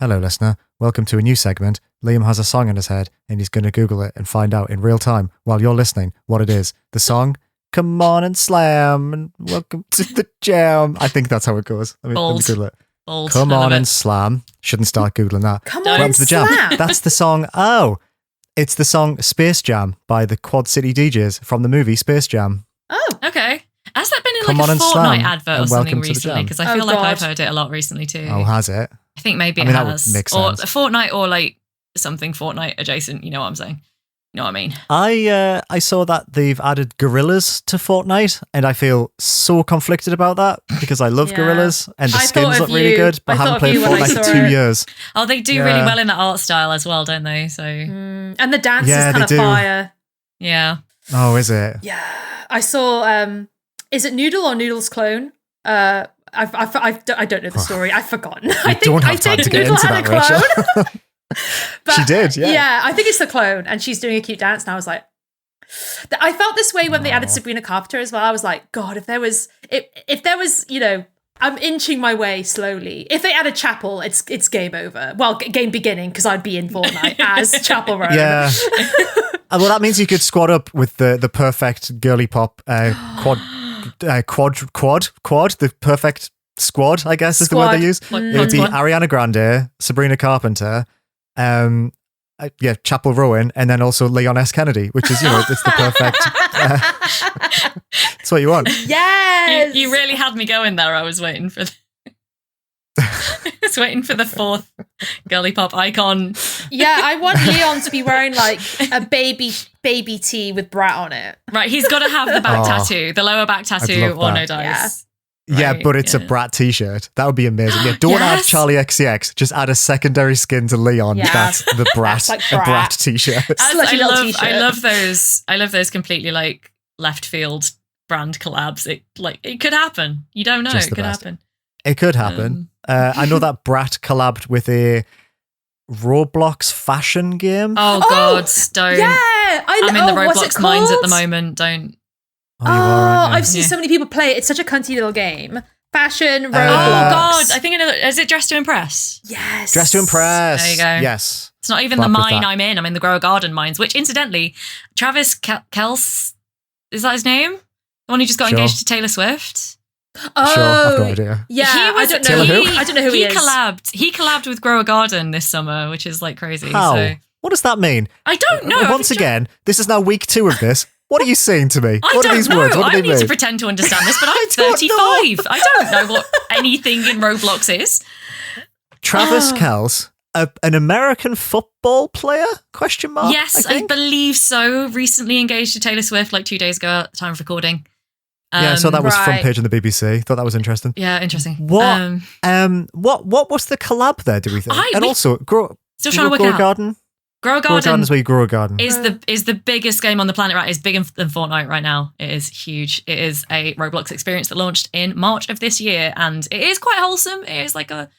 Hello, listener. Welcome to a new segment. Liam has a song in his head and he's going to Google it and find out in real time while you're listening what it is. The song, Come On and Slam and Welcome to the Jam. I think that's how it goes. Let me Google it. Bold. Come On and Slam. Shouldn't start Googling that. Come on and to the Jam. Slam. That's the song. Oh, it's the song Space Jam by the Quad City DJs from the movie Space Jam. Oh, Okay. Has that been in Come like on a and Fortnite Slam advert or and something Welcome to the recently? Jam. Because I feel Oh, like God. I've heard it a lot recently too. Oh, has it? I think maybe I mean, it that would has. make Or sense. a Fortnite or like something Fortnite adjacent. You know what I'm saying? You know what I mean? I saw that they've added gorillas to Fortnite, and I feel so conflicted about that because I love Yeah. gorillas and the I skins thought look of really you. good, but I I haven't thought of played you when I Fortnite for saw 2 it. years. Oh, they do Yeah. really well in that art style as well, don't they? So and the dance Yeah, is kind they of do. fire. yeah. Oh, is it? Yeah, I saw. Is it Noodle or Noodle's clone? I don't know the story. I've forgotten. I don't have time to get Noodle into had that, a Rachel. clone. But, She did, yeah. Yeah, I think it's the clone, and she's doing a cute dance, and I was like, I felt this way when they added Sabrina Carpenter as well. I was like, God, if there was, you know, I'm inching my way slowly. If they added Chapel, it's game over. Well, game beginning because I'd be in Fortnite as Chapel Roan. Yeah. Well, that means you could squad up with the perfect girly pop quad, the perfect squad, I guess is the word they use. It would be Ariana Grande, Sabrina Carpenter, Chapel Rowan, and then also Leon S. Kennedy, which is, it's the perfect. It's what you want. Yes. You really had me going there. I was waiting for I was waiting for the fourth girly pop icon. Yeah, I want Leon to be wearing like a baby tee with brat on it. Right, he's got to have the back tattoo, the lower back tattoo, love or no that. dice. Yeah, Right, but it's a Brat t-shirt. That would be amazing. Yeah, don't add Yes. Charlie XCX. Just add a secondary skin to Leon. Yeah. That's the Brat, like a Brat. Brat t-shirt. Slutty little I t-shirt. love those. I love those completely like left field brand collabs. It could happen. You don't know. Just It the could best. happen. It could happen. I know that Brat collabed with a Roblox fashion game. Oh God, don't. Yeah, I'm in the what's it Roblox mines at the called? moment. Don't. Oh, you are, aren't you? I've seen so many people play it. It's such a cunty little game. Fashion, Roblox. Oh God, I think I know. Is it Dress to Impress? Yes. Dress to Impress. There you go. Yes. It's not even Fuck the with mine that. I'm in. I'm in the Grow a Garden mines, which incidentally, Travis Kels, is that his name? The one who just got Sure. engaged to Taylor Swift? Sure, I've no idea. Yeah, He was- I don't know. Taylor who? I don't know who he is. He collabed with Grow a Garden this summer, which is like crazy. How? So What does that mean? I don't know. Once again, this is now week 2 of this. What are you saying to me? I What are don't these know. words? What I do they need to mean? pretend to understand this, but I'm don't 35. I don't know what anything in Roblox is. Travis Kelce, an American football player? Question mark? Yes, I think? believe so. Recently engaged to Taylor Swift, like 2 days ago at the time of recording. Yeah, I saw that was front right. page on the BBC. Thought that was interesting. Yeah, interesting. What? What was the collab there? Do we think? I- And we- also, Still trying to work Grow it out. Garden. Grow a Grow Garden Garden is where you grow a garden. is the biggest game on the planet, right? It's bigger than Fortnite right now. It is huge. It is a Roblox experience that launched in March of this year, and it is quite wholesome. It is like a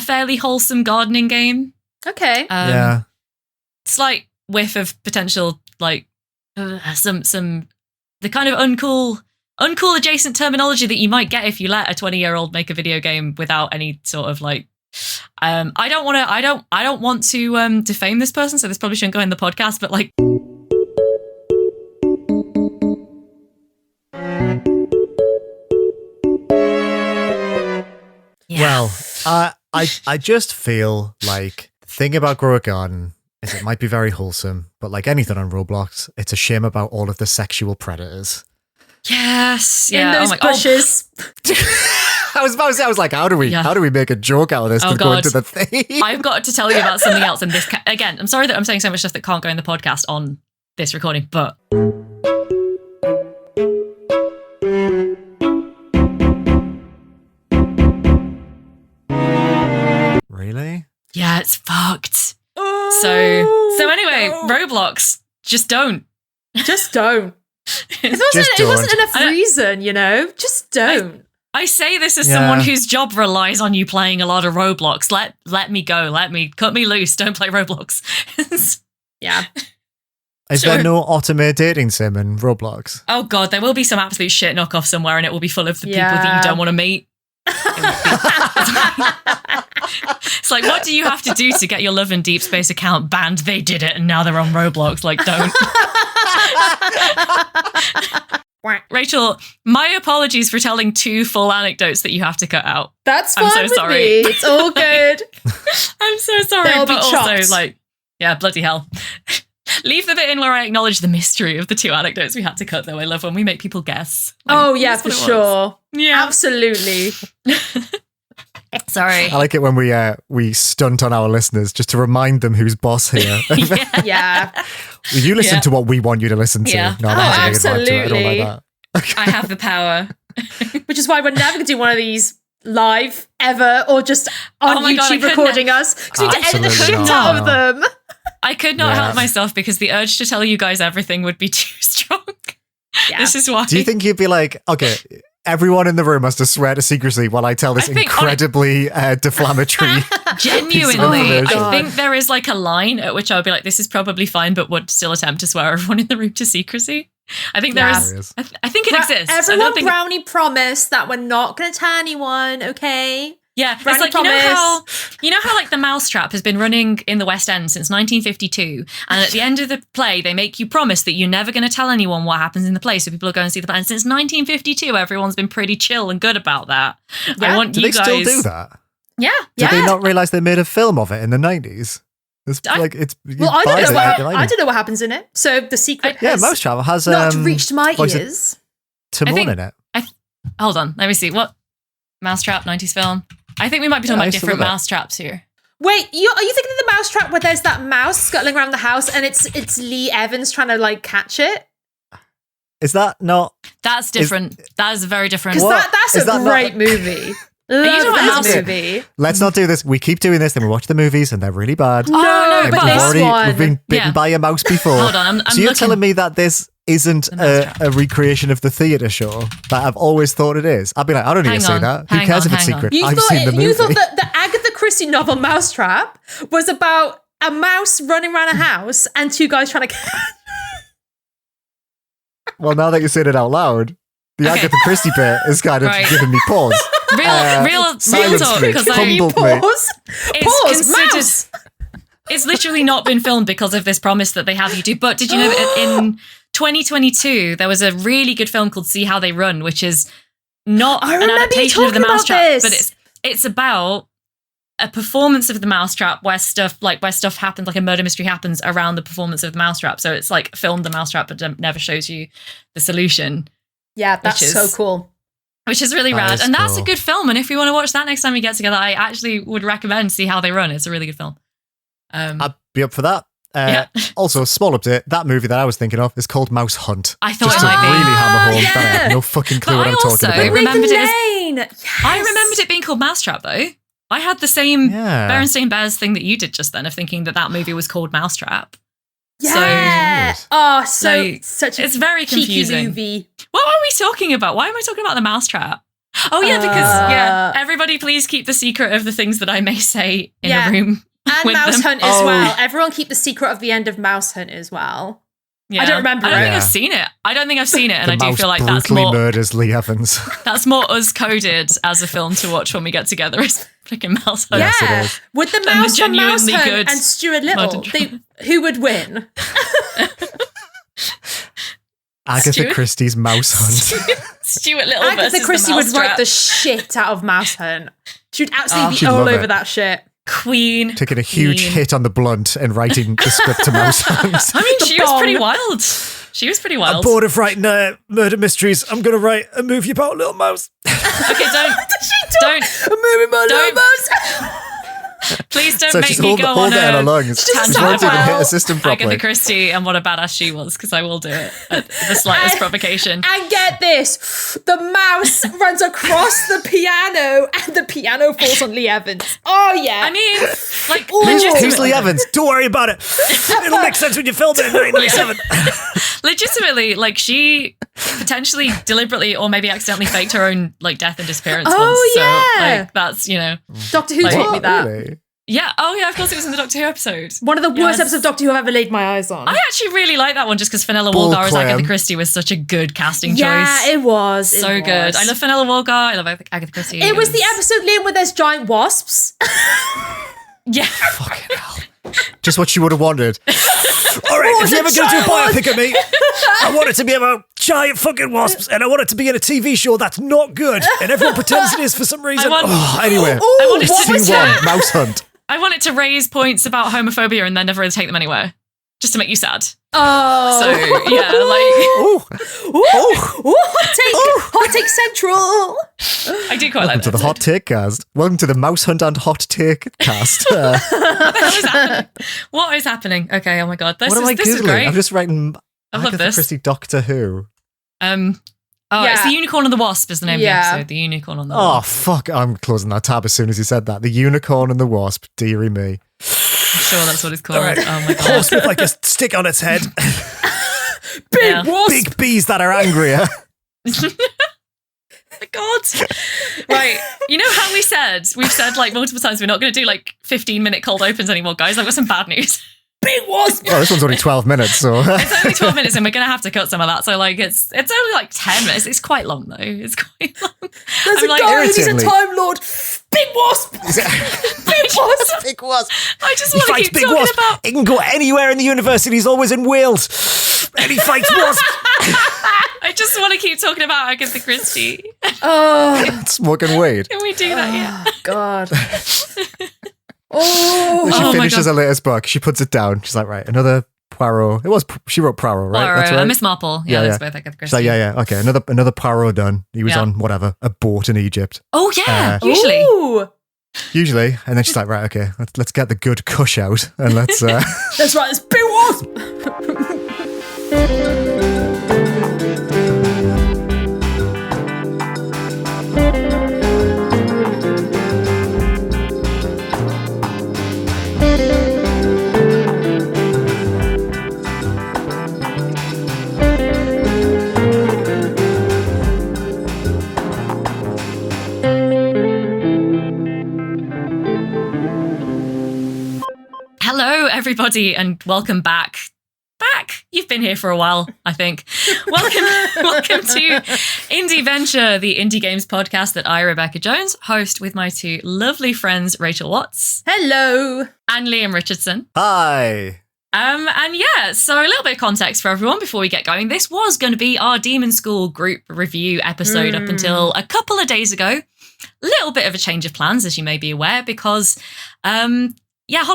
fairly wholesome gardening game. Okay. Yeah. Slight whiff of potential, like some the kind of uncool adjacent terminology that you might get if you let a 20-year-old make a video game without any sort of like. I don't want to defame this person, so this probably shouldn't go in the podcast. But like, Well, I just feel like the thing about Grow a Garden is it might be very wholesome, but like anything on Roblox, it's a shame about all of the sexual predators. yes, In yeah, those oh my God. bushes. I was about to say, I was like, how do we make a joke out of this Oh, to go God. into the thing? I've got to tell you about something else. And this, again, I'm sorry that I'm saying so much stuff that can't go in the podcast on this recording, but Really? yeah, it's fucked. So anyway, Roblox, just don't. Just don't. It Just wasn't don't. enough reason, you know? Just don't. I say this as Yeah. someone whose job relies on you playing a lot of Roblox. Let me go. Cut me loose. Don't play Roblox. Yeah. Is Sure. there no automated dating sim in Roblox? Oh God, there will be some absolute shit knockoff somewhere, and it will be full of the people that Yeah. you don't want to meet. It's like, what do you have to do to get your Love and Deep Space account banned? They did it, and now they're on Roblox. Like, don't. Rachel, my apologies for telling 2 full anecdotes that you have to cut out. That's fine I'm so with sorry. me. It's all good. I'm so sorry, They'll be but chopped. also, like, yeah, bloody hell. Leave the bit in where I acknowledge the mystery of the 2 anecdotes we had to cut, though. I love when we make people guess. Like, Oh, yeah, that's for what it was. sure. Yeah. Absolutely. Sorry. I like it when we stunt on our listeners just to remind them who's boss here. Yeah. You listen Yeah. to what we want you to listen to. Yeah. Not Oh, having a vibe to it. I don't absolutely. like that. I have the power. Which is why we're never going to do one of these live ever or just on Oh my God, I YouTube couldn't- recording us. Because we need to edit the Absolutely shit out not. of them. I could not Yeah. help myself because the urge to tell you guys everything would be too strong. Yeah. This is why. Do you think you'd be like, okay, everyone in the room has to swear to secrecy while I tell this I think- incredibly deflammatory Genuinely, information. I think there is like a line at which I would be like, this is probably fine, but would still attempt to swear everyone in the room to secrecy. I think there Yeah. is. I think it exists. I Everyone don't think. brownie promised that we're not going to tell anyone, okay? Yeah, it's Brownie like promise. you know how like the Mousetrap has been running in the West End since 1952, and at the end of the play they make you promise that you're never going to tell anyone what happens in the play, so people are going to see the play. And since 1952, everyone's been pretty chill and good about that. Yeah. I want Do you they guys. still do that? Yeah, Did they not realize they made a film of it in the 90s? It's like it's. Well, I buy don't it know in the what 90s. I don't know what happens in it. So the secret Yeah, has Mousetrap has not reached my what is it? ears. Timon think- in it. hold on, let me see what Mousetrap 90s film. I think we might be talking Yeah, I about used to different love it. mousetraps here. Wait, are you thinking of the Mousetrap where there's that mouse scuttling around the house and it's Lee Evans trying to like catch it? Is that not? That's different. That is very different. Because What? that's Is a that not- great movie. Love talking about that Mouse- movie. Let's not do this. We keep doing this, then we watch the movies, and they're really bad. No, no, And but but this we've one. been bitten Yeah. by a mouse before. Hold on, I'm so you're looking. telling me that this isn't The Mousetrap. a recreation of the theatre show that I've always thought it is? I'd be like, I don't need Hang to say on, that. Who hang cares on, if it's hang on. secret? You I've thought seen the movie. you thought that the Agatha Christie novel Mousetrap was about a mouse running around a house and 2 guys trying to catch. Well, now that you're saying it out loud, the Okay. Agatha Christie bit is kind of Right. giving me pause. real silence talk, me. because Humbled me. Pause. it's Pause. considered. Mouse. It's literally not been filmed because of this promise that they have you do. But did you know that in 2022 there was a really good film called See How They Run, which is not I an remember you adaptation of the talking about Mousetrap, this. but it's about a performance of the Mousetrap where stuff happens, like a murder mystery happens around the performance of the Mousetrap. So it's like filmed the Mousetrap, but never shows you the solution, Yeah, that's Which so is- cool. which is really That rad. is And that's a cool. good film. And if we want to watch that next time we get together, I actually would recommend See How They Run. It's a really good film. I'd be up for that. Yeah. Also, small update, that movie that I was thinking of is called Mouse Hunt. I thought Just it to might be. really hammer home that I yeah. have no fucking clue But what I I'm also talking about. remembered Nathan it as- Lane. Yes. I remembered it being called Mousetrap, though. I had the same Yeah. Berenstain Bears thing that you did just then of thinking that movie was called Mousetrap. Yeah. So- Oh, so Like, such a it's very cheeky confusing. movie. What are we talking about? Why am I talking about the Mousetrap? Oh, yeah, because, everybody please keep the secret of the things that I may say in Yeah. a room. And with Mouse them. Hunt as Oh. well. Everyone keep the secret of the end of Mouse Hunt as well. Yeah. I don't remember I don't it. think Yeah. I've seen it. I don't think I've seen it, and The I do mouse feel like that's brutally more murders Lee Evans. that's more us coded as a film to watch when we get together. Is freaking Mouse Hunt. Yes, it Yeah, is. with the the mouse from Mouse genuinely Hunt good and Stuart Little, modern who would win? Agatha Stuart- Christie's Mouse Hunt. Stuart Little Agatha versus Christie the would write Mousetrap. the shit out of Mouse Hunt. She would absolutely she'd be all love over it. that shit. Queen. Taking a huge Queen. hit on the blunt and writing the script to Mouse Hunt. I mean, The she was pretty bong. wild. She was pretty wild. of writing murder mysteries. I'm going to write a movie about a little mouse. Okay, don't, A movie about Don't- little mouse. please don't So make she's me hold go it on in her a lungs. She tangent won't even about hit a system properly. Agatha Christie and what a badass she was, because I will do it at the slightest provocation. And get this, the mouse runs across the piano and the piano falls on Lee Evans. Oh yeah. I mean, like, Ooh. Who's legitimately, Lee Evans? Don't worry about it. It'll make sense when you film it in 1997. legitimately, like, she potentially deliberately or maybe accidentally faked her own, like, death and disappearance Oh, once. So, yeah. like, that's, Doctor Who Like- taught me that. Really? Yeah. Oh, yeah. Of course, it was in the Doctor Who episode. One of the worst Yes. episodes of Doctor Who I've ever laid my eyes on. I actually really like that one just because Fenella Bull Walgar as clam. Agatha Christie was such a good casting yeah, choice. it was. So it good. was. I love Fenella Walgar. I love Agatha Christie. It was the episode, Liam, where there's giant wasps. Yeah. Fucking hell. Just what you would have wanted. All right, if you're ever going to do a biopic of me, I want it to be about giant fucking wasps, and I want it to be in a TV show that's not good, and everyone pretends it is for some reason. Anyway, Ooh, I want it to what scene was one, Mouse Hunt. I want it to raise points about homophobia and then never take them anywhere. Just to make you sad. Oh. So, yeah, like, Ooh, hot take central. I do quite Welcome like to that. the Hot Take Cast. Welcome to the Mouse Hunt and Hot Take Cast. What is happening? Okay, oh my God. This What am I is Googling? great. I'm just writing I love Agatha this. Christie Doctor Who. It's the Unicorn and the Wasp is the name of the Yeah. episode. The Unicorn and the Oh, Wasp. fuck. I'm closing that tab as soon as you said that. The Unicorn and the Wasp. Dearie me. I'm sure that's what it's called. All right. Oh my God. Horse with like a stick on its head. Big Yeah. wasp. Big bees that are angrier. My God. Right. You know how we've said like multiple times we're not going to do like 15-minute cold opens anymore, guys? I've got some bad news. Big wasp. Well, this one's only 12 minutes, so. It's only 12 minutes and we're going to have to cut some of that. So like it's only like 10 minutes. It's quite long though. It's quite long. There's I'm a like, guy, he's a irritatingly- Time Lord. Big wasp. Big wasp. Big Wasp. I just He want to fights keep Big talking Wasp. about... He can go anywhere in the universe and he's always in Wales. And he fights Wasp. I just want to keep talking about Agatha Christie. Oh, Smoking weed. Can we do that yet? God. She Oh my finishes God. her latest book. She puts it down. She's like, right, another Poirot. She wrote Poirot, right? Poirot, That's right. Miss Marple. Yeah, that's both Agatha She's Christie. like, yeah. Okay, another Poirot done. He was Yeah. on whatever, a boat in Egypt. Oh yeah, Usually. usually. Ooh. Usually, and then she's like, right, okay, let's get the good kush out and let's. That's right. It's Big wasp. Hello, everybody, and welcome back. You've been here for a while, I think. Welcome to Indieventure, the indie games podcast that I, Rebecca Jones, host with my two lovely friends, Rachel Watts Hello. and Liam Richardson. Hi. And yeah, so a little bit of context for everyone before we get going. This was going to be our Demonschool group review episode up until a couple of days ago. Little bit of a change of plans, as you may be aware, because Hollow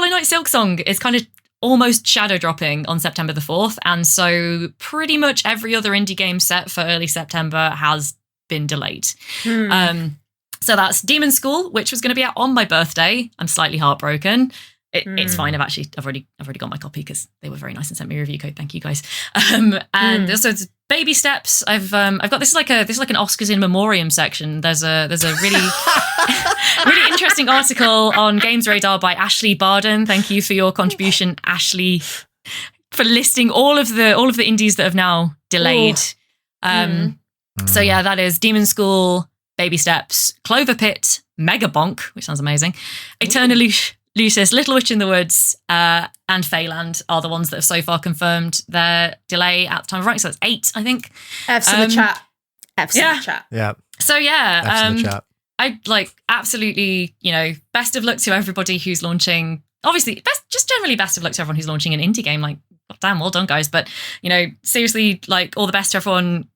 Knight Silksong is kind of almost shadow dropping on September the 4th. And so pretty much every other indie game set for early September has been delayed. So that's Demonschool, which was going to be out on my birthday. I'm slightly heartbroken. It's fine. I've already got my copy because they were very nice and sent me a review code. Thank you guys. And also it's baby steps. I've got this is like an Oscars in memoriam section. There's a really really interesting article on Games Radar by Ashley Barden. Thank you for your contribution, Ashley, for listing all of the indies that have now delayed. So yeah, that is Demonschool, Baby Steps, Clover Pit, Mega Bonk, which sounds amazing, Eternal Lucis, Little Witch in the Woods, and Feyland are the ones that have so far confirmed their delay at the time of writing. So it's 8, I think. F's in the chat. F's in the chat. Yeah. So yeah, F's in the chat. I'd absolutely, best of luck to everybody who's launching. Obviously, generally best of luck to everyone who's launching an indie game. Like, damn, well done, guys. But, seriously, all the best to everyone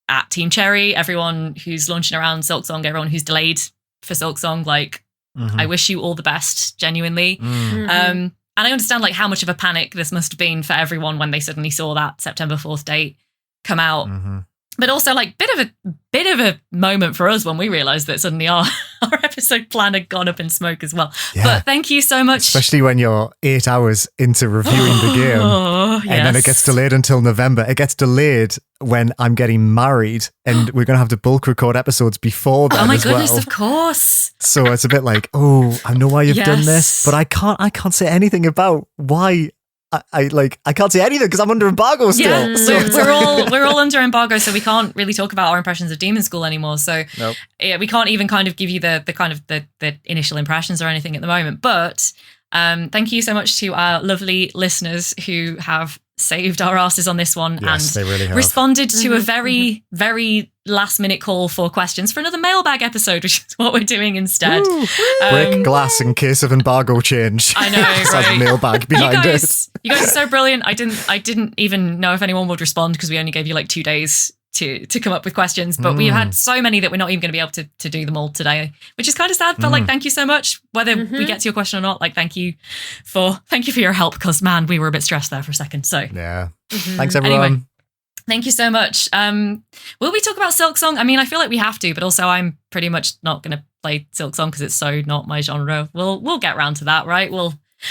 at Team Cherry, everyone who's launching around Silksong, everyone who's delayed for Silksong. I wish you all the best, genuinely. And I understand how much of a panic this must have been for everyone when they suddenly saw that September 4th date come out. But also bit of a moment for us when we realised that suddenly our episode plan had gone up in smoke as well. Yeah. But thank you so much. Especially when you're 8 hours into reviewing the game. And then it gets delayed until November. It gets delayed when I'm getting married and we're going to have to bulk record episodes before then. Oh my as goodness, well. of course. So it's a bit I know why you've done this, but I can't say anything about why I can't say anything because I'm under embargo still. Yeah, So it's like- we're all under embargo, so we can't really talk about our impressions of Demonschool anymore. So Nope. yeah, we can't even kind of give you the kind of the initial impressions or anything at the moment. But thank you so much to our lovely listeners who have saved our asses on this one Yes, and they really have. responded to a very, very last minute call for questions for another mailbag episode, which is what we're doing instead. Woo. Break glass in case of embargo change. I know, It has right? mailbag behind it. You guys are so brilliant. I didn't even know if anyone would respond because we only gave you like 2 days to come up with questions, but we've had so many that we're not even going to be able to do them all today, which is kind of sad. But like, thank you so much. Whether we get to your question or not, like, thank you for your help, because man, we were a bit stressed there for a second. So Yeah. Thanks everyone. Anyway. Thank you so much. Will we talk about Silksong? I mean, I feel like we have to, but also I'm pretty much not going to play Silksong because it's so not my genre. We'll get around to that, right?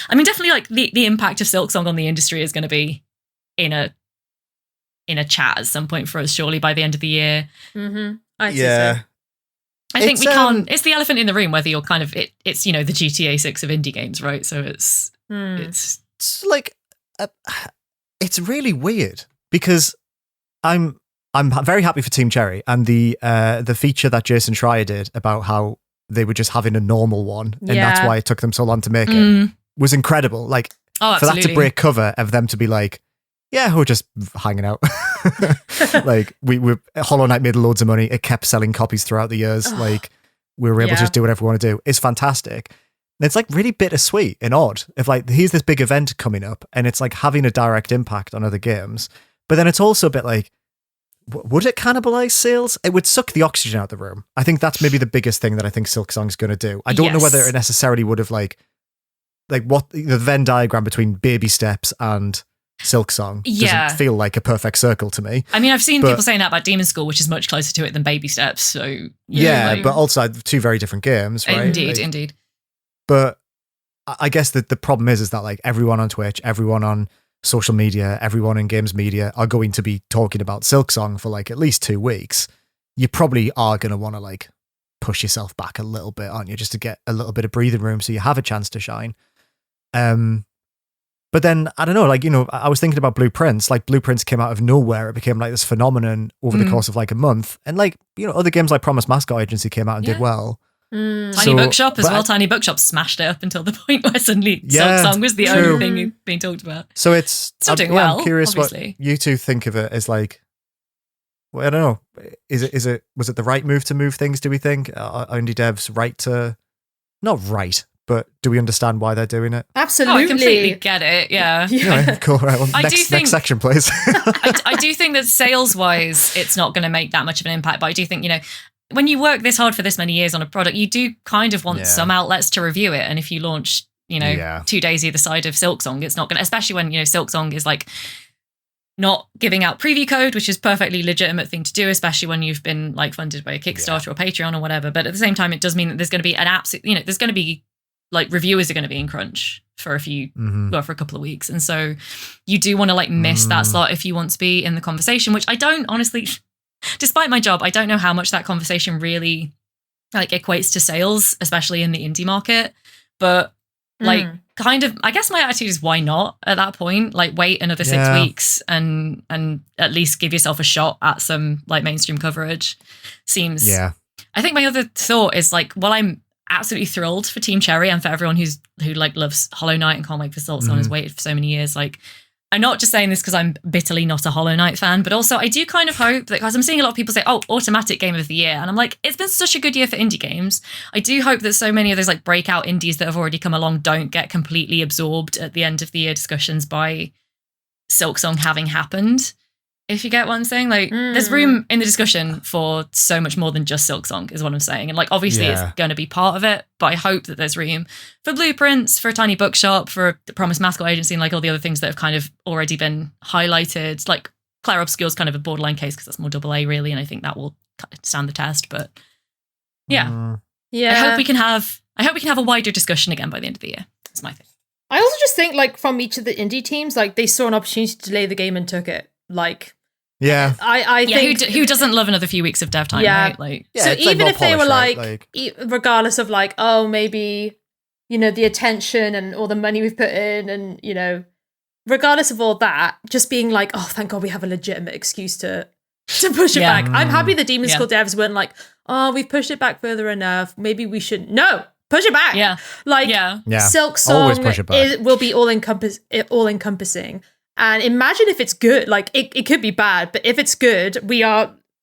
Definitely like the impact of Silksong on the industry is going to be in a chat at some point for us, surely by the end of the year. I see so. I think we can't. It's the elephant in the room. Whether you're kind of it's the GTA 6 of indie games, right? So it's like it's really weird because I'm very happy for Team Cherry and the feature that Jason Schreier did about how they were just having a normal one and that's why it took them so long to make it was incredible. Like for that to break cover of them to be like, yeah, we're just hanging out. Like we Hollow Knight made loads of money. It kept selling copies throughout the years. Like we were able to just do whatever we want to do. It's fantastic. And it's like really bittersweet and odd. If like here's this big event coming up and it's like having a direct impact on other games, but then it's also a bit like, would it cannibalize sales? It would suck the oxygen out of the room. I think that's maybe the biggest thing that I think Silksong's going to do. I don't know whether it necessarily would have like what the Venn diagram between Baby Steps and Silksong doesn't feel like a perfect circle to me. I mean, I've seen people saying that about Demonschool, which is much closer to it than Baby Steps. So but also two very different games, right? Indeed. But I guess that the problem is that like everyone on Twitch, everyone on social media, everyone in games media are going to be talking about Silksong for like at least 2 weeks. You probably are going to want to like push yourself back a little bit, aren't you? Just to get a little bit of breathing room so you have a chance to shine. But then, I don't know, like, I was thinking about Blueprints. Like, Blueprints came out of nowhere. It became like this phenomenon over the course of like a month. And like, other games like Promise Mascot Agency came out and did well. Tiny Bookshop as well. Tiny Bookshop smashed it up until the point where suddenly Silksong was the only thing being talked about. So it's still doing well. I'm curious obviously. What you two think of it as like. Well, I don't know. Was it the right move to move things? Do we think are indie devs right to not right? But do we understand why they're doing it? Absolutely. I completely get it. Yeah. Right, cool. Right. Well, next section, please. I do think that sales-wise, it's not going to make that much of an impact. But I do think, when you work this hard for this many years on a product, you do kind of want some outlets to review it. And if you launch, 2 days either side of Silksong, it's not going to, especially when, Silksong is like not giving out preview code, which is perfectly legitimate thing to do, especially when you've been like funded by a Kickstarter or Patreon or whatever. But at the same time, it does mean that there's going to be an absolute, there's going to be like reviewers are going to be in crunch for for a couple of weeks. And so you do want to like miss that slot if you want to be in the conversation, which I don't honestly, despite my job, I don't know how much that conversation really like equates to sales, especially in the indie market. But like kind of, I guess my attitude is why not at that point? Like wait another 6 weeks and at least give yourself a shot at some like mainstream coverage. Seems. Yeah. I think my other thought is like, well, I'm absolutely thrilled for Team Cherry and for everyone who like loves Hollow Knight and can't wait for Silksong and has waited for so many years. Like, I'm not just saying this because I'm bitterly not a Hollow Knight fan, but also I do kind of hope that, because I'm seeing a lot of people say, oh, automatic game of the year. And I'm like, it's been such a good year for indie games. I do hope that so many of those like breakout indies that have already come along don't get completely absorbed at the end of the year discussions by Silksong having happened. If you get what I'm saying, like there's room in the discussion for so much more than just Silksong is what I'm saying. And like, obviously it's going to be part of it, but I hope that there's room for Blueprints, for a Tiny Bookshop, for the Promise Mascot Agency, and like all the other things that have kind of already been highlighted. Like Claire Obscure's kind of a borderline case because that's more AA really. And I think that will stand the test, but yeah. I hope we can have a wider discussion again by the end of the year. That's my thing. I also just think like from each of the indie teams, like they saw an opportunity to delay the game and took it. Like, I think who doesn't love another few weeks of dev time, right? Like, so even if they were like, regardless of like, oh, maybe the attention and all the money we've put in, and regardless of all that, just being like, oh, thank God we have a legitimate excuse to push it back. I'm happy the Demonschool devs weren't like, oh, we've pushed it back further enough. Maybe we shouldn't. No, push it back. Silksong will be all encompassing. And imagine if it's good. Like it could be bad, but if it's good,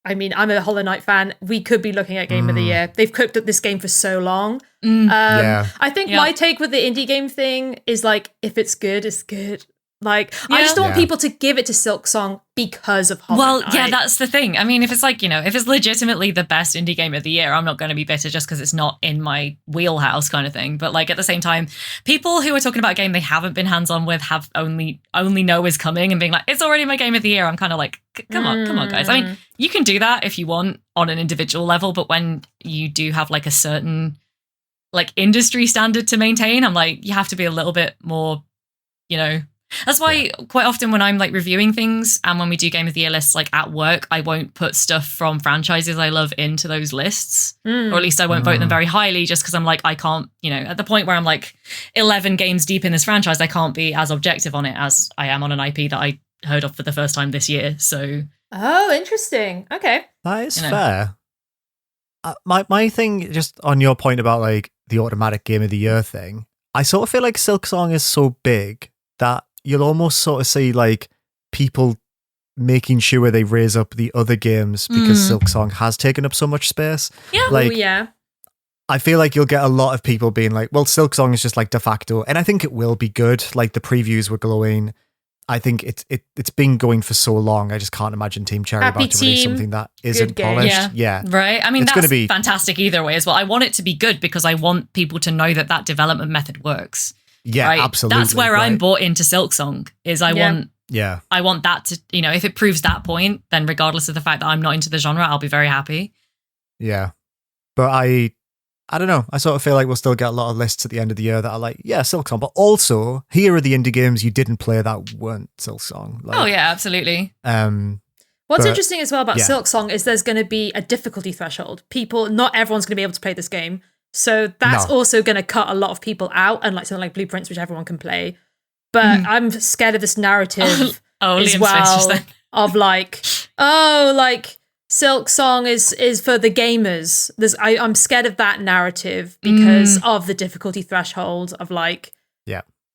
I'm a Hollow Knight fan. We could be looking at Game of the Year. They've cooked up this game for so long. I think my take with the indie game thing is like, if it's good, it's good. Like, I just don't want people to give it to Silksong because of Hollow Knight. Yeah, that's the thing. I mean, if it's like, if it's legitimately the best indie game of the year, I'm not going to be bitter just because it's not in my wheelhouse kind of thing. But like at the same time, people who are talking about a game they haven't been hands-on with have only know is coming and being like, it's already my game of the year. I'm kind of like, come on, guys. I mean, you can do that if you want on an individual level, but when you do have like a certain like industry standard to maintain, I'm like, you have to be a little bit more, That's why quite often when I'm like reviewing things and when we do Game of the Year lists, like at work, I won't put stuff from franchises I love into those lists, or at least I won't vote them very highly just because I'm like, I can't, at the point where I'm like 11 games deep in this franchise, I can't be as objective on it as I am on an IP that I heard of for the first time this year. So. Oh, interesting. Okay. That is fair. My thing, just on your point about like the automatic Game of the Year thing, I sort of feel like Silksong is so big that you'll almost sort of see like people making sure they raise up the other games because Silksong has taken up so much space. Yeah. Like, I feel like you'll get a lot of people being like, well, Silksong is just like de facto. And I think it will be good. Like the previews were glowing. I think it's been going for so long. I just can't imagine Team Cherry about to release something that isn't polished. Yeah. Right. I mean, it's that's gonna be fantastic either way as well. I want it to be good because I want people to know that development method works. Yeah, right? absolutely. That's where I'm bought into Silksong is I want that to, if it proves that point, then regardless of the fact that I'm not into the genre, I'll be very happy. Yeah. But I don't know. I sort of feel like we'll still get a lot of lists at the end of the year that are like, yeah, Silksong, but also here are the indie games you didn't play that weren't Silksong. Like, oh yeah, absolutely. What's interesting as well about Silksong is there's going to be a difficulty threshold. Not everyone's going to be able to play this game. So that's also going to cut a lot of people out, unlike something like Blueprints, which everyone can play. But I'm scared of this narrative as Liam's well of like, Silksong is for the gamers. I'm scared of that narrative because of the difficulty threshold of like,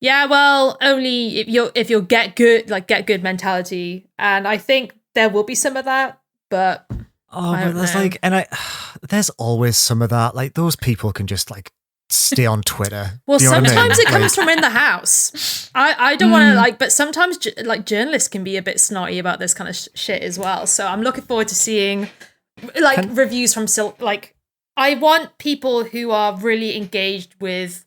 well, only if you'll get good mentality, and I think there will be some of that, but. But there's always some of that. Like those people can just like stay on Twitter. Well, sometimes it comes from in the house. I don't want to but sometimes journalists can be a bit snotty about this kind of shit as well. So I'm looking forward to seeing reviews from I want people who are really engaged with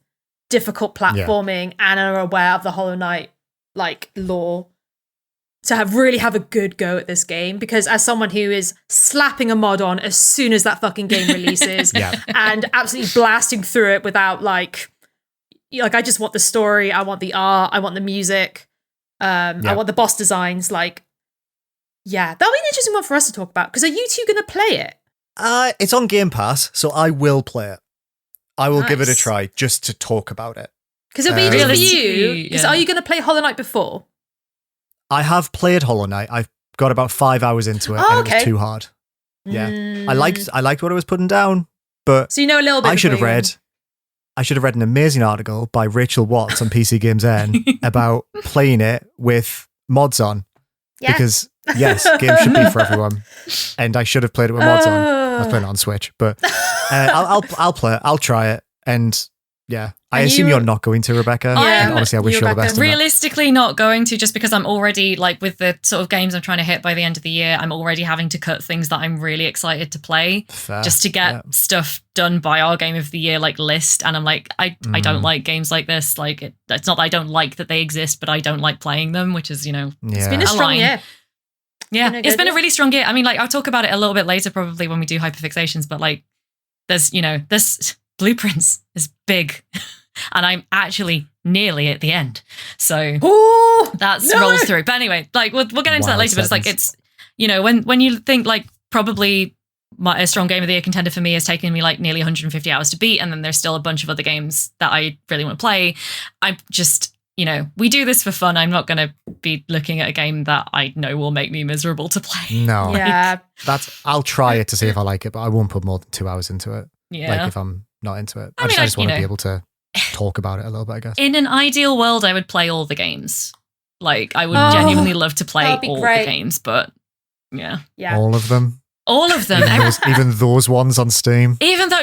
difficult platforming and are aware of the Hollow Knight lore to really have a good go at this game, because as someone who is slapping a mod on as soon as that fucking game releases and absolutely blasting through it without I just want the story, I want the art, I want the music, I want the boss designs. That'll be an interesting one for us to talk about, because are you two going to play it? It's on Game Pass, so I will play it. I will give it a try just to talk about it. Because it'll be interesting for you. Because are you going to play Hollow Knight before? I have played Hollow Knight. I've got about 5 hours into it, and it was too hard. Yeah, I liked what it was putting down, but so you know a little bit. I should have read an amazing article by Rachel Watts on PC Games N about playing it with mods on. Yeah. Because yes, games should be for everyone, and I should have played it with mods on. I was playing it on Switch, but I'll play it. I'll try it, and yeah. I assume you're not going to, Rebecca. And honestly, I wish you all the best. Realistically, not going to, just because I'm already, with the sort of games I'm trying to hit by the end of the year, I'm already having to cut things that I'm really excited to play. Fair. Just to get stuff done by our Game of the Year list. And I'm like, I don't like games like this. It's not that I don't like that they exist, but I don't like playing them, which is, It's been a strong year. Yeah, it's been a really strong year. I mean, I'll talk about it a little bit later, probably when we do hyperfixations, but there's Blueprints is big. And I'm actually nearly at the end. So rolls through. But anyway, we'll get into that later. But it's when you think probably a strong Game of the Year contender for me has taken me nearly 150 hours to beat, and then there's still a bunch of other games that I really want to play. we do this for fun. I'm not going to be looking at a game that I know will make me miserable to play. No. Yeah. I'll try it to see if I like it, but I won't put more than 2 hours into it. Yeah. Like if I'm not into it. I mean, just want to be able to talk about it a little bit, I guess. In an ideal world, I would play all the games. Like, I would genuinely love to play all the games, but yeah. All of them. All of them. Even those ones on Steam. Even though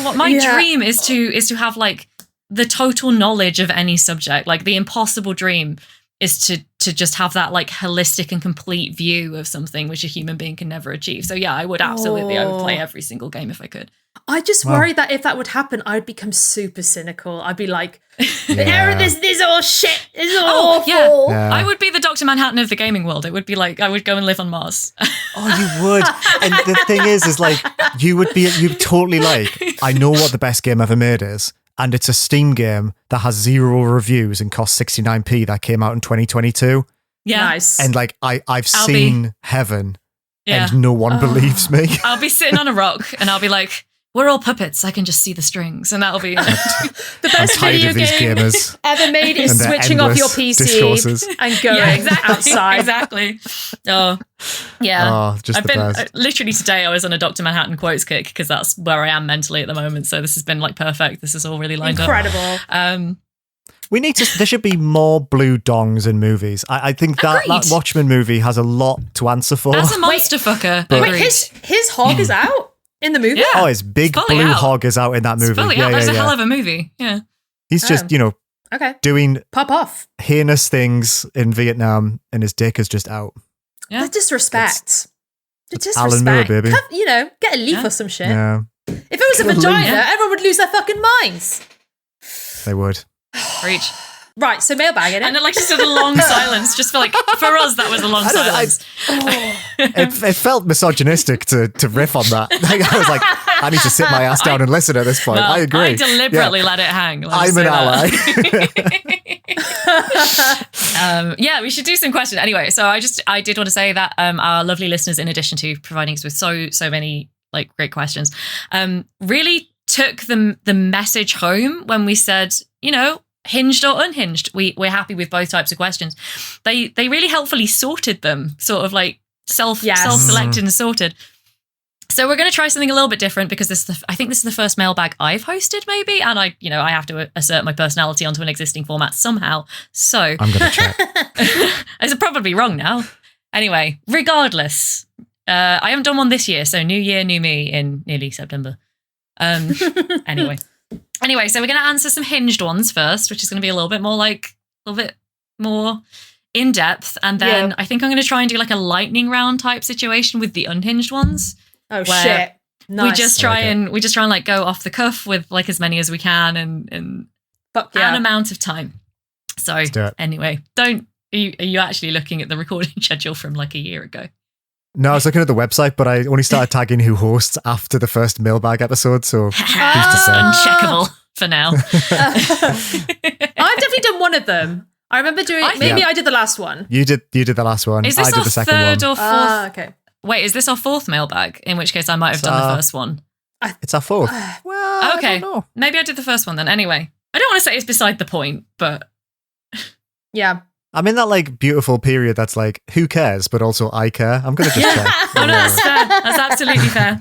what my dream is to have like the total knowledge of any subject. Like the impossible dream is to just have that like holistic and complete view of something which a human being can never achieve. So yeah, I would absolutely I would play every single game if I could. I just worry that if that would happen, I'd become super cynical. I'd be like, this is all shit. This is awful. Yeah. I would be the Dr. Manhattan of the gaming world. It would be like I would go and live on Mars. Oh, you would. And the thing is like you'd totally like, I know what the best game ever made is. And it's a Steam game that has 0 reviews and costs 69p that came out in 2022. Yeah. Nice. And like I've seen Heaven and no one believes me. I'll be sitting on a rock and I'll be like, we're all puppets. I can just see the strings, and that'll be the best video game ever made is switching off your PC discourses. and going outside. Exactly. Oh, yeah. Oh, just I've been literally today. I was on a Dr. Manhattan quotes kick because that's where I am mentally at the moment. So this has been like perfect. This is all really lined up. Incredible. We need to. There should be more blue dongs in movies. I think that Watchmen movie has a lot to answer for. As a monster fucker. Wait, his hog is out in the movie? Yeah. Oh, his big blue hog is out in that movie. It's fully out. That's a hell of a movie. Yeah. He's just, doing pop off heinous things in Vietnam, and his dick is just out. Yeah. The disrespect. Alan Moore, baby. Get a leaf or some shit. Yeah. If it was a vagina, everyone would lose their fucking minds. They would. Preach. Right, so mailbag, innit? And like just a long silence. Just for for us, that was a long silence. It felt misogynistic to riff on that. Like, I was like, I need to sit my ass down and listen at this point. Well, I agree. I deliberately let it hang. I'm an ally. We should do some questions. Anyway, so I did want to say that our lovely listeners, in addition to providing us with so many like great questions, really took the message home when we said, hinged or unhinged. We're happy with both types of questions. They really helpfully sorted them, sort of like self-selected and sorted. So we're going to try something a little bit different because I think this is the first mailbag I've hosted, maybe, and I have to assert my personality onto an existing format somehow. So I'm going to check. It's probably wrong now. Anyway, regardless, I haven't done one this year, so new year, new me in nearly September. Anyway, so we're going to answer some hinged ones first, which is going to be a little bit more in depth, and then I think I'm going to try and do like a lightning round type situation with the unhinged ones. Oh shit! Nice. We just try and like go off the cuff with like as many as we can and an amount of time. So anyway, are you actually looking at the recording schedule from like a year ago? No, I was looking at the website, but I only started tagging who hosts after the first mailbag episode, so who's to say? Uncheckable for now. I've definitely done one of them. I remember doing. I did the last one. You did the last one. Is this I did our the second third one. or fourth? Okay. Wait, is this our fourth mailbag? In which case, I might have done the first one. It's our fourth. Well, okay. I don't know. Maybe I did the first one then. Anyway, I don't want to say it's beside the point, but yeah. I'm in that like beautiful period that's like, who cares? But also I care. I'm going to just check. No, that's fair. That's absolutely fair.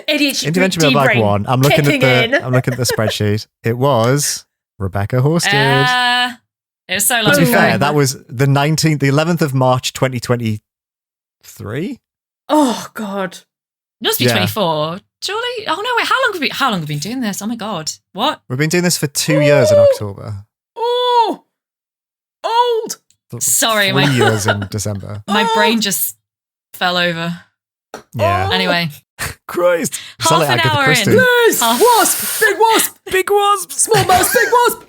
Indieventure mailbag 1. I'm looking at the spreadsheet. It was Rebecca hosted. It was so long. To be fair, that was the 11th of March, 2023. Oh God. It must be 24. Surely. Oh no, wait, how long have we been doing this? Oh my God. What? We've been doing this for 2 years in October. Oh, old. Sorry, 3 years in December. My brain just fell over. Yeah. Anyway. Christ. Half an hour in. Please. Wasp. Big wasp. Big wasp. Small mouse. Big wasp.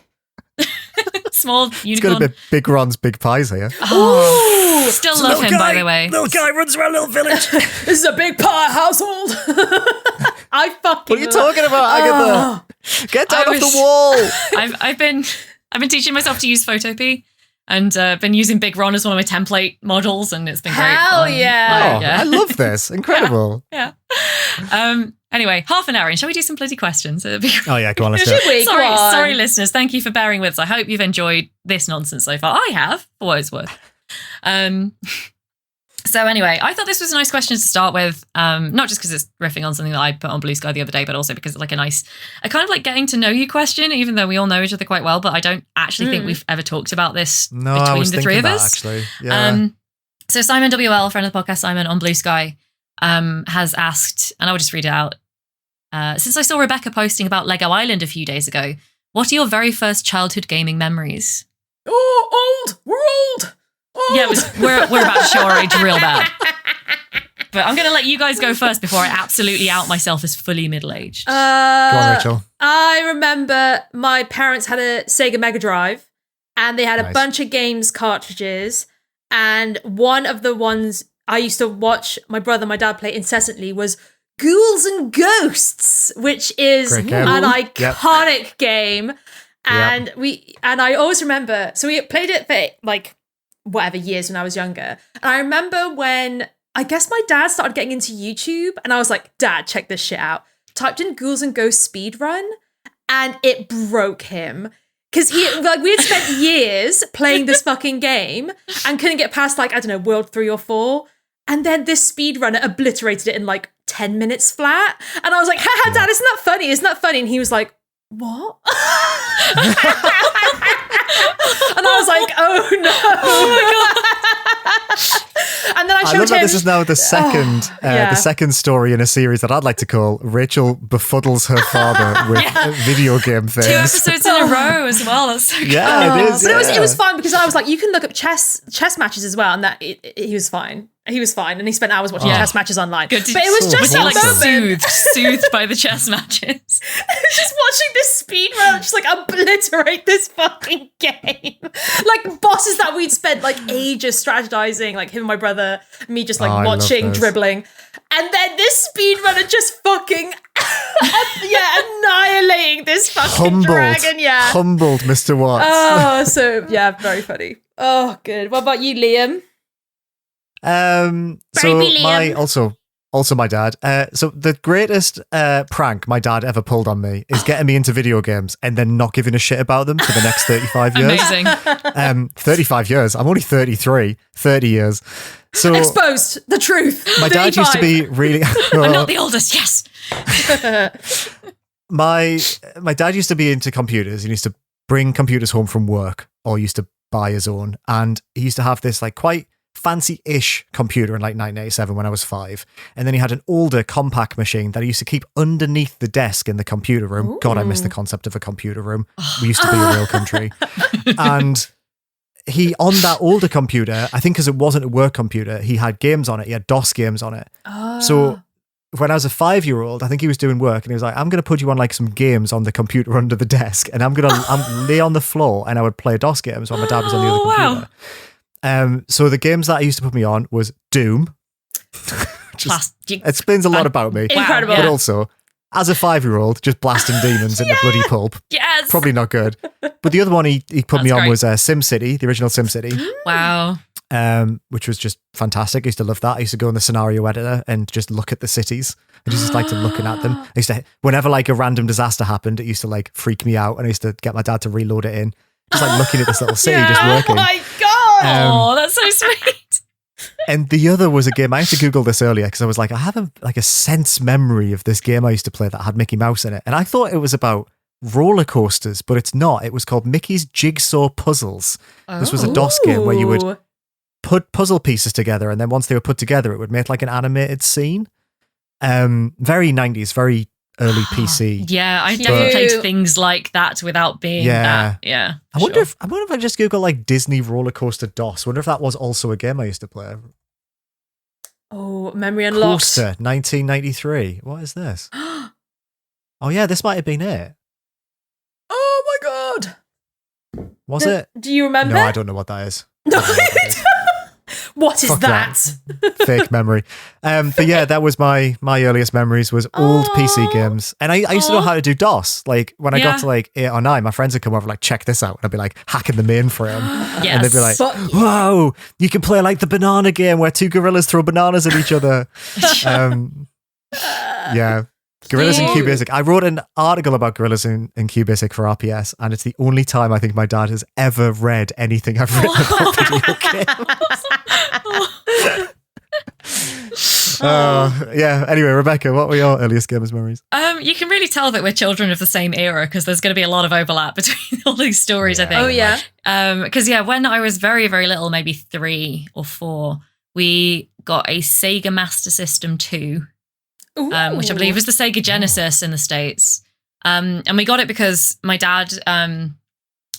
Small unicorn. It's got a bit Big Ron's Big Pies here. Oh, still love him, by the way. Little guy runs around a little village. This is a big pie household. What are you talking about, Agatha? Get down off the wall. I've been teaching myself to use Photopea. And been using Big Ron as one of my template models, and it's been great. Hell yeah! I love this. Incredible. Yeah. Anyway, half an hour in. Shall we do some bloody questions? Oh yeah, go on, let's do it. Sorry, listeners. Thank you for bearing with us. I hope you've enjoyed this nonsense so far. I have, for what it's worth. So anyway, I thought this was a nice question to start with, not just because it's riffing on something that I put on Blue Sky the other day, but also because it's like a kind of like getting to know you question, even though we all know each other quite well, but I don't actually think we've ever talked about this between the three of us. Actually. Yeah. So Simon WL, friend of the podcast, Simon on Blue Sky, has asked, and I will just read it out. Since I saw Rebecca posting about Lego Island a few days ago, what are your very first childhood gaming memories? Oh, old! We're old! Yeah, we're about to show our age real bad. But I'm going to let you guys go first before I absolutely out myself as fully middle-aged. Go on, Rachel. I remember my parents had a Sega Mega Drive and they had a bunch of games cartridges. And one of the ones I used to watch my brother and my dad play incessantly was Ghouls and Ghosts, which is an iconic game. And I always remember, so we played it for like whatever years when I was younger. And I remember when I guess my dad started getting into YouTube and I was like, Dad, check this shit out. Typed in Ghouls and Ghosts speedrun and it broke him. Because we had spent years playing this fucking game and couldn't get past like, I don't know, World 3 or 4. And then this speedrunner obliterated it in like 10 minutes flat. And I was like, haha, Dad, isn't that funny? Isn't that funny? And he was like, what? And I was like, oh no. Oh my God. And then I showed him. This is now the second story in a series that I'd like to call Rachel befuddles her father with video game things. 2 episodes in a row as well. That's so good. Yeah, it is. But it was fun because I was like, you can look up chess matches as well, and that he was fine. He was fine, and he spent hours watching chess matches online. Good. But it was just like soothed by the chess matches. Just watching this speed run, just like obliterate this fucking game. Like bosses that we'd spent like ages strategizing, like him and my brother, me just like watching, dribbling. And then this speed runner just fucking annihilating this fucking dragon. Yeah. Humbled Mr. Watts. Oh, so very funny. Oh, good. What about you, Liam? Also my dad. So the greatest prank my dad ever pulled on me is getting me into video games and then not giving a shit about them for the next 35 years. Amazing. 35 years. I'm only 33. 30 years. So exposed the truth. My dad used to be really. I'm not the oldest. Yes. My dad used to be into computers. He used to bring computers home from work, or used to buy his own, and he used to have this like quite fancy-ish computer in like 1987 when I was 5. And then he had an older Compaq machine that he used to keep underneath the desk in the computer room. Ooh. God, I miss the concept of a computer room. We used to be a real country. And he, on that older computer, I think because it wasn't a work computer, he had games on it. He had DOS games on it. Oh. So when I was a 5-year-old, I think he was doing work and he was like, I'm going to put you on like some games on the computer under the desk and I'm lay on the floor and I would play DOS games while my dad was on the other computer. Wow. So the games that I used to put me on was Doom. It explains a lot about me. Incredible. But also, as a 5-year-old, just blasting demons in the bloody pulp. Yes. Probably not good. But the other one he put me on was SimCity, the original SimCity. Wow. Which was just fantastic. I used to love that. I used to go in the scenario editor and just look at the cities. I just liked looking at them. I used to, whenever like a random disaster happened, it used to like freak me out and I used to get my dad to reload it in. Just like looking at this little city just working. Oh my God. That's so sweet. And the other was a game, I had to Google this earlier because I was like, I have a sense memory of this game I used to play that had Mickey Mouse in it. And I thought it was about roller coasters, but it's not. It was called Mickey's Jigsaw Puzzles. This was a DOS game where you would put puzzle pieces together and then once they were put together, it would make like an animated scene. Very 90s, very early PC. Yeah, I definitely played things like that without being that. Yeah. I wonder if I just Google like Disney roller coaster DOS. I wonder if that was also a game I used to play. Oh, memory unlocked. Coaster 1993. What is this? Oh yeah, this might have been it. Oh my God. Was it? Do you remember? No, I don't know what that is. What is Fuck that? Fake memory. But yeah, that was my earliest memories was old PC games. And I used to know how to do DOS. Like when I got to like 8 or 9, my friends would come over like, check this out. And I'd be like hacking the mainframe. Yes. And they'd be like, whoa, you can play like the banana game where 2 gorillas throw bananas at each other. Yeah. Gorillas in Oh. QBasic. I wrote an article about gorillas in QBasic for RPS, and it's the only time I think my dad has ever read anything I've written about video games. Yeah. Anyway, Rebecca, what were your earliest gamers memories? You can really tell that we're children of the same era because there's going to be a lot of overlap between all these stories, I think. Oh, yeah. Because, when I was very, very little, maybe 3 or 4, we got a Sega Master System 2, which I believe was the Sega Genesis in the States. And we got it because my dad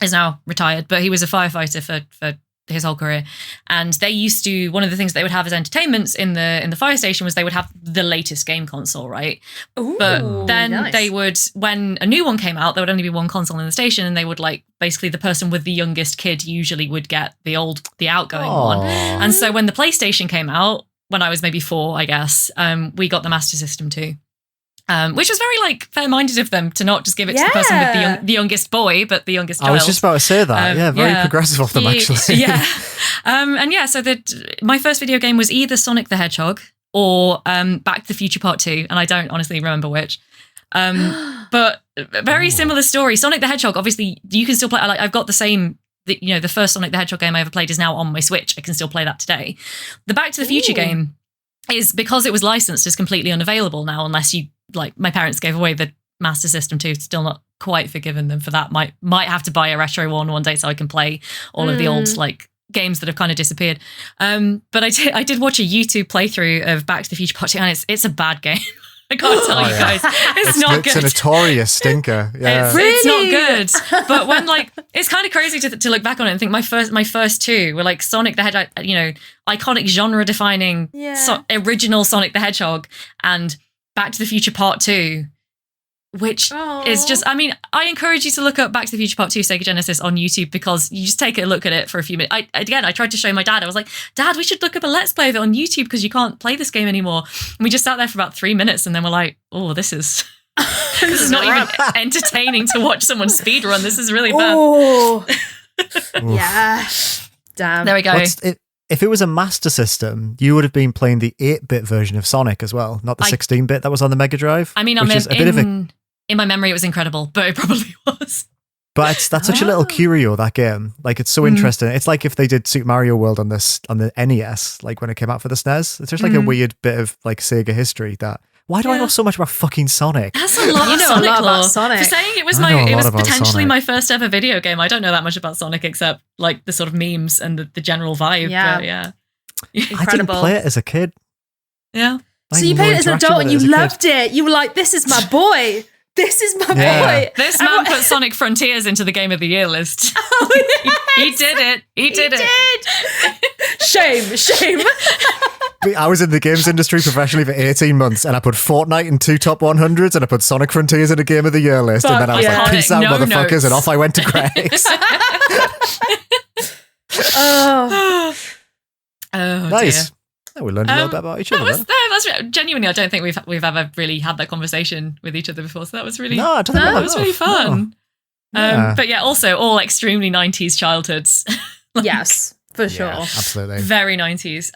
is now retired, but he was a firefighter for his whole career. And they used to, one of the things they would have as entertainments in the fire station was they would have the latest game console, right? Ooh, But then nice. they would, when a new one came out, there would only be one console in the station, and they would basically the person with the youngest kid usually would get the outgoing one. And so when the PlayStation came out, when I was maybe 4, I guess, we got the Master System 2. Which was very fair-minded of them to not just give it to the person with the youngest boy, but the youngest child. I was just about to say that. Very progressive of them, actually. Yeah. So my first video game was either Sonic the Hedgehog or Back to the Future Part 2, and I don't honestly remember which. But very similar story. Sonic the Hedgehog, obviously, you can still play. I've got the same. The first Sonic the Hedgehog game I ever played is now on my Switch. I can still play that today. The Back to the Future game is, because it was licensed, is completely unavailable now unless you, my parents gave away the Master System 2. Still not quite forgiven them for that. Might have to buy a retro one day so I can play all of the old games that have kind of disappeared. But I did watch a YouTube playthrough of Back to the Future Part 2, and it's a bad game. I can't tell you guys. It's not good. It's a notorious stinker. Yeah. It's not good. But when it's kind of crazy to look back on it and think my first 2 were Sonic the Hedgehog, iconic genre defining original Sonic the Hedgehog, and Back to the Future Part 2, which is just, I encourage you to look up Back to the Future Part 2 Sega Genesis on YouTube, because you just take a look at it for a few minutes. I tried to show my dad. I was like, Dad, we should look up a Let's Play of it on YouTube because you can't play this game anymore. And we just sat there for about 3 minutes, and then we're like, oh, this is not even entertaining to watch someone speedrun. This is really bad. Oh. Yeah. Damn. There we go. If it was a Master System, you would have been playing the 8-bit version of Sonic as well, not the 16-bit that was on the Mega Drive. In my memory, it was incredible, but it probably was. But that's such a little curio, that game. It's so interesting. It's like if they did Super Mario World on the NES, when it came out for the SNES. It's just a weird bit of Sega history that. Why do I know so much about fucking Sonic? That's a lot. A lot about Sonic. For saying it was potentially my first ever video game. I don't know that much about Sonic except the sort of memes and the general vibe. Yeah. But yeah. Incredible. I didn't play it as a kid. Yeah. So you played it as an adult and you loved it. You were like, this is my boy. This is my boy. This man put Sonic Frontiers into the Game of the Year list. Oh, yes. He did it. He did it. Shame. I was in the games industry professionally for 18 months, and I put Fortnite in 2 top 100s, and I put Sonic Frontiers in a Game of the Year list, and then I was like, peace out, motherfuckers, notes. and off I went to Greg's. Nice. Dear. Oh, we learned a little bit about each other. That's genuinely, I don't think we've ever really had that conversation with each other before, so that was really that was really fun. No. Yeah. But yeah, also all extremely 90s childhoods. Yes, for sure. Yeah, absolutely. Very 90s.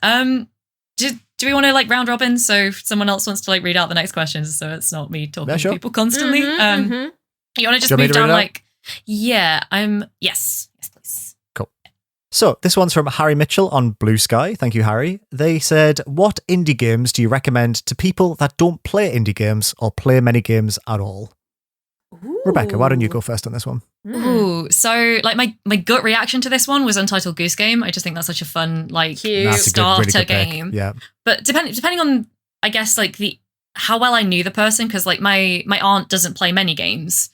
Do we want to round robin so if someone else wants to read out the next questions so it's not me talking to people constantly? You want to just move down yes, please. Cool. So this one's from Harry Mitchell on Blue Sky. Thank you, Harry. They said, what indie games do you recommend to people that don't play indie games or play many games at all? Ooh. Rebecca, why don't you go first on this one? Ooh, so my gut reaction to this one was Untitled Goose Game. I just think that's such a fun Cute. starter game. Yeah. But depending on, I guess, how well I knew the person, because my aunt doesn't play many games.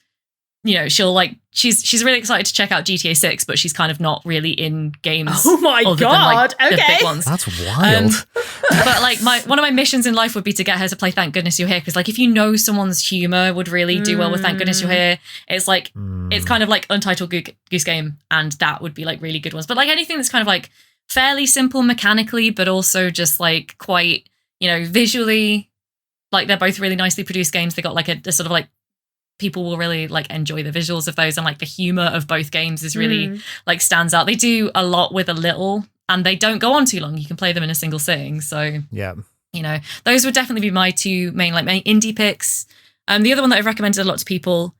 She'll she's really excited to check out GTA 6, but she's kind of not really in games. Oh my God. The Okay. big ones. That's wild. But one of my missions in life would be to get her to play Thank Goodness You're Here, because if you know someone's humor would really do well with Thank Goodness You're Here, it's it's kind of like Untitled Goose Game, and that would be really good ones. But anything that's kind of fairly simple mechanically, but also just quite visually, they're both really nicely produced games. They got a sort of people will really enjoy the visuals of those, and the humor of both games is really stands out. They do a lot with a little, and they don't go on too long. You can play them in a single sitting. So yeah, Those would definitely be my two main indie picks. The other one that I've recommended a lot to people,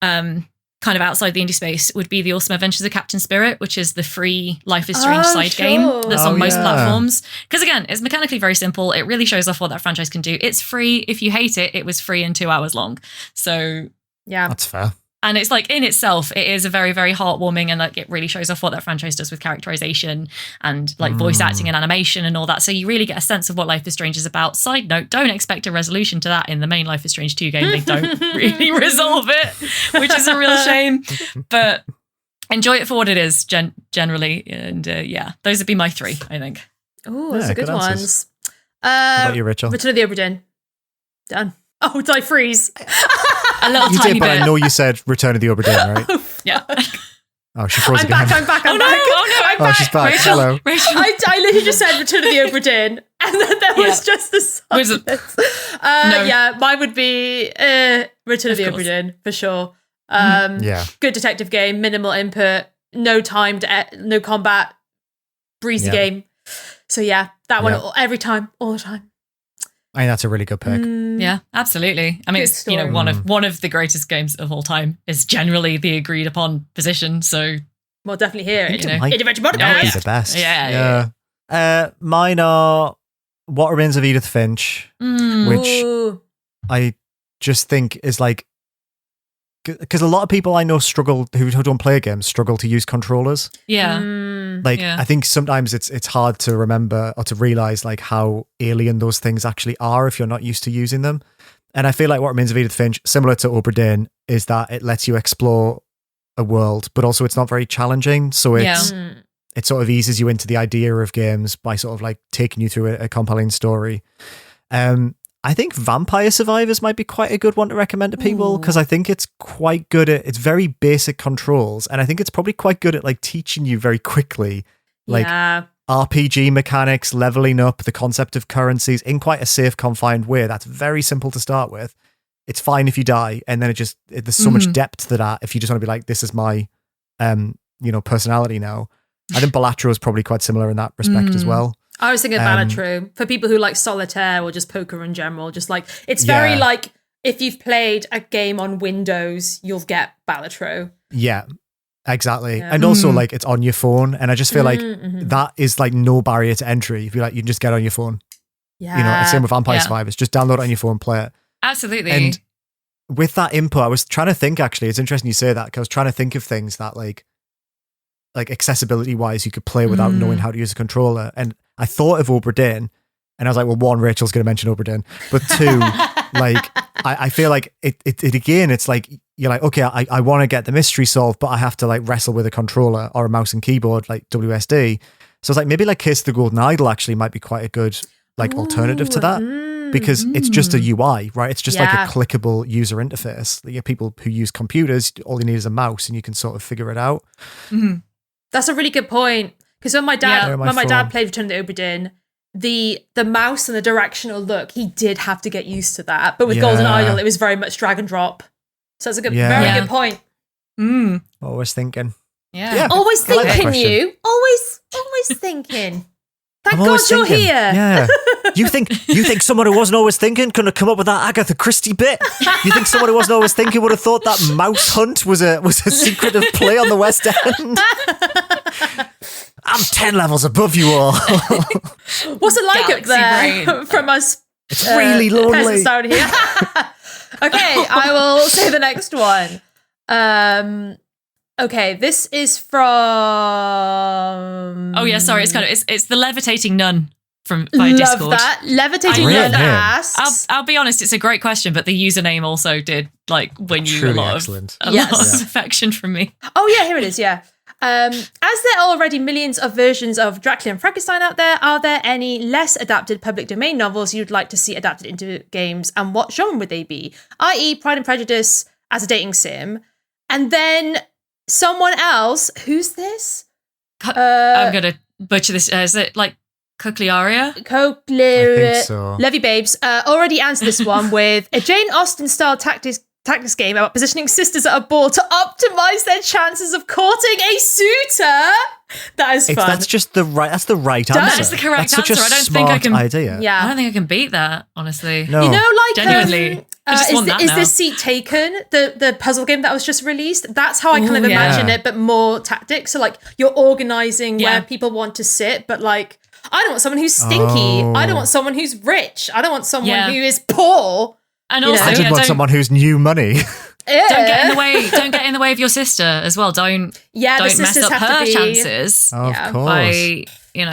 kind of outside the indie space, would be The Awesome Adventures of Captain Spirit, which is the free Life is Strange side game that's on most platforms. Because again, it's mechanically very simple. It really shows off what that franchise can do. It's free. If you hate it, it was free and 2 hours long. So yeah, that's fair. And it's like in itself, it is a very, very heartwarming, and like it really shows off what that franchise does with characterization and like voice acting and animation and all that. So you really get a sense of what Life is Strange is about. Side note, don't expect a resolution to that in the main Life is Strange 2 game. They don't really resolve it, which is a real shame. But enjoy it for what it is, generally. And those would be my 3, I think. Oh, those are good ones. How about you, Rachel? Return of the Obra Dinn. Done. Oh, did I freeze? A little you tiny did, but bit. I know you said Return of the Obra Dinn, right? Yeah. Oh, she froze I'm again. back. I'm Oh, no, back. oh, no. I'm Oh, back. she's back. Rachel, Hello. Rachel. I literally just said Return of the Obra Dinn, and then there was just the silence. No. Yeah, mine would be Return of the Obra Dinn for sure. Yeah. Good detective game, minimal input, no timed, no combat, breezy game. So yeah, that one every time, all the time. I think that's a really good pick. Yeah, absolutely. I mean, Good it's story. one of the greatest games of all time. Is generally the agreed upon position. So We'll definitely hear it. Might Indieventure be podcast. the best. Yeah. Mine are What Remains of Edith Finch, which Ooh. I just think is like, because a lot of people I know who don't play games struggle to use controllers. yeah, I think sometimes it's hard to remember or to realize like how alien those things actually are if you're not used to using them. And I feel like What Remains of Edith Finch, similar to Obra Dinn, is that it lets you explore a world, but also it's not very challenging. So it sort of eases you into the idea of games by sort of like taking you through a compelling story. I think Vampire Survivors might be quite a good one to recommend to people because I think it's quite good at, it's very basic controls, and I think it's probably quite good at like teaching you very quickly like RPG mechanics, leveling up, the concept of currencies in quite a safe, confined way. That's very simple to start with. It's fine if you die, and then there's so much depth to that if you just want to be like, this is my personality now. I think Balatro is probably quite similar in that respect as well. I was thinking Balatro for people who like solitaire or just poker in general. Just like it's very like if you've played a game on Windows, you'll get Balatro. Yeah, exactly. Yeah. And also like it's on your phone, and I just feel like that is like no barrier to entry. If you like, you can just get it on your phone. Yeah, it's same with Vampire Survivors. Just download it on your phone, play it. Absolutely. And with that input, I was trying to think. Actually, it's interesting you say that because I was trying to think of things that like accessibility wise you could play without knowing how to use a controller, and I thought of Obra Dinn, and I was like, well, one, Rachel's going to mention Obra Dinn, but two, like I feel like it again, it's like you're like, okay, I want to get the mystery solved, but I have to like wrestle with a controller or a mouse and keyboard like WSD. So it's like maybe like Case of the Golden Idol actually might be quite a good like alternative to that. Because it's just a UI, right? It's just like a clickable user interface. Like, people who use computers, all you need is a mouse, and you can sort of figure it out. That's a really good point. Because when my dad played Return of the Obra Dinn, the mouse and the directional look, he did have to get used to that. But with Golden Idol, it was very much drag and drop. So that's a good, very good point. Always thinking. Yeah. Always I like that thinking, question. you. Always thinking. Thank I'm God always you're thinking. here. Yeah. You think someone who wasn't always thinking couldn't have come up with that Agatha Christie bit? You think someone who wasn't always thinking would have thought that mouse hunt was a secretive play on the West End? I'm 10 levels above you all. What's it like up there from us? It's really lonely. Peasants down here. Okay, I will say the next one. Okay, this is from. Oh yeah, sorry. It's the levitating nun from via Discord. Love that levitating nun asks. I'll be honest, it's a great question, but the username also did like win you Truly a lot excellent. of affection from me. Oh yeah, here it is. Yeah. As there are already millions of versions of Dracula and Frankenstein out there, are there any less adapted public domain novels you'd like to see adapted into games, and what genre would they be? I.e., Pride and Prejudice as a dating sim, and then. Someone else, who's this? I'm going to butcher this. Is it like Cochlearia? I think so. Levy Babes already answered this one with a Jane Austen style tactics game about positioning sisters at a ball to optimize their chances of courting a suitor. That is fun. That's just the right answer. That is the correct That's such answer. a I don't think I smart can. idea. I Yeah. don't think I can beat that, honestly. No. You know, like Genuinely. I just want that is now. this seat taken? The puzzle game that was just released. That's how I kind of Ooh, yeah. imagine it, but more tactics. So like you're organizing Yeah. where people want to sit, but like I don't want someone who's stinky. I don't want someone who's rich. I don't want someone Yeah. who is poor. And You also, know? I just want don't someone who's new money. Yeah. don't get in the way. Don't get in the way of your sister as well. Don't Yeah, the don't mess sisters up have her to be. chances Of Yeah. course. by being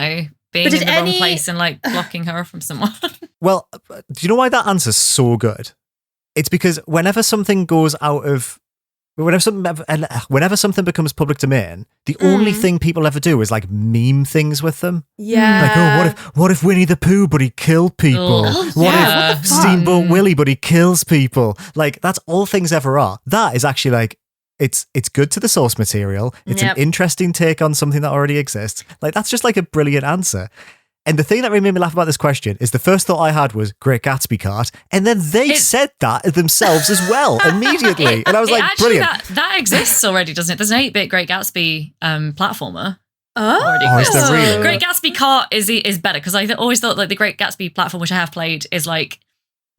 But in did the wrong any- place and like blocking her from someone. Well, do you know why that answer's so good? It's because whenever something goes out of, whenever something becomes public domain, the only thing people ever do is like meme things with them. Yeah. Like, oh, what if Winnie the Pooh, but he killed people? Oh, what yeah. if What the fuck? Steamboat Willie, but he kills people? Like, that's all things ever are. That is actually like, it's good to the source material. It's Yep. an interesting take on something that already exists. Like, that's just like a brilliant answer. And the thing that really made me laugh about this question is the first thought I had was Great Gatsby cart, and then they said that themselves as well immediately. And I was like, actually, brilliant. that exists already, doesn't it? There's an 8-bit Great Gatsby platformer. Already Oh, is there exists. really? Great Gatsby Kart is better because I always thought like the Great Gatsby platform, which I have played, is like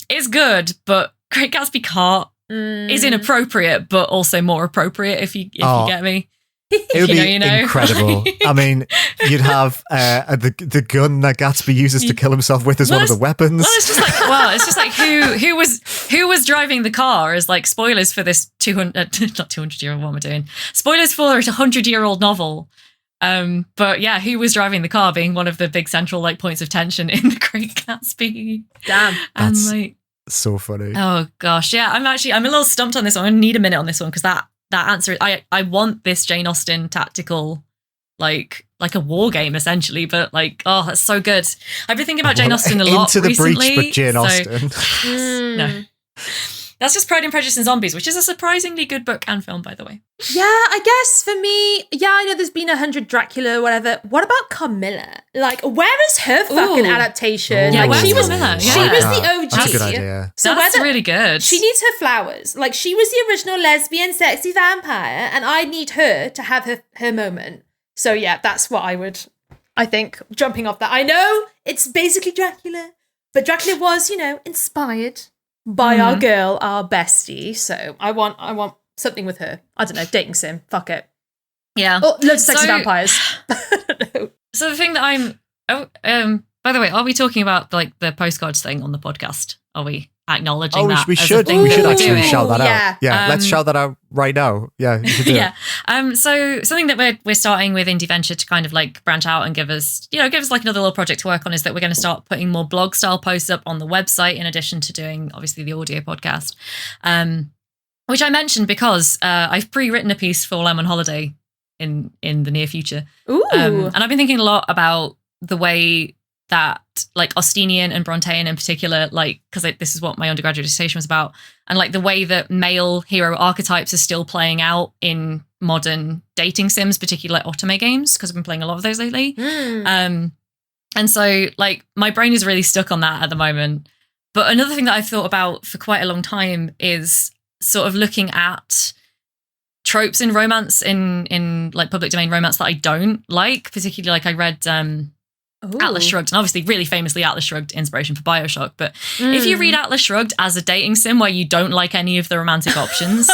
it's good, but Great Gatsby Kart is inappropriate, but also more appropriate if you get me. It would be you know. incredible. I mean, you'd have the gun that Gatsby uses to kill himself with as one of the weapons. Well, it's just like who was driving the car is like spoilers for this 200-year-old. What am I doing? Spoilers for a 100-year-old novel. But yeah, who was driving the car being one of the big central like points of tension in the Great Gatsby. Damn. And That's like, so funny. oh gosh, yeah, I'm a little stumped on this one. I'm gonna need a minute on this one because that answer, I want this Jane Austen tactical, like a war game essentially, but like, oh, that's so good. I've been thinking about Jane Austen a lot Into the recently. breach, but Jane so- Austen. No. That's just Pride and Prejudice and Zombies, which is a surprisingly good book and film, by the way. Yeah, I guess for me, I know there's been 100 Dracula, whatever. What about Camilla? Like, where is her fucking Ooh. adaptation? Yeah, like, where's she was Camilla? she Yeah. was the OG. That's a good idea. So That's whether really good. she needs her flowers. Like, she was the original lesbian, sexy vampire, and I need her to have her moment. So yeah, that's what I think, jumping off that. I know it's basically Dracula, but Dracula was, inspired by our girl, our bestie. So I want something with her. I don't know, dating sim. Fuck it. Yeah. Oh, loads of sexy So- vampires. I don't know. So the thing that by the way, are we talking about like the postcards thing on the podcast? Are we acknowledging Oh, that? we as a should. thing We that should we're actually doing? shout that Yeah. out. Yeah, let's shout that out right now. Yeah, you should do Yeah. it. So something that we're starting with Indieventure to kind of like branch out and give us like another little project to work on is that we're going to start putting more blog style posts up on the website in addition to doing obviously the audio podcast. Which I mentioned because I've pre-written a piece for Lemon Holiday in the near future. Ooh. And I've been thinking a lot about the way that like Austinian and Brontean in particular, like, because this is what my undergraduate dissertation was about, and like the way that male hero archetypes are still playing out in modern dating sims, particularly like otome games, because I've been playing a lot of those lately. And so like my brain is really stuck on that at the moment. But another thing that I've thought about for quite a long time is sort of looking at tropes in romance in like public domain romance that I don't like, particularly like I read Atlas Shrugged, and obviously really famously Atlas Shrugged, inspiration for BioShock. But if you read Atlas Shrugged as a dating sim where you don't like any of the romantic options,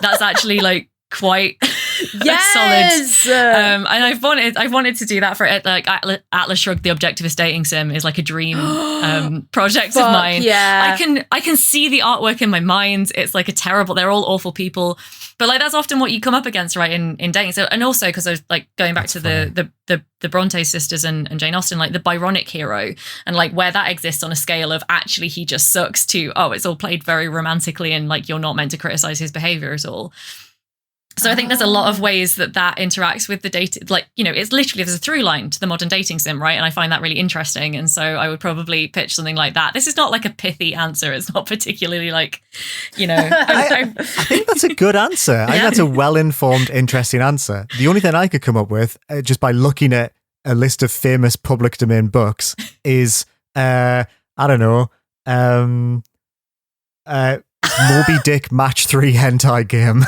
that's actually like quite solid. And I wanted to do that for it. Like Atlas Shrugged, the objectivist dating sim is like a dream project of mine. Yeah. I can see the artwork in my mind. It's like they're all awful people. But like that's often what you come up against, right, in dating. So, and also because I was like going back to the Bronte sisters and Jane Austen, like the Byronic hero, and like where that exists on a scale of actually he just sucks to it's all played very romantically and like you're not meant to criticize his behavior at all. So I think there's a lot of ways that interacts with the dating, like, it's literally, there's a through line to the modern dating sim, right? And I find that really interesting. And so I would probably pitch something like that. This is not like a pithy answer. It's not particularly like, I think that's a good answer. I think that's a well-informed, interesting answer. The only thing I could come up with, just by looking at a list of famous public domain books, is, I don't know, Moby Dick Match 3 hentai game.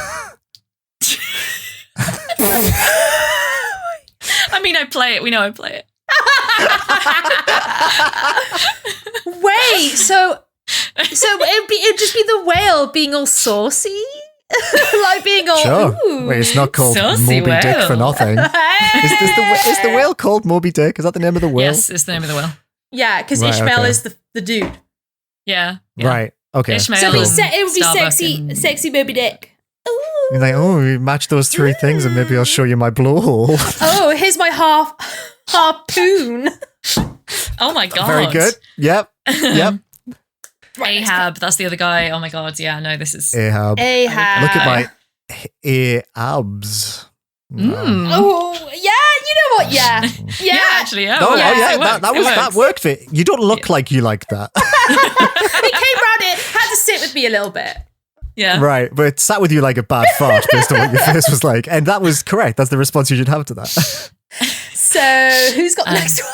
I mean, I play it. We know I play it. Wait, so it'd just be the whale being all saucy? Like being all, Sure. ooh. Wait, it's not called Saucy Moby Dick for whale. nothing. Is the whale called Moby Dick? Is that the name of the whale? Yes, it's the name of the whale. Yeah, because Right, Ishmael okay. is the dude. Yeah. Right. Okay. Ishmael. So Cool. it would be Starbuck sexy, and- sexy Moby Dick. Ooh. You're like, oh, you match those three things and maybe I'll show you my blowhole. Oh, here's my harpoon. Oh my god. Very good. Yep. Yep. Ahab, that's the other guy. Oh my god. Yeah, no, this is. Ahab. Ahab. Look at my abs. Mm. Oh, yeah, you know what? Yeah. Yeah, actually, yeah. Oh, yeah, yeah, it works, that worked for it. You don't look like you like that. He came round it, had to sit with me a little bit. Yeah. Right, but it sat with you like a bad fart based on what your face was like. And that was correct. That's the response you should have to that. So, who's got the next one?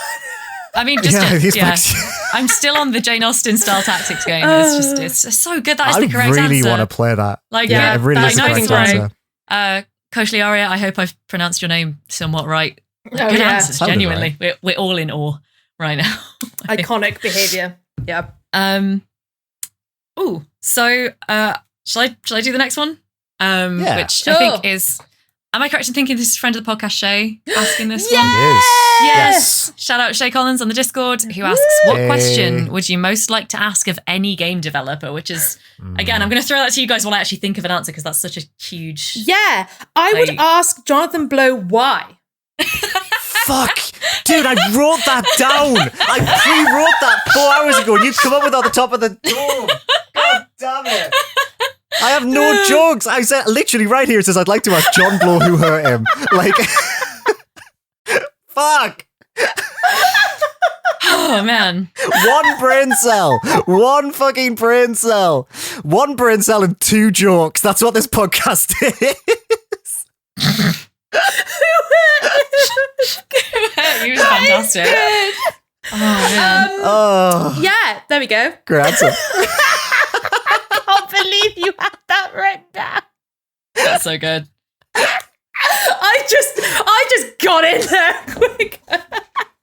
I mean, just he's yeah. back. I'm still on the Jane Austen style tactics game. It's just so good. That is I the correct really answer. want to play that. Like, Yeah, it really that's is the nice correct and answer. Koshliaria, I hope I've pronounced your name somewhat right. Oh, Good yeah. answers, Sounded genuinely. We're all in awe right now. Iconic behavior. Yeah. Oh, so shall I do the next one? Yeah. Which Sure. I think is. Am I correct in thinking this is a friend of the podcast, Shay, asking this one? It is. Yes. Shout out Shay Collins on the Discord, who asks, what question would you most like to ask of any game developer? Which is, again, I'm going to throw that to you guys while I actually think of an answer, because that's such a huge... Yeah. I would Like- ask Jonathan Blow why. Fuck. Dude, I wrote that down. I pre-wrote that 4 hours ago and you come up with it on the top of the dome. God damn it. I have no jokes. I said literally right here it says I'd like to ask John Blow who hurt him. Like fuck. Oh, man. One brain cell. One fucking brain cell. One brain cell and 2 jokes. That's what this podcast is. He was fantastic. Oh, man. Oh, Yeah, there we go. great answer. I can't believe you had that written down. That's so good. I just got in there quick.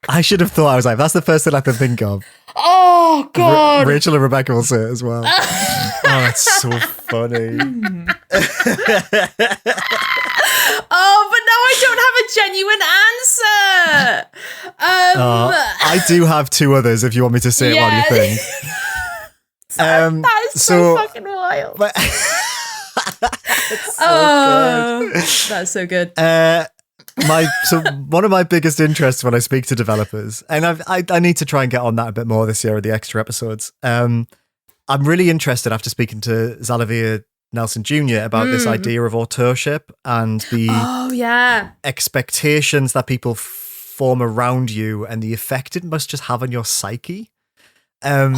I should have thought, I was like, that's the first thing I could think of. Oh God. Rachel and Rebecca will say it as well. Oh, that's so funny. Oh, but now I don't have a genuine answer. I do have 2 others if you want me to say it while you think. That is so fucking wild. But Oh, that's so good. one of my biggest interests when I speak to developers, and I need to try and get on that a bit more this year with the extra episodes. I'm really interested after speaking to Zalavia Nelson Jr. about this idea of authorship and the Oh yeah. expectations that people form around you and the effect it must just have on your psyche. And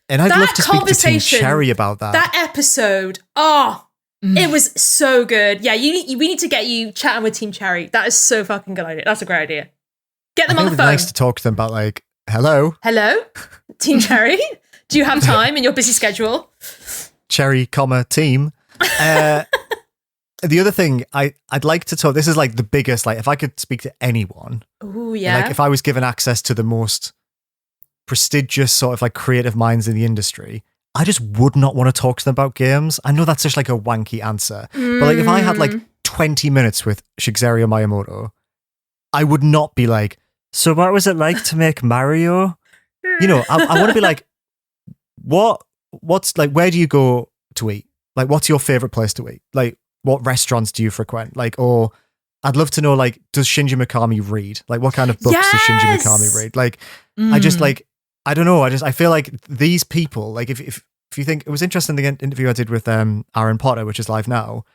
I'd That love to speak to Team conversation, Cherry about that. That episode. Oh, it was so good. Yeah, we need to get you chatting with Team Cherry. That is so fucking good idea. That's a great idea. Get them I on think the it'd be phone. nice to talk to them about like, hello, Hello, Team Cherry. Do you have time in your busy schedule? Cherry, team. The other thing I'd like to talk, this is like the biggest, like if I could speak to anyone, Oh yeah. like if I was given access to the most prestigious sort of like creative minds in the industry, I just would not want to talk to them about games. I know that's just like a wanky answer, but like if I had like 20 minutes with Shigeru Miyamoto, I would not be like, so what was it like to make Mario? You know, I want to be like, what's like, where do you go to eat? Like, what's your favorite place to eat? Like, what restaurants do you frequent? Like, or I'd love to know, like, does Shinji Mikami read? Like, what kind of books does Shinji Mikami read? Like, I just like, I don't know. I feel like these people, like, if you think it was interesting, the interview I did with Aaron Potter, which is live now,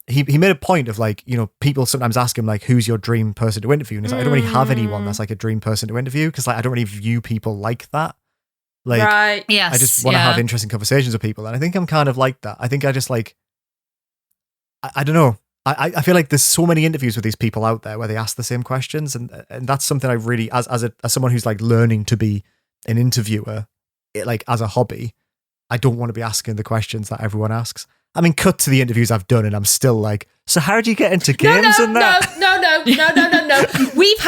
he made a point of like, you know, people sometimes ask him like, who's your dream person to interview? And he's like, I don't really have anyone that's like a dream person to interview because like I don't really view people like that. Like, right. Yes. I just want to have interesting conversations with people, and I think I'm kind of like that. I think I just like, I don't know. I feel like there's so many interviews with these people out there where they ask the same questions, and that's something I really, as someone who's like learning to be an interviewer, like as a hobby, I don't want to be asking the questions that everyone asks. I mean, cut to the interviews I've done, and I'm still like, so how do you get into games and that? No. We've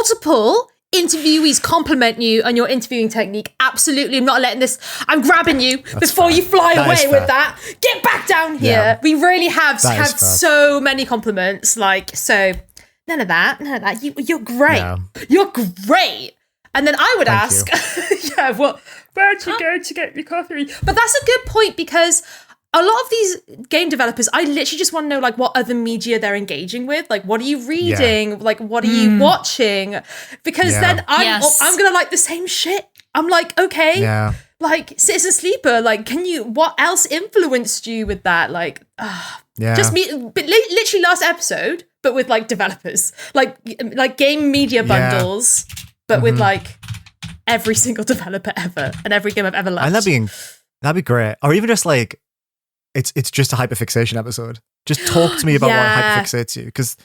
multiple interviewees compliment you on your interviewing technique, absolutely, I'm not letting this. I'm grabbing you before you fly away with that. Get back down here. Yeah. We really have That had is fair. so many compliments. Like, so none of that. You're great. Yeah. You're great. And then I would Thank ask, yeah, well, where'd you go to get your coffee? But that's a good point, because a lot of these game developers, I literally just want to know, like, what other media they're engaging with. Like, what are you reading? Yeah. Like, what are you watching? Because then I'm going to like the same shit. I'm like, okay, like, Citizen Sleeper, like, what else influenced you with that? Like, just me, but literally last episode, but with, like, developers. Like game media bundles, but with, like, every single developer ever and every game I've ever loved. And that'd be great. Or even just, like, it's just a hyperfixation episode. Just talk to me about what hyperfixates you, because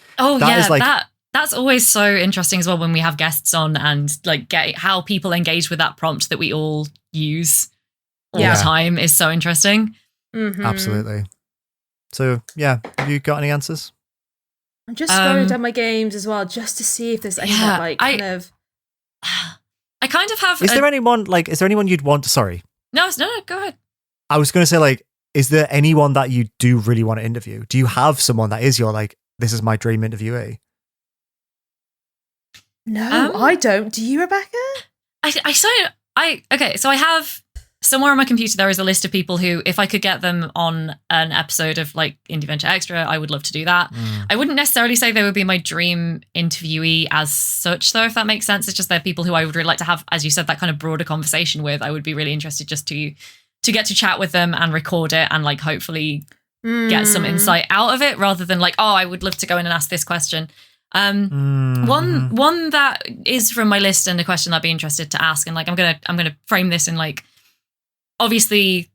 that's always so interesting as well when we have guests on and like get how people engage with that prompt that we all use all the time is so interesting. Mm-hmm. Absolutely. So have you got any answers? I'm just scrolling down my games as well, just to see if there's any I kind of have. Is there anyone you'd want to? Sorry. No, go ahead. I was going to say, like, is there anyone that you do really want to interview? Do you have someone that is your, like, this is my dream interviewee? No, I don't. Do you, Rebecca? So I have somewhere on my computer, there is a list of people who, if I could get them on an episode of like Indieventure Extra, I would love to do that. I wouldn't necessarily say they would be my dream interviewee as such, though, if that makes sense. It's just they're people who I would really like to have, as you said, that kind of broader conversation with. I would be really interested just to get to chat with them and record it and like hopefully get some insight out of it, rather than like, oh, I would love to go in and ask this question. One that is from my list and a question I'd be interested to ask, and like I'm gonna frame this in like, obviously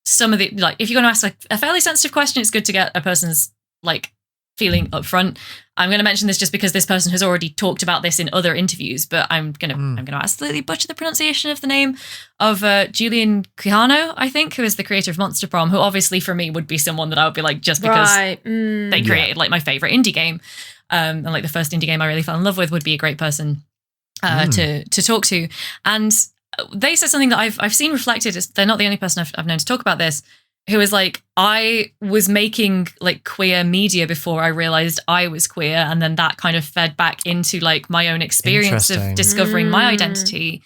some of the, like, if you're gonna ask like a fairly sensitive question, it's good to get a person's like feeling up front. I'm going to mention this just because this person has already talked about this in other interviews, but I'm going to absolutely butcher the pronunciation of the name of Julian Quijano, I think, who is the creator of Monster Prom, who obviously for me would be someone that I would be like, just because they created like my favorite indie game, and like the first indie game I really fell in love with, would be a great person to talk to. And they said something that I've seen reflected. They're not the only person I've known to talk about this, who was like, I was making like queer media before I realized I was queer. And then that kind of fed back into like my own experience of discovering my identity.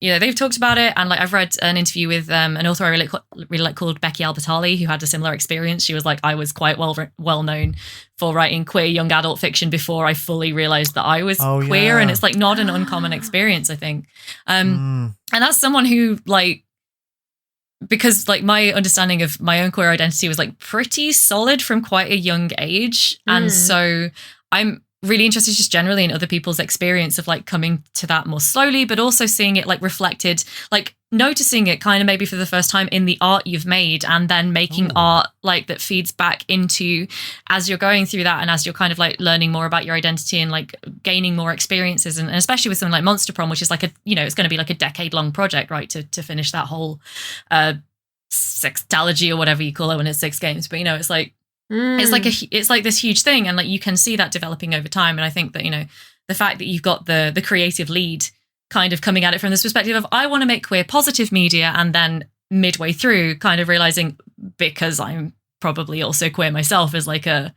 You know, they've talked about it. And like, I've read an interview with an author I really like called Becky Albertalli, who had a similar experience. She was like, I was quite well known for writing queer young adult fiction before I fully realized that I was queer. And it's like not an uncommon experience, I think. And as someone who like, because like my understanding of my own queer identity was like pretty solid from quite a young age. And so I'm really interested just generally in other people's experience of like coming to that more slowly, but also seeing it like reflected, like noticing it kind of maybe for the first time in the art you've made, and then making art like that feeds back into, as you're going through that and as you're kind of like learning more about your identity and like gaining more experiences, and especially with something like Monster Prom, which is like it's going to be like a decade-long project, right, to finish that whole sextology or whatever you call it when it's 6 games. But it's like it's like this huge thing, and like you can see that developing over time. And I think that the fact that you've got the creative lead kind of coming at it from this perspective of, I want to make queer positive media, and then midway through kind of realizing, because I'm probably also queer myself, is like a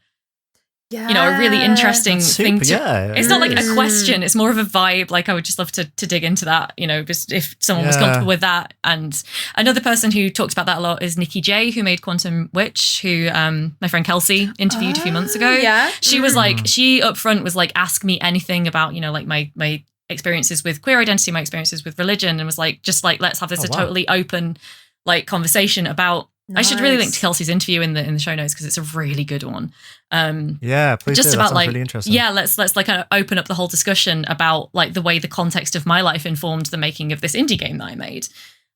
a really interesting thing to, it's not like a question, it's more of a vibe. Like I would just love to dig into that, just if someone was comfortable with that. And another person who talks about that a lot is Nikki J, who made Quantum Witch, who my friend Kelsey interviewed a few months ago. She was like, she up front was like, ask me anything about like my experiences with queer identity, my experiences with religion, and was like, just like, let's have this totally open like conversation about. Nice. I should really link to Kelsey's interview in the show notes, because it's a really good one. Please just do. about that like really interesting. let's like kind of open up the whole discussion about like the way the context of my life informed the making of this indie game that I made.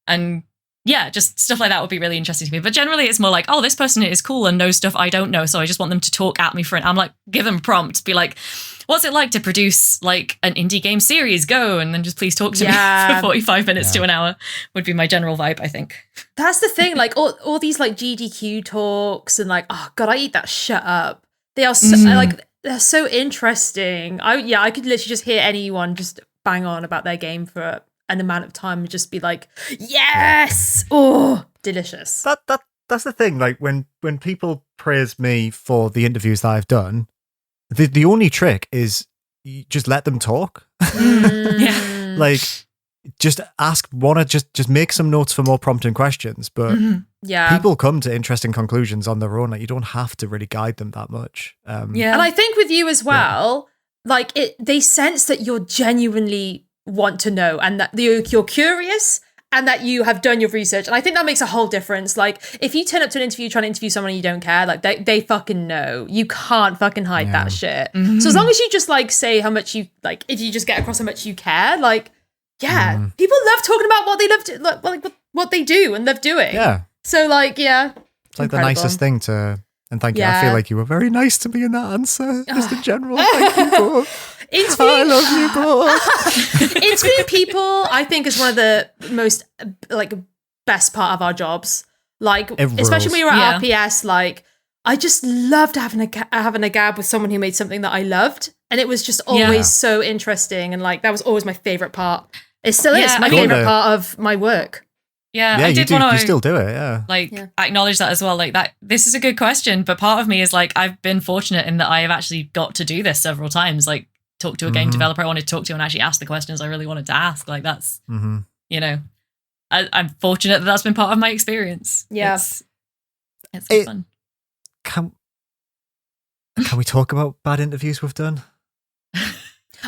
And just stuff like that would be really interesting to me. But generally it's more like, oh, this person is cool and knows stuff I don't know, so I just want them to talk at me for it. I'm like, give them a prompt, be like, what's it like to produce like an indie game series? Go, and then just please talk to me for 45 minutes to an hour would be my general vibe, I think. That's the thing, like all these like GDQ talks and like, oh god, I eat that shut up. They are so, like they're so interesting. I could literally just hear anyone just bang on about their game for an amount of time and just be like, yes, oh, delicious. That's the thing. Like when people praise me for the interviews that I've done, the only trick is you just let them talk. Yeah. Like just ask just make some notes for more prompting questions. But people come to interesting conclusions on their own. Like you don't have to really guide them that much. And I think with you as well, like they sense that you're genuinely want to know and that you're curious and that you have done your research. And I think that makes a whole difference. Like if you turn up to an interview trying to interview someone and you don't care, like they fucking know. You can't fucking hide that shit. So as long as you just like say how much you like, if you just get across how much you care, like people love talking about what they love to like what they do and love doing. Yeah. So like it's like the nicest thing to. And thank you. I feel like you were very nice to me in that answer, just in general. Thank you both. I love you both. Interviewing people, I think, is one of the most like best part of our jobs. Like, especially when we were at RPS, like I just loved having a gab with someone who made something that I loved, and it was just always so interesting. And like that was always my favorite part. It still is my favorite part of my work. Yeah, yeah, I did want to. You still do it, yeah. Like acknowledge that as well. Like that, this is a good question, but part of me is like, I've been fortunate in that I have actually got to do this several times. Like, talk to a game developer I wanted to talk to and actually ask the questions I really wanted to ask. Like that's, you know, I'm fortunate that that's been part of my experience. Yeah, it's fun. Can we talk about bad interviews we've done?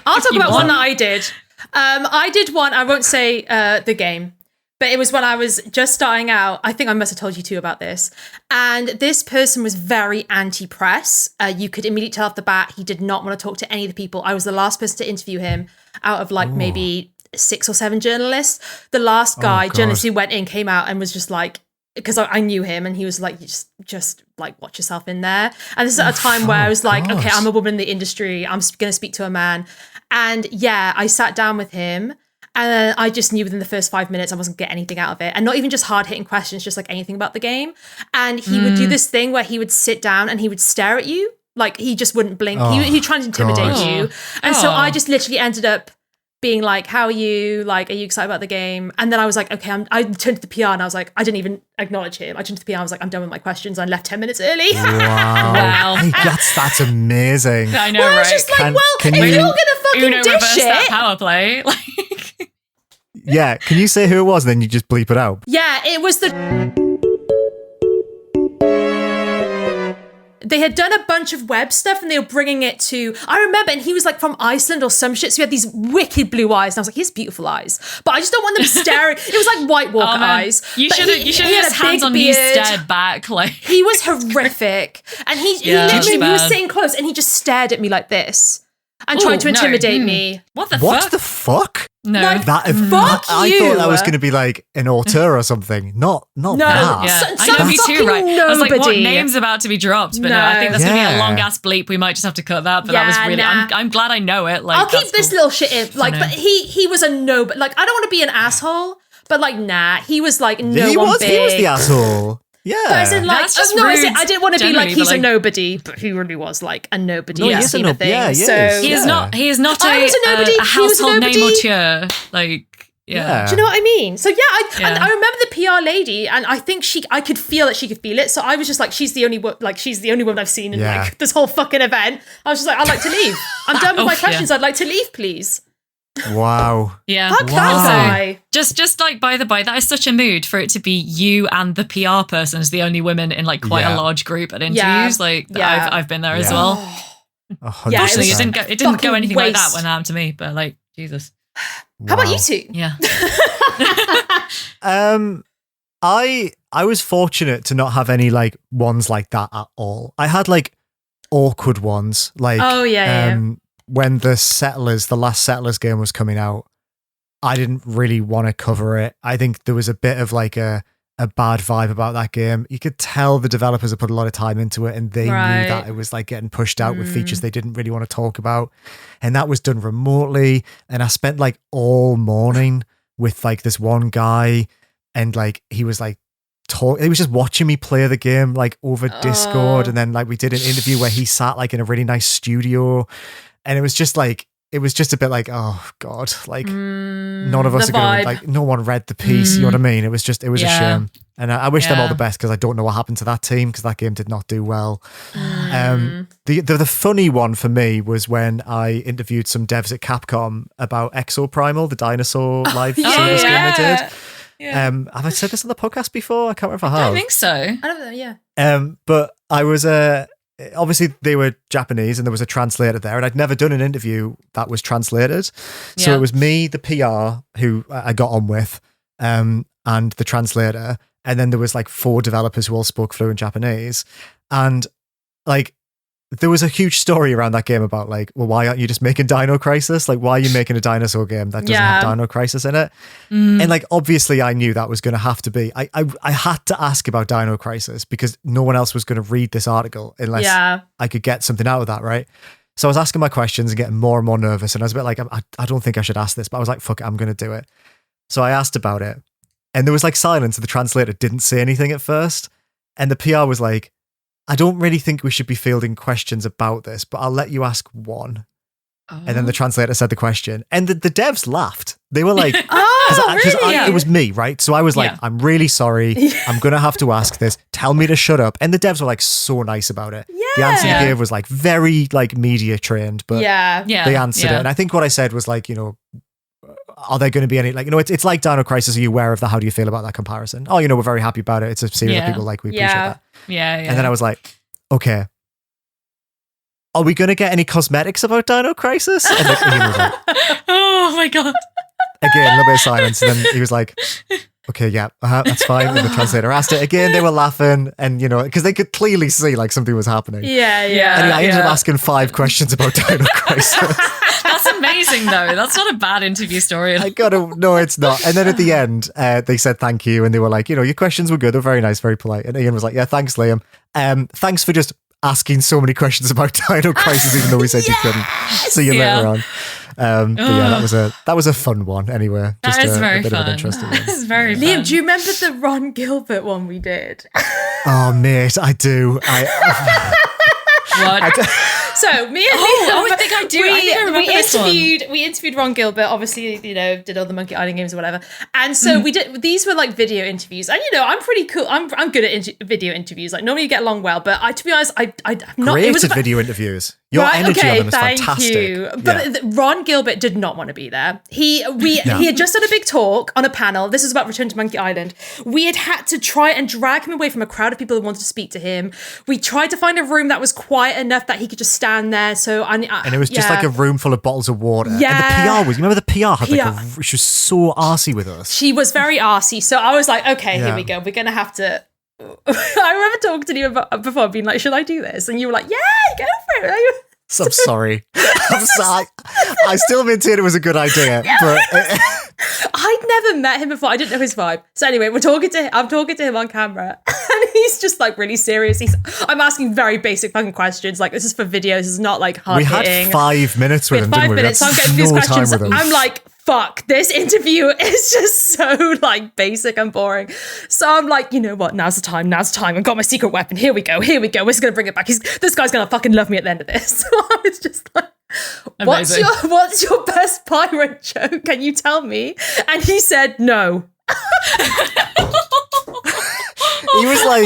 I'll talk about one that I did. I did one. I won't say the game. But it was when I was just starting out. I think I must have told you too about this. And this person was very anti-press. You could immediately tell off the bat he did not want to talk to any of the people. I was the last person to interview him out of like maybe 6 or 7 journalists. The last guy, journalist who went in, came out and was just like, because I knew him, and he was like, just like watch yourself in there. And this is at a time where I was like, okay, I'm a woman in the industry. I'm going to speak to a man. And yeah, I sat down with him. And I just knew within the first 5 minutes I wasn't going to get anything out of it. And not even just hard-hitting questions, just like anything about the game. And he would do this thing where he would sit down and he would stare at you. Like, he just wouldn't blink. He tried to intimidate you. And so I just literally ended up being like, how are you? Like, are you excited about the game? And then I was like, okay, I turned to the PR and I was like, I didn't even acknowledge him. I turned to the PR, I was like, I'm done with my questions. I left 10 minutes early. Wow. Hey, that's amazing. I know, well, right? I was just like, if you're going to fucking Uno dish reverse it. that power play. Like, yeah, can you say who it was and then you just bleep it out? Yeah, it was they had done a bunch of web stuff and they were bringing it to, I remember, and he was like from Iceland or some shit, so he had these wicked blue eyes, and I was like, he has beautiful eyes, but I just don't want them staring. It was like White Walker eyes. You should have just hands on knees stared back. Like, he was horrific, and he literally, we were sitting close and he just stared at me like this and tried to intimidate me. What the fuck? No. Like, fuck you. I thought that was going to be like an auteur or something. Not that. Yeah. I know, me too, right? I was like, what name's about to be dropped? But no, I think that's going to be a long ass bleep. We might just have to cut that. But that was really, I'm glad I know it. Like, I'll keep this little shit in. Like, but he was a no, but like, I don't want to be an asshole, but like, nah, he was like, no he one was, big. He was the asshole. Yeah. But as in, like, That's just rude, I didn't want to be like, he's like, a nobody, but he really was like a nobody. No, in he the is a scheme of nobody. Yeah, things. he is. So He is not. He is not I was a nobody. a He was a household name nobody. auteur. Like, yeah. Do you know what I mean? So yeah, and I remember the PR lady, and I think I could feel that she could feel it. So I was just like, she's the only woman I've seen in like this whole fucking event. I was just like, I'd like to leave. I'm done with my questions. I'd like to leave, please. Wow. Yeah. Fuck that guy. Just like by the by, that is such a mood for it to be you and the PR person as the only women in like quite a large group at interviews. Like I've been there as well. Unfortunately, it didn't go anything like that when it happened to me. But like, Jesus. How about you two? Yeah. I was fortunate to not have any like ones like that at all. I had like awkward ones, like when the last Settlers game was coming out, I didn't really want to cover it. I think there was a bit of like a bad vibe about that game. You could tell the developers had put a lot of time into it and they knew that it was like getting pushed out with features they didn't really want to talk about. And that was done remotely. And I spent like all morning with like this one guy and like he was like talk. He was just watching me play the game like over Discord, and then like we did an interview where he sat like in a really nice studio, and it was just a bit like, oh God, like none of us are going to, like, no one read the piece. You know what I mean? It was a shame. And I wish them all the best, because I don't know what happened to that team, because that game did not do well. The funny one for me was when I interviewed some devs at Capcom about Exoprimal, the dinosaur live service game they did. Yeah. Have I said this on the podcast before? I can't remember if I have. I don't think so. I don't know, yeah. But I was obviously they were Japanese and there was a translator there, and I'd never done an interview that was translated. So it was me, the PR who I got on with, and the translator, and then there was like 4 developers who all spoke fluent Japanese. And like there was a huge story around that game about like, well, why aren't you just making Dino Crisis? Like, why are you making a dinosaur game that doesn't have Dino Crisis in it? And like, obviously I knew that was going to have to be, I had to ask about Dino Crisis, because no one else was going to read this article unless I could get something out of that, right? So I was asking my questions and getting more and more nervous, and I was a bit like, I don't think I should ask this, but I was like, fuck it, I'm going to do it. So I asked about it, and there was like silence, and the translator didn't say anything at first, and the PR was like, I don't really think we should be fielding questions about this, but I'll let you ask one. And then the translator said the question, and the devs laughed. They were like, it was me, right? So I was like, I'm really sorry. I'm going to have to ask this. Tell me to shut up. And the devs were like so nice about it. Yeah. The answer they gave was like very like media trained, but they answered it. And I think what I said was like, you know, are there going to be any, like, you know, it's like Dino Crisis. Are you aware of that? How do you feel about that comparison? Oh, you know, we're very happy about it. It's a series that people like. We appreciate that. Yeah. And then I was like, okay, are we going to get any cosmetics about Dino Crisis? And Ian was like, oh my God. Again, a little bit of silence. And then he was like, okay, yeah, that's fine. And the translator asked it again. They were laughing, and you know, because they could clearly see like something was happening. Anyway, I ended up asking 5 questions about Dino Crisis. That's amazing, though. That's not a bad interview story. No, it's not. And then at the end, they said thank you, and they were like, you know, your questions were good. They're very nice, very polite. And Ian was like, yeah, thanks, Liam. Thanks for just asking so many questions about Dino Crisis, even though we said you couldn't. See you later on. But yeah, that was a fun one anyway. Just that is very bit fun. Of an interesting one. It's very Liam, fun. do you remember the Ron Gilbert one we did? Oh, mate, I do. What? So me and I think I do. I think I remember this one. We interviewed Ron Gilbert, obviously, you know, did all the Monkey Island games or whatever. And so we did, these were like video interviews. And you know, I'm pretty cool. I'm good at video interviews. Like normally you get along well, but to be honest, I'm not great at video interviews. Your energy on them is fantastic. You. But Ron Gilbert did not want to be there. He had just done a big talk on a panel. This was about Return to Monkey Island. We had to try and drag him away from a crowd of people who wanted to speak to him. We tried to find a room that was quiet enough that he could just stand there. So and it was just like a room full of bottles of water. Yeah. And the PR was, you remember the PR had she was so arsey with us. She was very arsey. So I was like, okay, here we go. We're gonna have to. I remember talking to you about before, being like, should I do this? And you were like, yeah, go for it. So I'm sorry. I'm sorry. I still maintain it was a good idea, but I'd never met him before. I didn't know his vibe. So anyway, I'm talking to him on camera, and he's just like really serious. I'm asking very basic fucking questions. Like, this is for videos. This is not like hard hitting. We had 5 minutes with him, didn't we? 5 minutes. So I'm getting these questions. I'm like, fuck, this interview is just so like basic and boring. So I'm like, you know what? Now's the time. I've got my secret weapon. Here we go. We're just gonna bring it back. This guy's gonna fucking love me at the end of this. So I was just like, what's your best pirate joke? Can you tell me? And he said no. He was like,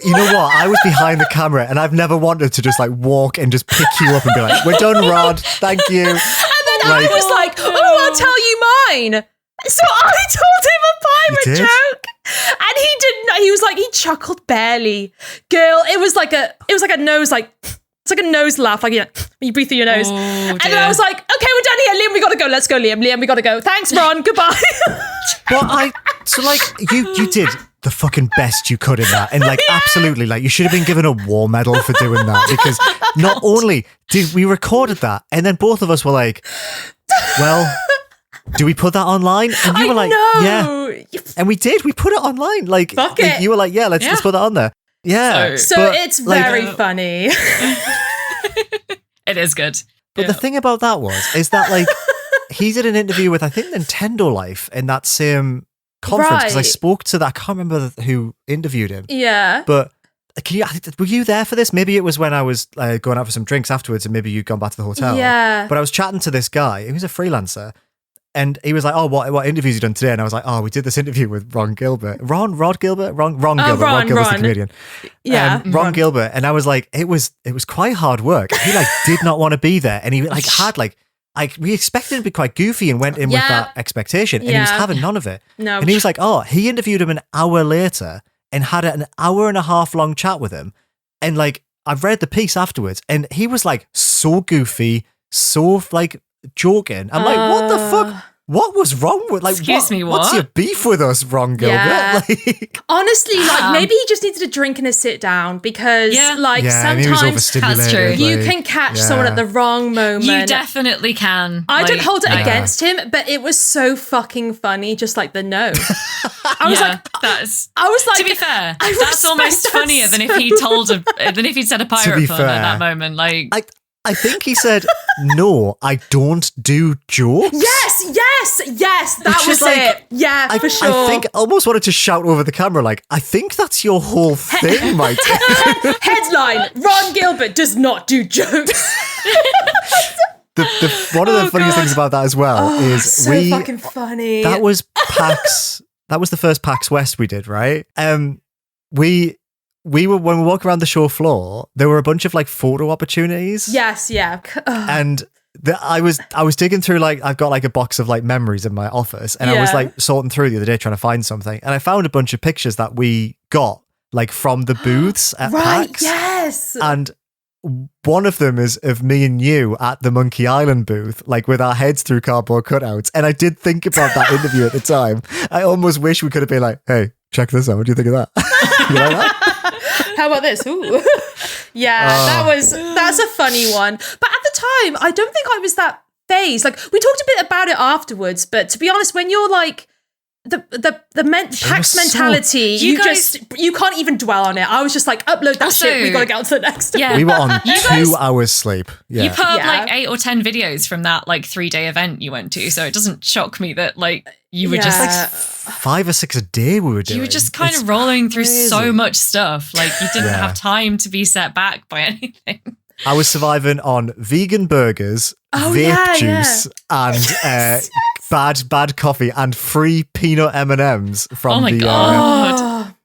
you know what? I was behind the camera, and I've never wanted to just like walk and just pick you up and be like, we're done, Rod. Thank you. And then I was like, I'll tell you mine. So I told him a pirate joke, and he didn't. He was like, he chuckled barely. Girl, it was like a nose, like it's like a nose laugh, like when you breathe through your nose. And then I was like, okay, we're done here, Liam. We gotta go. Let's go, Liam. Liam, we gotta go. Thanks, Ron. Goodbye. You did the fucking best you could in that, and like absolutely, like you should have been given a war medal for doing that, because not only did we recorded that, and then both of us were like, well, do we put that online? And you were like, yeah, and we did. We put it online. Like, you were like, yeah, let's put that on there. Yeah. So it's very funny. It is good. But the thing about that is that like he did an interview with, I think, Nintendo Life in that same conference because I Right. spoke to that. I can't remember who interviewed him, Yeah. but were you there for this? Maybe it was when I was going out for some drinks afterwards, and maybe you'd gone back to the hotel. Yeah. But I was chatting to this guy. He was a freelancer. And he was like, "Oh, what interviews you done today?" And I was like, "Oh, we did this interview with Ron Gilbert, Ron Gilbert, Ron Gilbert. Ron Gilbert's the comedian. Yeah, Ron Gilbert." And I was like, "It was quite hard work. He like did not want to be there, and he like had like we expected him to be quite goofy and went in with that expectation, and he was having none of it. No. And he was like, "Oh, he interviewed him an hour later and had an hour and a half long chat with him, and like I've read the piece afterwards, and he was like so goofy, so like." Joking. I'm like, what the fuck? What was wrong with like? Excuse me, What's what? your beef with us, Ron Gilbert? Yeah. Like, Honestly, like maybe he just needed a drink and a sit down because like and he was sometimes overstimulated. That's true. you like, can catch someone at the wrong moment. You definitely can. I don't Like, hold it against him, but it was so fucking funny, just like the no. I was like, to be fair, I that's respect almost that funnier than if he said a pirate be pun fair, at that moment. Like, I think he said, "No, I don't do jokes." yes, that Which was is like- it. Yeah, for sure. I think I almost wanted to shout over the camera, like, "I think that's your whole thing, mate." Headline: Ron Gilbert does not do jokes. One of the funniest things about that as well is so fucking funny. That was PAX. That was the first PAX West we did, right? We were when we walk around the show floor, there were a bunch of like photo opportunities. Yes, yeah. And I was digging through, like, I've got like a box of like memories in my office, and I was like sorting through the other day trying to find something, and I found a bunch of pictures that we got like from the booths at PAX. Yes. And one of them is of me and you at the Monkey Island booth, like with our heads through cardboard cutouts. And I did think about that interview at the time. I almost wish we could have been like, "Hey, check this out. What do you think of that?" You like that? How about this? Ooh. Yeah, that's a funny one. But at the time, I don't think I was that phased. Like, we talked a bit about it afterwards, but to be honest, when you're like PAX mentality, you can't even dwell on it. I was just like, upload that shit, we gotta get on to the next one. We were on 2 hours sleep. Yeah. You put up like 8 or 10 videos from that like 3-day event you went to, so it doesn't shock me that like you were just like 5 or 6 a day we were doing. You were just kind of rolling through so much stuff. Like you didn't have time to be set back by anything. I was surviving on vegan burgers, vape juice, and bad coffee, and free peanut M&Ms from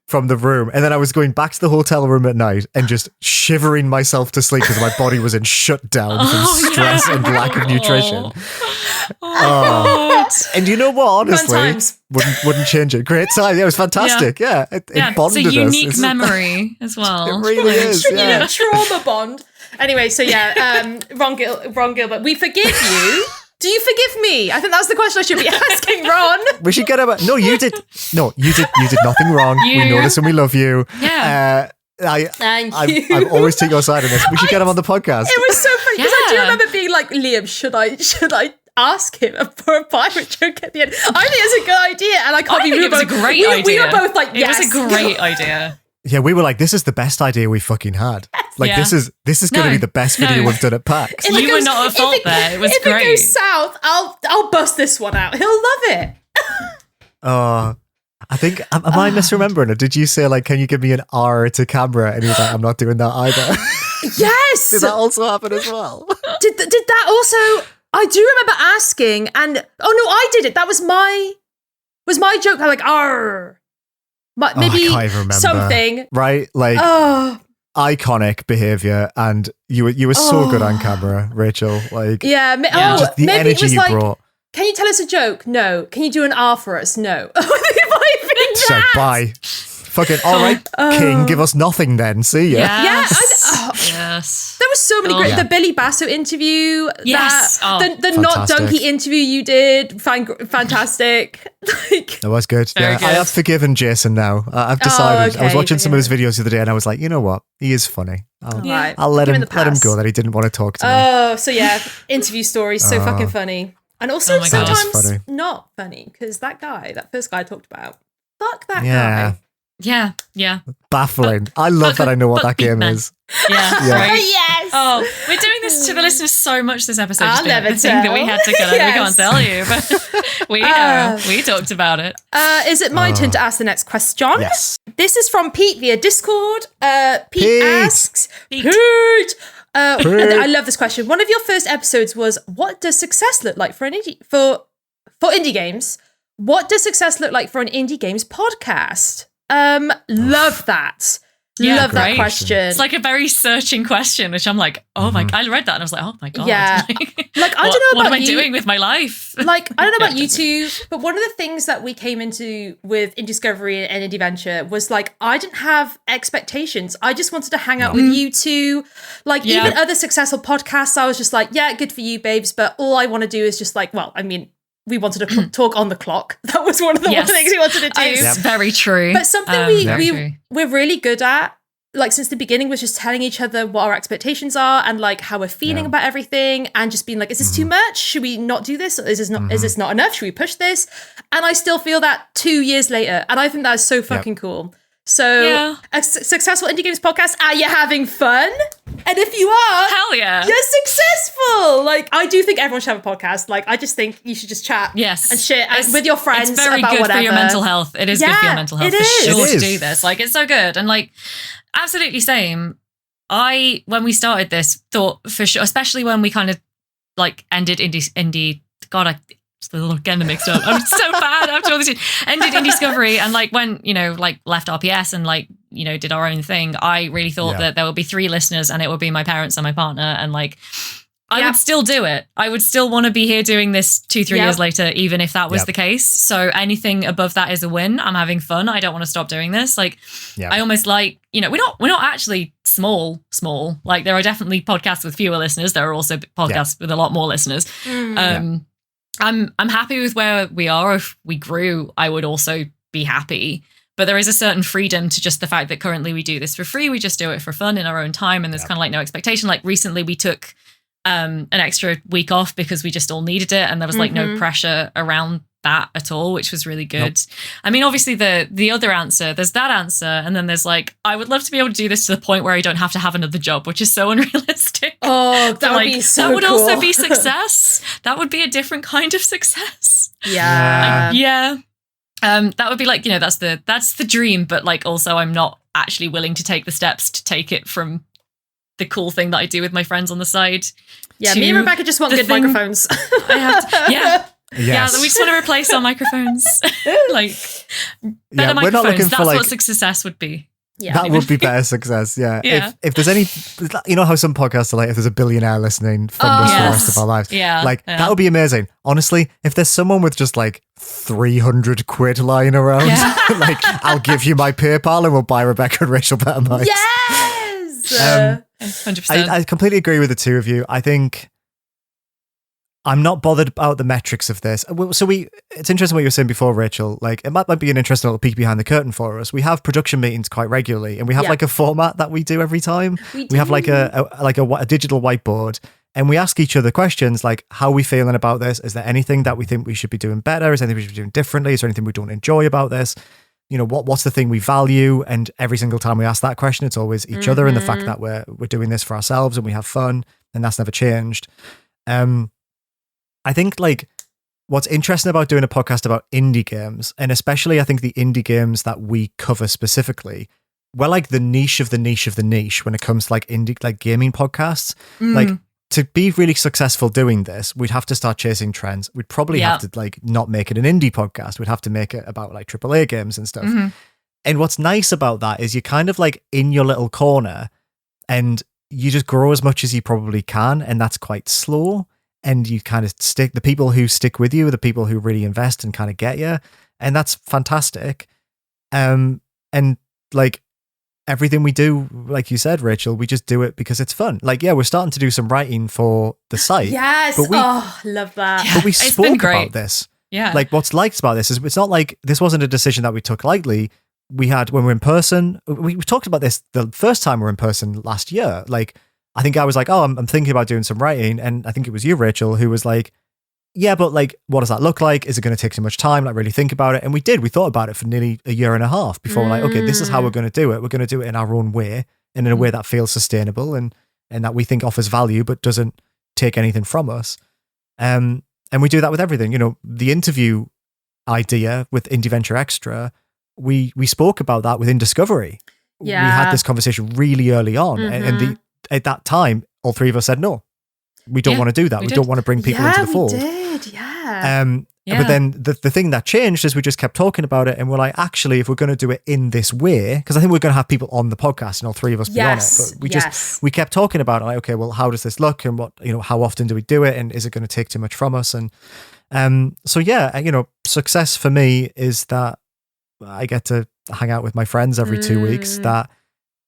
from the room. And then I was going back to the hotel room at night and just shivering myself to sleep because my body was in shutdown from stress and lack of nutrition. And you know what? Honestly, wouldn't change it. Great time. Yeah, it was fantastic. Yeah, it bonded us. It's a unique memory as well. It really is. Yeah. Trauma bond. Anyway, so Ron Gilbert, we forgive you. Do you forgive me? I think that's the question I should be asking, Ron. We should get about. No, you did. No, you did nothing wrong. We know this and we love you. Yeah. I've always taken your side on this. We should get him on the podcast. It was so funny because I do remember being like, Liam, should I ask him for a pirate joke at the end? I think it's a good idea, and I can't believe it was a great idea. We were both like, yes. It was a great idea. Yeah, we were like, this is the best idea we fucking had. Like, this is going to be the best video we've done at PAX. You were not at fault there. It was great. If it goes south, I'll bust this one out. He'll love it. I think, am I misremembering it? Did you say, like, can you give me an R to camera? And he was like, I'm not doing that either. Yes! Did that also happen as well? Did that also... I do remember asking, and... Oh, no, I did it. That was my joke. I'm like, R. But maybe I can't even remember. Something. Right? Like, iconic behaviour, and you were so good on camera, Rachel. Like, just the maybe energy it was you like, brought. Can you tell us a joke? No. Can you do an R for us? No. So bye. Fucking all right, King. Give us nothing then. See ya. Yes. There was so many great. The Billy Basso interview. Yes. The not donkey interview you did. Fantastic. Like, that was good. Very good. I have forgiven Jason now. I've decided. okay, I was watching some of his videos the other day, and I was like, you know what? He is funny. I'll let him go that he didn't want to talk to me. Oh, so yeah, interview stories so fucking funny, and also sometimes funny. not funny because that first guy I talked about. Fuck that guy. Yeah. Baffling. I love that I know what that game is. Yeah, Yeah. right. Yes. Oh, we're doing this to the listeners so much this episode. I'll Just never the thing that we tell. had to kind of, we can't Yes. tell you, but we know. We talked about it. Is it my turn to ask the next question? Yes. This is from Pete via Discord. Pete Pete. asks, Pete. Pete. Pete. I love this question. One of your first episodes was, "What does success look like for an indie for indie games? What does success look like for an indie games podcast?" Love that. Yeah, love that great. question. It's like a very searching question, which I'm like, oh my, I read that and I was like, oh my God. Yeah. Like, I don't know what about am I you. doing with my life? Like, I don't know about you two, but one of the things that we came into with Indiscovery and Indieventure was like, I didn't have expectations. I just wanted to hang out with you two. Like, Yeah. even other successful podcasts, I was just like, yeah, good for you, babes. But all I want to do is just like, well, I mean, we wanted to talk on the clock. That was one of the Yes. things we wanted to do. It's very true. But something Very true. we're really good at, like since the beginning, was just telling each other what our expectations are and like how we're feeling about everything, and just being like, is this too much? Should we not do this? Or is this not enough? Should we push this? And I still feel that 2 years later, and I think that's so fucking cool. So, Yeah. a successful indie games podcast. Are you having fun? And if you are, Hell yeah. you're successful. Like, I do think everyone should have a podcast. Like, I just think you should just chat, Yes. and shit It's- with your friends. It's very about good whatever. for your mental health. It is good for your mental health it for is. sure It to is. do this. Like, it's so good. And like, absolutely same. When we started this, thought for sure, especially when we kind of like ended indie. God, I still getting mixed up. I'm so bad after all this. Ended Indiscovery and like when, like left RPS and like, did our own thing. I really thought that there would be 3 listeners and it would be my parents and my partner. And like, I would still do it. I would still want to be here doing this 2-3 years later, even if that was the case. So anything above that is a win. I'm having fun. I don't want to stop doing this. Like, I almost like, we're not actually small. Like there are definitely podcasts with fewer listeners. There are also podcasts with a lot more listeners. I'm happy with where we are. If we grew, I would also be happy. But there is a certain freedom to just the fact that currently we do this for free. We just do it for fun in our own time. And there's kind of like no expectation. Like recently we took an extra week off because we just all needed it. And there was like no pressure around that at all, which was really good. Nope. I mean, obviously the other answer, there's that answer. And then there's like, I would love to be able to do this to the point where I don't have to have another job, which is so unrealistic. Oh, that would be so That would cool. also be success. That would be a different kind of success. Yeah. That would be like, that's the dream. But like, also I'm not actually willing to take the steps to take it from the cool thing that I do with my friends on the side. Yeah, me and Rebecca just want good microphones. I have to, Yes. Yeah, we just want to replace our microphones. Like, better we're not looking microphones. for That's like what success would be. Yeah. that would be better success. Yeah. Yeah. If there's any, how some podcasts are like, if there's a billionaire listening, fund us for the yes. rest of our lives. Yeah, Like yeah. that would be amazing. Honestly, if there's someone with just like 300 quid lying around, like I'll give you my PayPal and we'll buy Rebecca and Rachel better mics. Yes. 100%. I completely agree with the two of you. I think I'm not bothered about the metrics of this. So it's interesting what you were saying before, Rachel. Like it might be an interesting little peek behind the curtain for us. We have production meetings quite regularly, and we have like a format that we do every time. We have like a digital whiteboard, and we ask each other questions like, "How are we feeling about this? Is there anything that we think we should be doing better? Is there anything we should be doing differently? Is there anything we don't enjoy about this? What's the thing we value?" And every single time we ask that question, it's always each other and the fact that we're doing this for ourselves and we have fun, and that's never changed. I think like what's interesting about doing a podcast about indie games, and especially I think the indie games that we cover specifically, we're like the niche of the niche of the niche when it comes to like indie like gaming podcasts. Like to be really successful doing this, we'd have to start chasing trends. We'd probably have to like not make it an indie podcast. We'd have to make it about like AAA games and stuff. And what's nice about that is you're kind of like in your little corner and you just grow as much as you probably can. And that's quite slow. And you kind of the people who stick with you are the people who really invest and kind of get you. And that's fantastic. And like everything we do, like you said, Rachel, we just do it because it's fun. Like, we're starting to do some writing for the site. Yes. But love that. But we It's been spoke great. about this. Yeah. Like what's liked about this is it's not like this wasn't a decision that we took lightly. We had, when we're in person, we talked about this the first time we were in person last year. Like, I think I was like, I'm thinking about doing some writing. And I think it was you, Rachel, who was like, yeah, but like, what does that look like? Is it going to take too much time? Like really think about it. And we did. We thought about it for nearly a year and a half before we're like, okay, this is how we're going to do it. We're going to do it in our own way. and in a way that feels sustainable and that we think offers value but doesn't take anything from us. And we do that with everything. You know, the interview idea with Indieventure Extra, we spoke about that within Discovery. Yeah. We had this conversation really early on, and at that time, all three of us said no. We don't want to do that. We don't want to bring people into the fold. We did, yeah. But then the thing that changed is we just kept talking about it, and we're like, actually, if we're going to do it in this way, because I think we're going to have people on the podcast and all three of us be on it. But we kept talking about it, like, okay, well, how does this look, and what, you know, how often do we do it, and is it going to take too much from us? And so yeah, you know, success for me is that I get to hang out with my friends every 2 weeks. That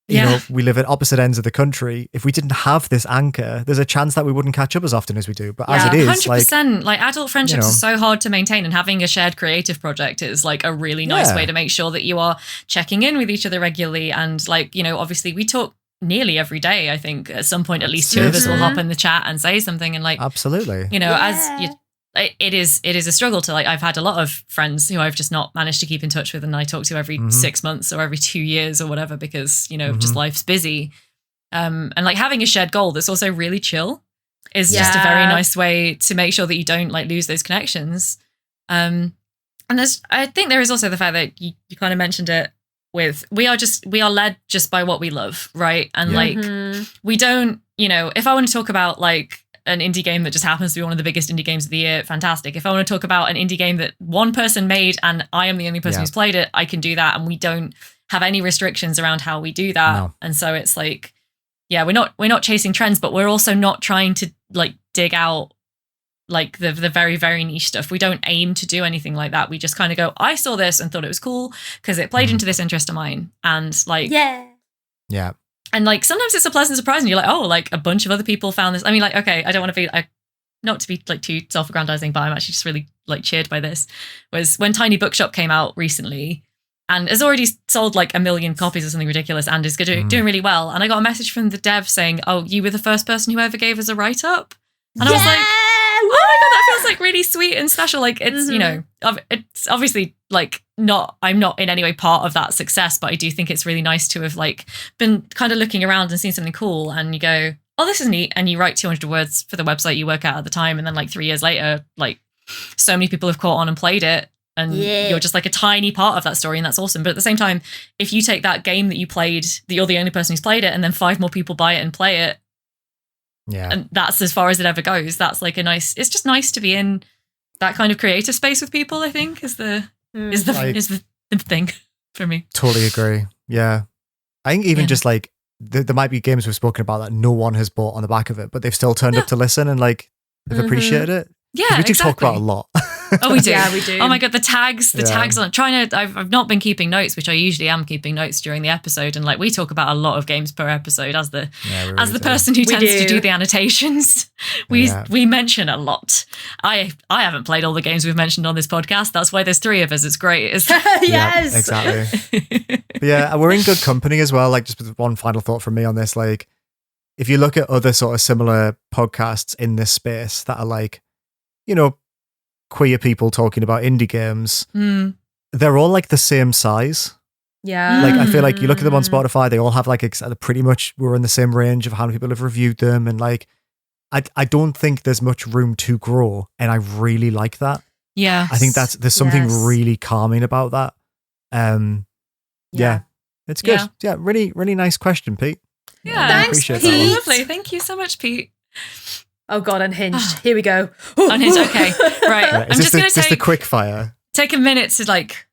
you know, we live at opposite ends of the country. If we didn't have this anchor, there's a chance that we wouldn't catch up as often as we do. But as it is, 100%, like adult friendships are so hard to maintain, and having a shared creative project is like a really nice way to make sure that you are checking in with each other regularly. And like, you know, obviously we talk nearly every day. I think at some point at least two of us will hop in the chat and say something. And like, absolutely, you know, it is a struggle to like, I've had a lot of friends who I've just not managed to keep in touch with, and I talk to every 6 months or every 2 years or whatever, because, you know, just life's busy. And like having a shared goal that's also really chill is just a very nice way to make sure that you don't like lose those connections. And I think there is also the fact that you kind of mentioned it with, we are led just by what we love, right? And like, we don't, you know, if I want to talk about like an indie game that just happens to be one of the biggest indie games of the year, fantastic. If I want to talk about an indie game that one person made and I am the only person who's played it, I can do that, and we don't have any restrictions around how we do that. No. And so it's like, yeah, we're not chasing trends, but we're also not trying to like dig out like the very, very niche stuff. We don't aim to do anything like that. We just kind of go, I saw this and thought it was cool because it played into this interest of mine. And like, yeah. And like sometimes it's a pleasant surprise, and you're like, oh, like a bunch of other people found this. I mean, like, okay, I don't want to be not to be like too self-aggrandizing, but I'm actually just really like cheered by this. Was when Tiny Bookshop came out recently and has already sold like 1 million copies or something ridiculous and is doing really well. And I got a message from the dev saying, oh, you were the first person who ever gave us a write-up. And I was like, oh my God, that feels like really sweet and special. Like it's, you know, it's obviously like I'm not in any way part of that success, but I do think it's really nice to have like been kind of looking around and seen something cool and you go, oh, this is neat. And you write 200 words for the website you work at the time. And then like 3 years later, like so many people have caught on and played it. And you're just like a tiny part of that story, and that's awesome. But at the same time, if you take that game that you played, that you're the only person who's played it, and then 5 more people buy it and play it, and that's as far as it ever goes. That's like it's just nice to be in that kind of creative space with people, I think, is the thing for me. Totally agree. Yeah. I think even just like there might be games we've spoken about that no one has bought on the back of it, but they've still turned up to listen and like they've appreciated it. Yeah, we do talk about a lot. Oh, we do. Yeah, we do. Oh my God, the tags on I've not been keeping notes, which I usually am keeping notes during the episode. And like we talk about a lot of games per episode as the person who tends to do the annotations. We mention a lot. I haven't played all the games we've mentioned on this podcast. That's why there's 3 of us. It's great. Yes. Yeah, exactly. But yeah, we're in good company as well. Like just one final thought from me on this, like if you look at other sort of similar podcasts in this space that are like, you know, queer people talking about indie games, they're all like the same size. Yeah. Like I feel like you look at them on Spotify, they all have like pretty much we're in the same range of how many people have reviewed them. And like, I don't think there's much room to grow. And I really like that. Yeah. I think there's something really calming about that. Yeah. It's good. Yeah. Really, really nice question, Pete. Yeah. Thanks, Pete. That. Lovely. Thank you so much, Pete. Oh God, Unhinged. Here we go. Unhinged. Okay, right. I'm just going to the quick fire. Take a minute to like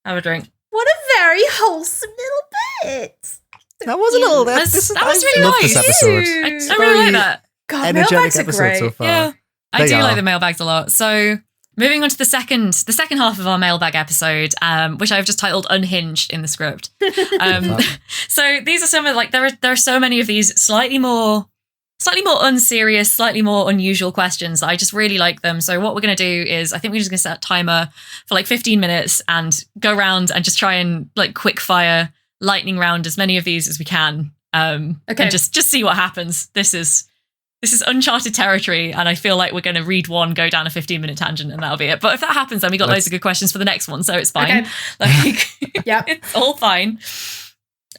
have a drink. What a very wholesome little bit. That was a little. That was really nice. This episode. I really like that. God, mailbags are great. So far. Yeah, I do like the mailbags a lot. So moving on to the second half of our mailbag episode, which I've just titled "Unhinged" in the script. So these are some of like there are so many of these slightly more unserious, slightly more unusual questions. I just really like them. So what we're going to do is I think we're just going to set a timer for like 15 minutes and go around and just try and like quick fire lightning round as many of these as we can. And just see what happens. This is uncharted territory, and I feel like we're going to read one, go down a 15-minute tangent, and that'll be it. But if that happens, then we got loads of good questions for the next one, so it's fine. Okay. Like, it's all fine.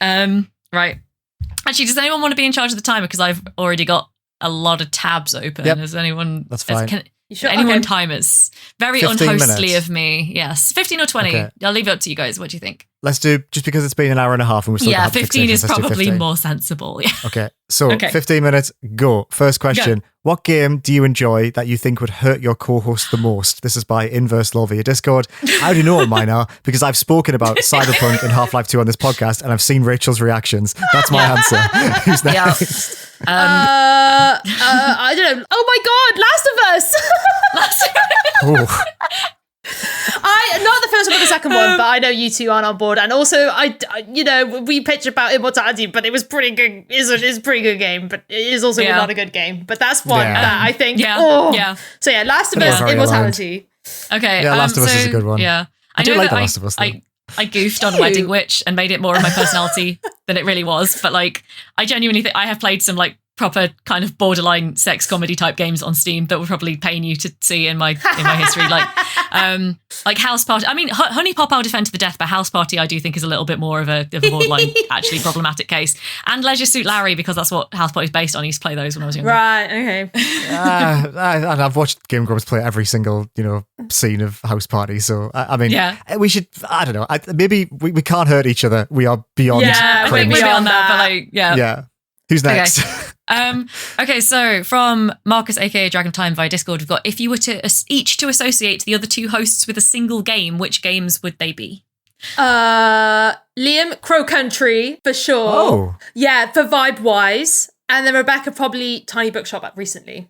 Right. Actually, does anyone want to be in charge of the timer? Because I've already got a lot of tabs open. Yep. Has anyone? That's fine. You sure? Anyone Okay. timers? Very 15 unhostly minutes. of me. Yes, 15 or 20. Okay. I'll leave it up to you guys. What do you think? Let's do, just because it's been an hour and a half and we're still Yeah, got 15 is let's do probably 15. more sensible. Yeah. Okay, so Okay. 15 minutes, go. First question. What game do you enjoy that you think would hurt your co-host the most? This is by Inverse Law via Discord. I already know what mine are because I've spoken about Cyberpunk and Half-Life 2 on this podcast and I've seen Rachel's reactions. That's my answer. Who's next? I don't know. Oh my God, Last of Us. Oh, I not the first one or the second one, but I know you two aren't on board. And also, we pitched about Immortality, but it was pretty good. It's a pretty good game, but it is also not a good game. But that's one Yeah. that I think. Yeah, oh. yeah. So yeah, Last of We're Us, very Immortality. Okay. Yeah, Last of Us is a good one. Yeah. I do know like that The Last of Us, though. I goofed on Do you? Wedding Witch and made it more of my personality than it really was. But like, I genuinely think I have played some like proper kind of borderline sex comedy type games on Steam that would probably pain you to see in my history. Like House Party. I mean, Honey Pop I'll defend to the death, but House Party I do think is a little bit more of a borderline actually problematic case. And Leisure Suit Larry, because that's what House Party is based on. I used to play those when I was younger. Right. Okay. and I've watched Game Grumps play every single, scene of House Party. So, I mean, we should, I don't know, maybe we can't hurt each other. We are beyond Yeah, We're cringe. beyond that, but that. like, yeah. Yeah. Who's next? Okay, so from Marcus, aka Dragon Time via Discord, we've got, if you were to each to associate the other two hosts with a single game, which games would they be? Liam, Crow Country for sure. Oh. Yeah, for vibe wise, and then Rebecca probably Tiny Bookshop recently.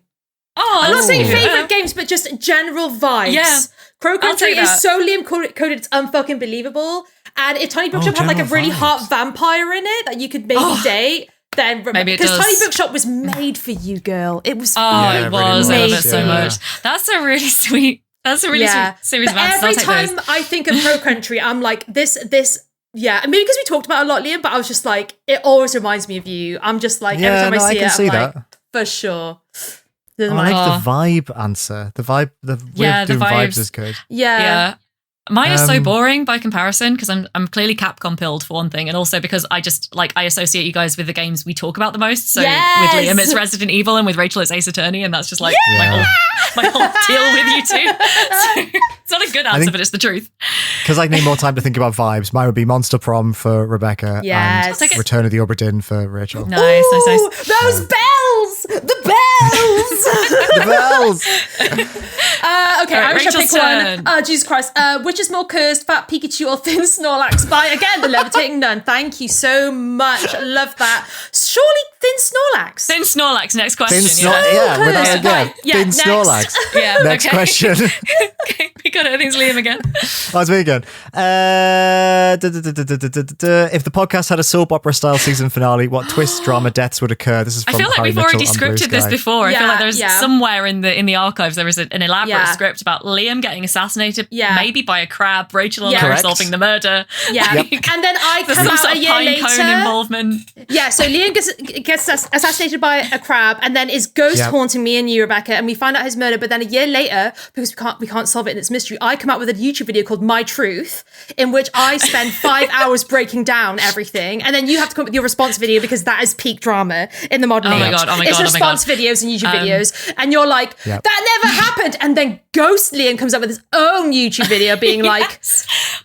Oh, I'm not saying Oh. favorite games, but just general vibes. Yeah. Crow Country take is that. so Liam coded, it's unfucking believable. And if Tiny Bookshop had like a general really vibes. hot vampire in it that you could maybe date, then Maybe it because does. Tiny Bookshop was made for you, girl. It was. Oh, Yeah, it it was. really I love was. it so Yeah. much. That's a really sweet. That's a really sweet series of But answers. every I'll take time those. I think of Crow Country, I'm like this. Yeah, maybe because we talked about it a lot, Liam. But I was just like, it always reminds me of you. I'm just like, Yeah, every time no, I I see can it, see I'm like, that. for sure. I like the vibe answer. The vibe, the way Yeah, of the doing vibes vibes. is good. Yeah. Mine is so Um, boring by comparison because I'm clearly Capcom pilled for one thing, and also because I just I associate you guys with the games we talk about the most. So Yes! with Liam it's Resident Evil, and with Rachel it's Ace Attorney, and that's just like Yeah. my whole deal with you two. So, it's not a good answer, think- but it's the truth. Because I need more time to think about vibes. Mine would be Monster Prom for Rebecca Yes. Take it. and Return of the Obra Dinn for Rachel. Nice, nice, nice. Ooh, those bells! The bells! The bells! Okay, All right, I shall Rachel's pick turn. one. Jesus Christ. Which is more cursed, Fat Pikachu or Thin Snorlax? By, again, the Levitating Nun. Thank you so much. I love that. Surely Thin Snorlax. Thin Snorlax, next question. Thin Snorlax. Yeah, without colours. again. Right, yeah, Thin next. Snorlax. Yeah, Next okay. question. Okay, we got it. I think it's Liam again. Oh, it's me again. If the podcast had a soap opera style season finale, what twists, drama, deaths would occur? This is I from feel like Harry we've already Mitchell on Blue scripted this Sky. before. I feel Yeah, like there's yeah. somewhere in the archives there is an elaborate Yeah. script about Liam getting assassinated, Yeah. maybe by a crab, Rachel and Yeah. Laura Correct. solving the murder. Yeah. Like, And then I there's come some out sort a of year pine cone later. involvement. Yeah, so Liam gets assassinated by a crab and then is ghost Yep. haunting me and you, Rebecca, and we find out his murder. But then a year later, because we can't solve it in its mystery, I come out with a YouTube video called My Truth, in which I spend 5 hours breaking down everything, and then you have to come up with your response video because that is peak drama in the modern Oh my age. God, oh my it's God, oh my response God. videos and YouTube videos, and you're like, Yep. that never happened, and then Ghost Liam comes up with his own YouTube video being like,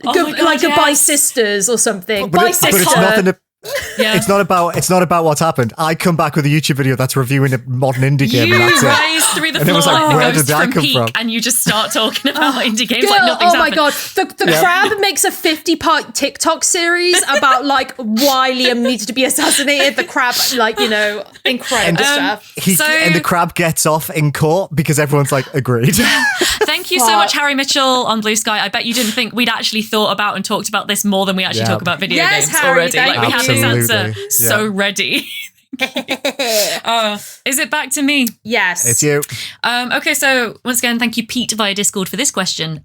Oh my God, Goodbye yes. Sisters or something. But, Bye but it's Sister. nothing. Yeah. It's not about what's happened. I come back with a YouTube video that's reviewing a modern indie game, You and that's it. rise through the And it floor was like, like the where ghost did that from come Peak, from? and you just start talking about indie games Girl, like nothing's oh my happened. god, the crab makes a 50-part TikTok series about like why Liam needed to be assassinated. The crab, like, incredible stuff. And the crab gets off in court because everyone's like, agreed. Thank you so much, Harry Mitchell on Blue Sky. I bet you didn't think we'd actually thought about and talked about this more than we actually Yeah. talk about video Yes, games Harry, already. thank Like we had this Absolutely. answer so Yeah. ready. Is it back to me? Yes. It's you. Okay, so once again, thank you, Pete, via Discord for this question.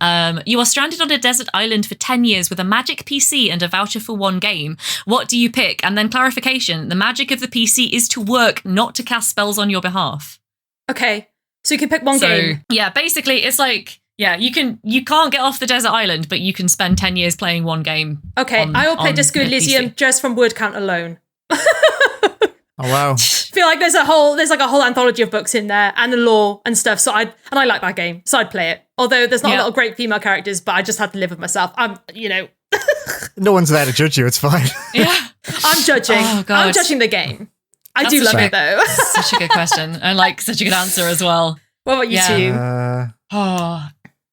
You are stranded on a desert island for 10 years with a magic PC and a voucher for one game. What do you pick? And then clarification, the magic of the PC is to work, not to cast spells on your behalf. Okay, so you can pick one game. Yeah, basically, it's like, yeah, you can't get off the desert island, but you can spend 10 years playing one game. Okay, I will play on Disco the Elysium PC. just from word count alone. Oh wow. I feel like there's like a whole anthology of books in there and the lore and stuff. So I like that game, so I'd play it. Although there's not a lot of great female characters, but I just had to live with myself. No one's there to judge you. It's fine. Yeah. I'm judging. Oh, God. I'm judging the game. I That's do love such it though. Such a good question. And like such a good answer as well. What about you two? Oh,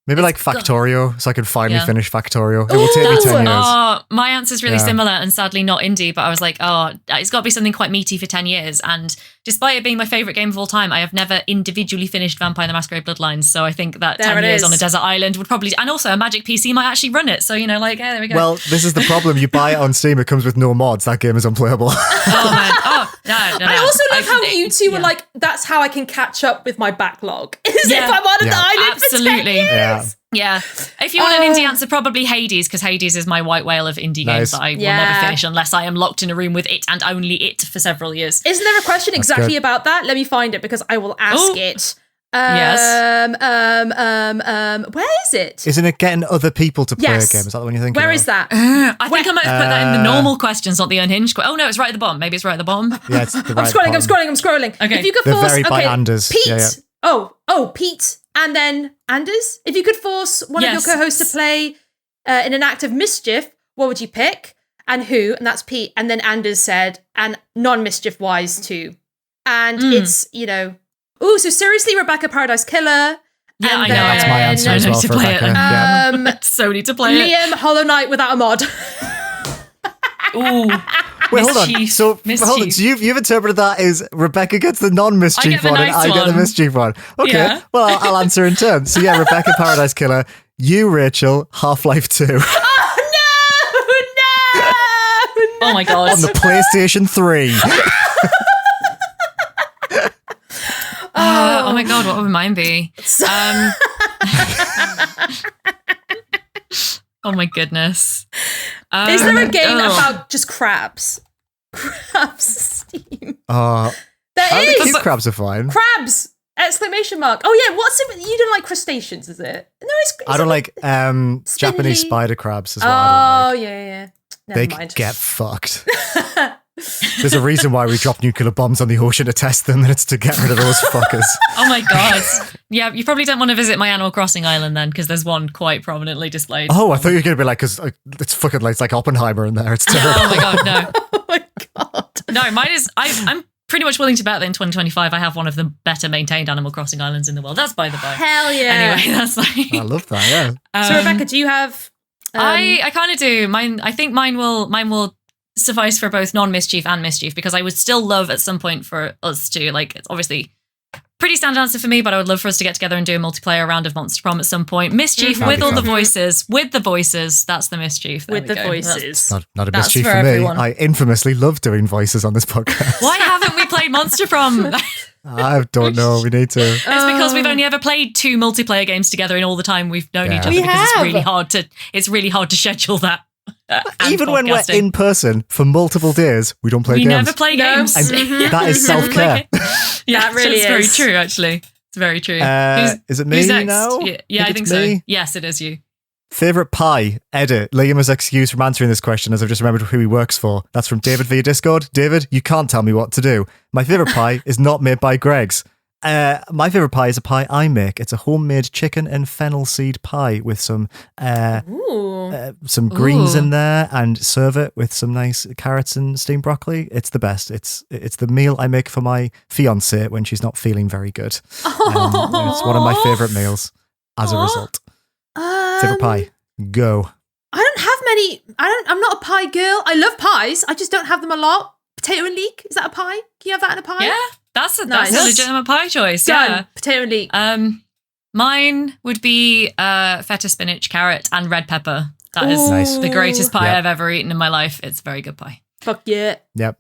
Maybe like Factorio, so I can finally Yeah. finish Factorio. It will take me 10 years. Oh, my answer's really Yeah. similar and sadly not indie, but I was like, it's got to be something quite meaty for 10 years. And despite it being my favourite game of all time, I have never individually finished Vampire the Masquerade Bloodlines. So I think that There 10 it years is. on a desert island would probably, and also a Magic PC might actually run it. So, there we go. Well, this is the problem. You buy it on Steam, it comes with no mods. That game is unplayable. Oh, man. Oh, no. I also love how you two were like, that's how I can catch up with my backlog. Is if I'm on an island for 10 absolutely. years. Yeah. Yeah. If you want an indie answer, probably Hades, because Hades is my white whale of indie games Nice. that I will never finish unless I am locked in a room with it and only it for several years. Isn't there a question exactly good. about that? Let me find it because I will ask Oh. it. Yes. Where is it? Isn't it getting other people to play Yes. a game? Is that the one you're thinking Where of? is that? I think I might have put that in the normal questions, not the unhinged. Oh no, it's right at the bottom. Maybe it's right at the bottom. Yeah, it's the I'm right scrolling. bottom. I'm scrolling. Okay. If you could They're force, very by okay, Anders. Pete. Yeah, Oh, Pete, and then Anders. If you could force one of your Yes. co-hosts to play in an act of mischief, what would you pick and who? And that's Pete. And then Anders said, and non-mischief wise too. And it's so seriously, Rebecca Paradise Killer. Yeah, and I know. then- That's my answer I as know well to for play Rebecca. it. Yeah. So need to play it. Liam Hollow Knight without a mod. Ooh. Wait, hold on. Mischief. So Mischief. hold on. So you've interpreted that as Rebecca gets the non-mischief I get the one, and nice I get the one. mischief one. Okay. Yeah. Well, I'll answer in turn. So yeah, Rebecca Paradise Killer. You, Rachel, Half-Life 2 Oh no! Oh my god. on the PlayStation 3. Oh my god, what would mine be? Oh my goodness. Is there a game oh. about just crabs? Crabs Steam. I There think is cube crabs are fine. crabs! Exclamation mark. Oh yeah, what's it? You don't like crustaceans, is it? No, I don't like Japanese spindly- spider crabs as well. I Oh don't like. yeah. Never They mind. get fucked. There's a reason why we drop nuclear bombs on the ocean to test them, and it's to get rid of those fuckers. Oh my god. Yeah, you probably don't want to visit my Animal Crossing island then, because there's one quite prominently displayed. Oh, I thought you were going to be like, because it's fucking like, it's like Oppenheimer in there. It's terrible. Oh my god, no. Oh my god. No, mine is. I'm pretty much willing to bet that in 2025 I have one of the better maintained Animal Crossing islands in the world. That's by the by. Hell yeah. Anyway, that's like. I love that, yeah. So Rebecca, do you have? I kind of do. Mine. I think mine will suffice for both non-mischief and mischief, because I would still love at some point for us to, like, it's obviously pretty standard answer for me, but I would love for us to get together and do a multiplayer round of Monster Prom at some point. Mischief That'd with be all the fun. voices. With the voices. That's the mischief. There with we the go. voices. Not a That's mischief for for me. everyone. I infamously love doing voices on this podcast. Why haven't we played Monster Prom? I don't know. We need to. It's because we've only ever played 2 multiplayer games together in all the time we've known Yeah. each other, We because have. it's really hard to schedule that. And Even when we're podcasting. in person for multiple days, we don't play we games. never play No. games. And that is self-care. Yeah, That really it's very is. true, actually. It's very true. Is it me who's next? now? Yeah, I think it's so. me. Yes, it is you. Favorite pie? Edit. Liam has excused from answering this question as I've just remembered who he works for. That's from David via Discord. David, you can't tell me what to do. My favorite pie is not made by Greg's. My favorite pie is a pie I make. It's a homemade chicken and fennel seed pie with some greens Ooh. in there, and serve it with some nice carrots and steamed broccoli. It's the best. It's the meal I make for my fiancée when she's not feeling very good. And it's one of my favorite meals as a result. Favorite pie? Go. I don't have many. I'm not a pie girl. I love pies. I just don't have them a lot. Potato and leek, is that a pie? Can you have that in a pie? Yeah, that's a Nice. legitimate pie choice. Done. Yeah. Potato and leek. Mine would be feta, spinach, carrot, and red pepper. That is Nice. the greatest pie Yep. I've ever eaten in my life. It's very good pie. Fuck yeah. Yep.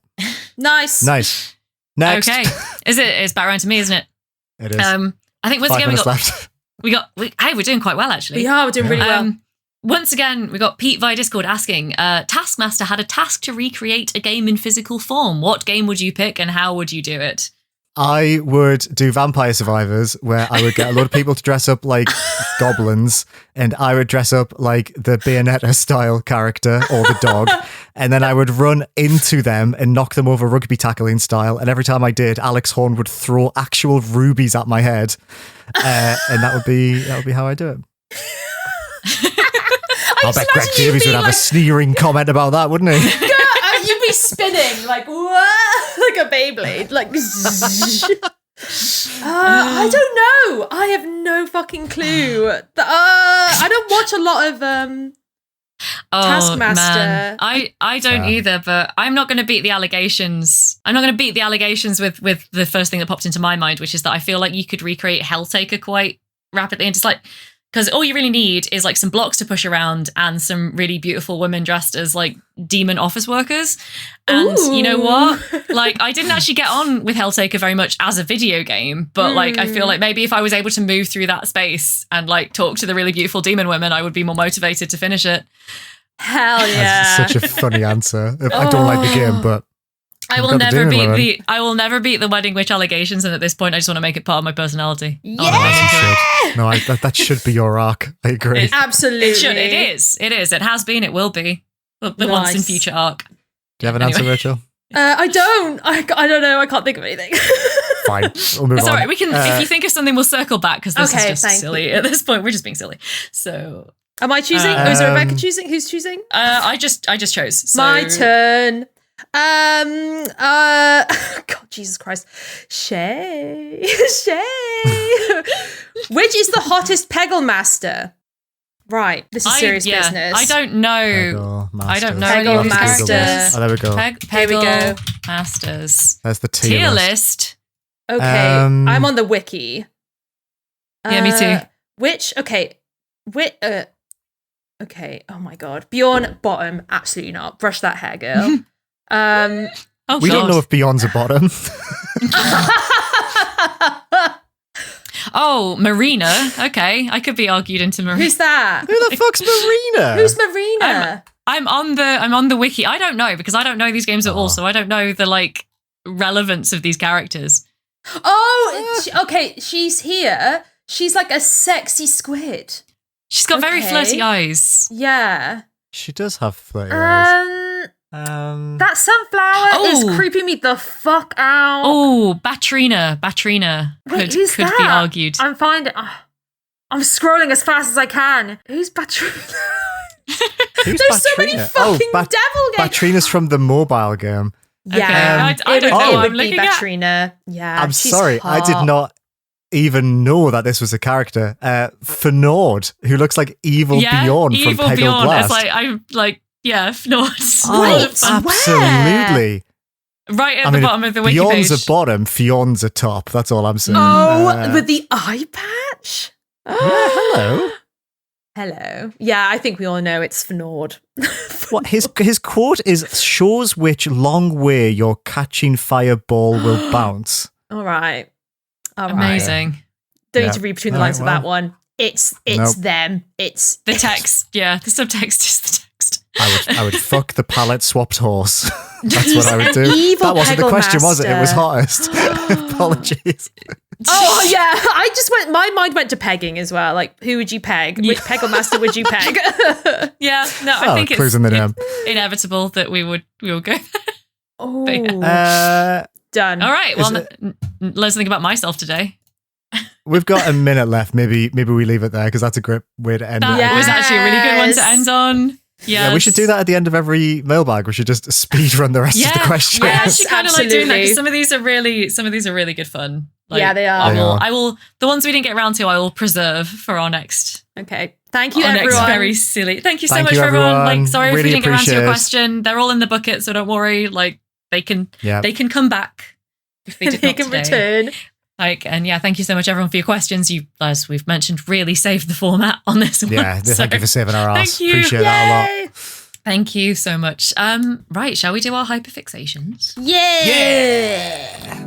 Nice. Nice. Next. Okay, it's back around to me, isn't it? It is. I think once 5 again minutes left. we're doing quite well actually. We're doing really well. Once again, we got Pete via Discord asking, Taskmaster had a task to recreate a game in physical form. What game would you pick and how would you do it? I would do Vampire Survivors, where I would get a lot of people to dress up like goblins, and I would dress up like the Bayonetta style character or the dog, and then I would run into them and knock them over rugby tackling style. And every time I did, Alex Horn would throw actual rubies at my head, and that would be how I do it. I bet Greg Davies would have a sneering comment about that, wouldn't he? You'd be spinning like what? Like a Beyblade, like. I don't know. I have no fucking clue. I don't watch a lot of Taskmaster. Man. I don't either, but I'm not going to beat the allegations. I'm not going to beat the allegations with the first thing that popped into my mind, which is that I feel like you could recreate Helltaker quite rapidly, and just like. Because all you really need is like some blocks to push around and some really beautiful women dressed as like demon office workers. And you know what? Like, I didn't actually get on with Helltaker very much as a video game, but like, I feel like maybe if I was able to move through that space and like talk to the really beautiful demon women, I would be more motivated to finish it. Hell yeah. That's such a funny answer. I don't like the game, but I will never beat the Wedding Witch allegations, and at this point I just want to make it part of my personality. Yeah. No, that should be your arc. I agree. Absolutely. It should. It is. It has been. It will be. The once in future arc. Do you have an answer, Rachel? I don't. I don't know. I can't think of anything. Fine. We'll move on. It's all right. We can. If you think of something, we'll circle back because this is just silly. You. At this point, we're just being silly. So. Am I choosing? Is it Rebecca choosing? Who's choosing? I just chose. So. My turn. God, Jesus Christ. Shay. Which is the hottest Peggle Master? Right. This is serious business. I don't know. I don't know. Peggle Master. Oh, there we go. Here we go. Masters. There's the tier list. Okay. I'm on the wiki. Yeah, me too. Okay. Okay. Oh my God. Bjorn, bottom. Absolutely not. Brush that hair, girl. We don't know if Beyond's a bottom. Oh, Marina. Okay, I could be argued into Marina. Who's that? Who the fuck's Marina? Who's Marina? I'm on the wiki. I don't know because I don't know these games at all, so I don't know the like relevance of these characters. Oh, okay. She's here. She's like a sexy squid. She's got very flirty eyes. Yeah. She does have flirty eyes. That sunflower is creeping me the fuck out. Oh, Batrina Wait, could be argued. I'm scrolling as fast as I can. Who's Batrina? There's so many fucking devil games. Batrina's from the mobile game. Yeah, okay. I don't know. It I'm would be looking Batrina. Yeah, I'm sorry, hot. I did not even know that this was a character. Fnord, who looks like Evil Beyond from Peggle Beyond. Blast. I'm like, yeah, Fnord. Wait, absolutely. Right at the bottom of the wiki Beyond's page. a bottom, Fion's a top. That's all I'm saying. Oh, with the eye patch? Yeah, hello. Hello. Yeah, I think we all know it's Fnord. What his quote is, shows which long way your catching fireball will bounce. All right. Amazing. Don't need to read between the lines of that one. It's them. It's the text. Yeah, the subtext is the text. I would fuck the palette swapped horse. That's what I would do. That wasn't the question, was it? It was hottest. Apologies. Oh yeah, I just went. My mind went to pegging as well. Like, who would you peg? Which Peggle Master would you peg? Yeah, no, I think it's inevitable that we will go. Oh, done. All right. Well, let's think about myself today. We've got a minute left. Maybe we leave it there because that's a great way to end it. That was actually a really good one to end on. Yes. Yeah, we should do that at the end of every mailbag. We should just speed run the rest of the questions. I actually kind of like doing that because some of these are really good fun. Like, yeah, they are. I will. The ones we didn't get around to, I will preserve for our next. Okay. Thank you, everyone. Next very silly. Thank you so much for everyone. Like, sorry if we didn't get around to your question. They're all in the bucket, so don't worry. Like, they can come back if they did not can today. return. Like, and thank you so much, everyone, for your questions. You, as we've mentioned, really saved the format on this one. Yeah, thank you for saving our ass. Thank you. Appreciate that a lot. Thank you so much. Right, shall we do our hyperfixations? Yeah.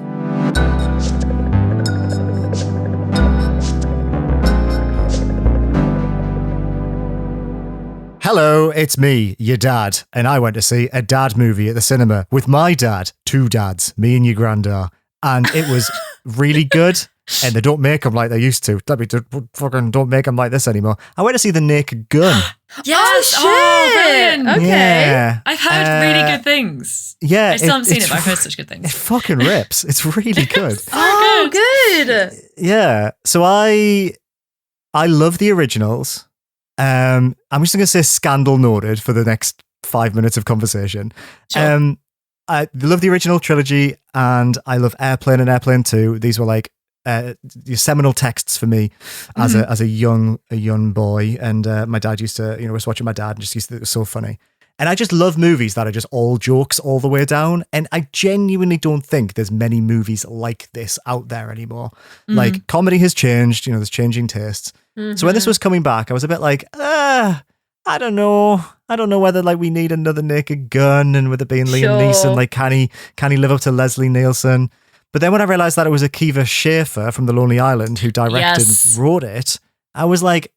Hello, it's me, your dad, and I went to see a dad movie at the cinema with my dad, two dads, me and your granddad. and it was really good. And they don't make them like they used to. Fucking don't make them like this anymore. I went to see The Naked Gun. Yes. Oh, shit. Brilliant. Okay. Yeah. I've heard really good things. Yeah. I still haven't seen it, it's but I've heard such good It things. fucking rips. It's really good. Oh, good. Yeah. So I love the originals. I'm just going to say scandal noted for the next 5 minutes of conversation. Sure. I love the original trilogy, and I love Airplane and Airplane 2. These were like seminal texts for me as a young boy. And my dad used to, was watching my dad and just used to think it was so funny. And I just love movies that are just all jokes all the way down. And I genuinely don't think there's many movies like this out there anymore. Like, comedy has changed, there's changing tastes. So when this was coming back, I was a bit like, I don't know. I don't know whether like we need another Naked Gun, and with it being Liam Neeson, like can he live up to Leslie Nielsen? But then when I realized that it was Akiva Schaffer from The Lonely Island who directed and wrote it, I was like,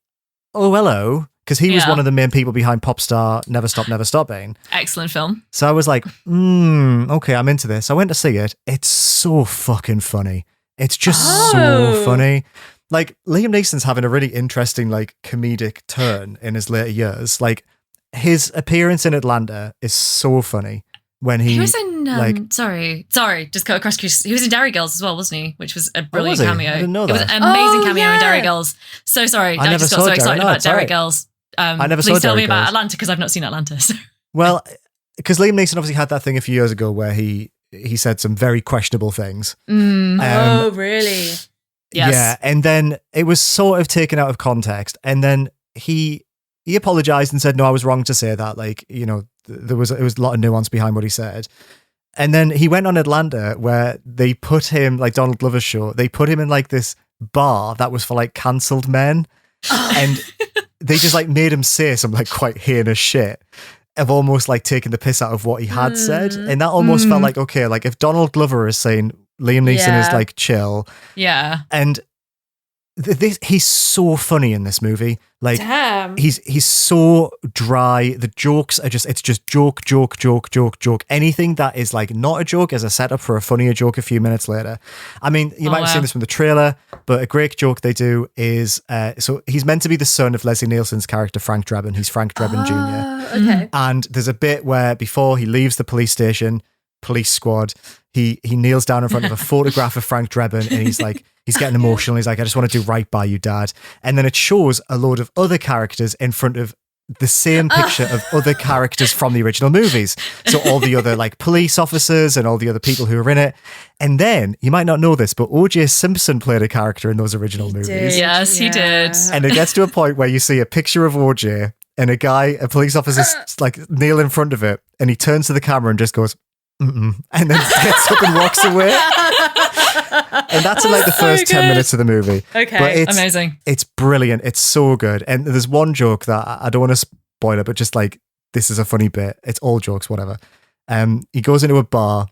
oh, hello. Because he was one of the main people behind pop star Never Stop, Never Stopping. Excellent film. So I was like, okay, I'm into this. I went to see it. It's so fucking funny. It's just so funny. Like, Liam Neeson's having a really interesting, like, comedic turn in his later years. Like, his appearance in Atlanta is so funny. When he was in, sorry, just cut across. He was in Derry Girls as well, wasn't he? Which was a brilliant was he? cameo. I didn't know that. It was an amazing cameo in Derry Girls. So sorry, I just got so excited about Derry Girls. I never saw Please tell Derry me about Girls. Atlanta, because I've not seen Atlanta. So. Well, because Liam Neeson obviously had that thing a few years ago where he said some very questionable things. Oh, really? Yes. Yeah, and then it was sort of taken out of context, and then he apologized and said, no, I was wrong to say that. Like, it was a lot of nuance behind what he said. And then he went on Atlanta, where they put him, like Donald Glover's show, they put him in like this bar that was for like cancelled men. And they just like made him say some like quite heinous shit of almost like taking the piss out of what he had said. And that almost felt like, okay, like if Donald Glover is saying Liam Neeson is like chill. Yeah. And he's so funny in this movie. Like, damn. He's so dry. The jokes are it's just joke. Anything that is like not a joke is a setup for a funnier joke a few minutes later. I mean, you might have seen this from the trailer, but a great joke they do is, so he's meant to be the son of Leslie Nielsen's character, Frank Drebin. He's Frank Drebin Jr. Okay. And there's a bit where before he leaves the police station, police squad, he kneels down in front of a photograph of Frank Drebin, and he's like, he's getting emotional. He's like, I just want to do right by you, Dad. And then it shows a load of other characters in front of the same picture of other characters from the original movies. So all the other like police officers and all the other people who are in it. And then, you might not know this, but O.J. Simpson played a character in those original movies. Yes, he did. And it gets to a point where you see a picture of O.J. and a police officer like kneel in front of it, and he turns to the camera and just goes, and then gets up and walks away. And that's in like the first 10 minutes of the movie. Okay, but it's amazing. It's brilliant. It's so good. And there's one joke that I don't want to spoil it, but just like, this is a funny bit. It's all jokes, whatever. He goes into a bar,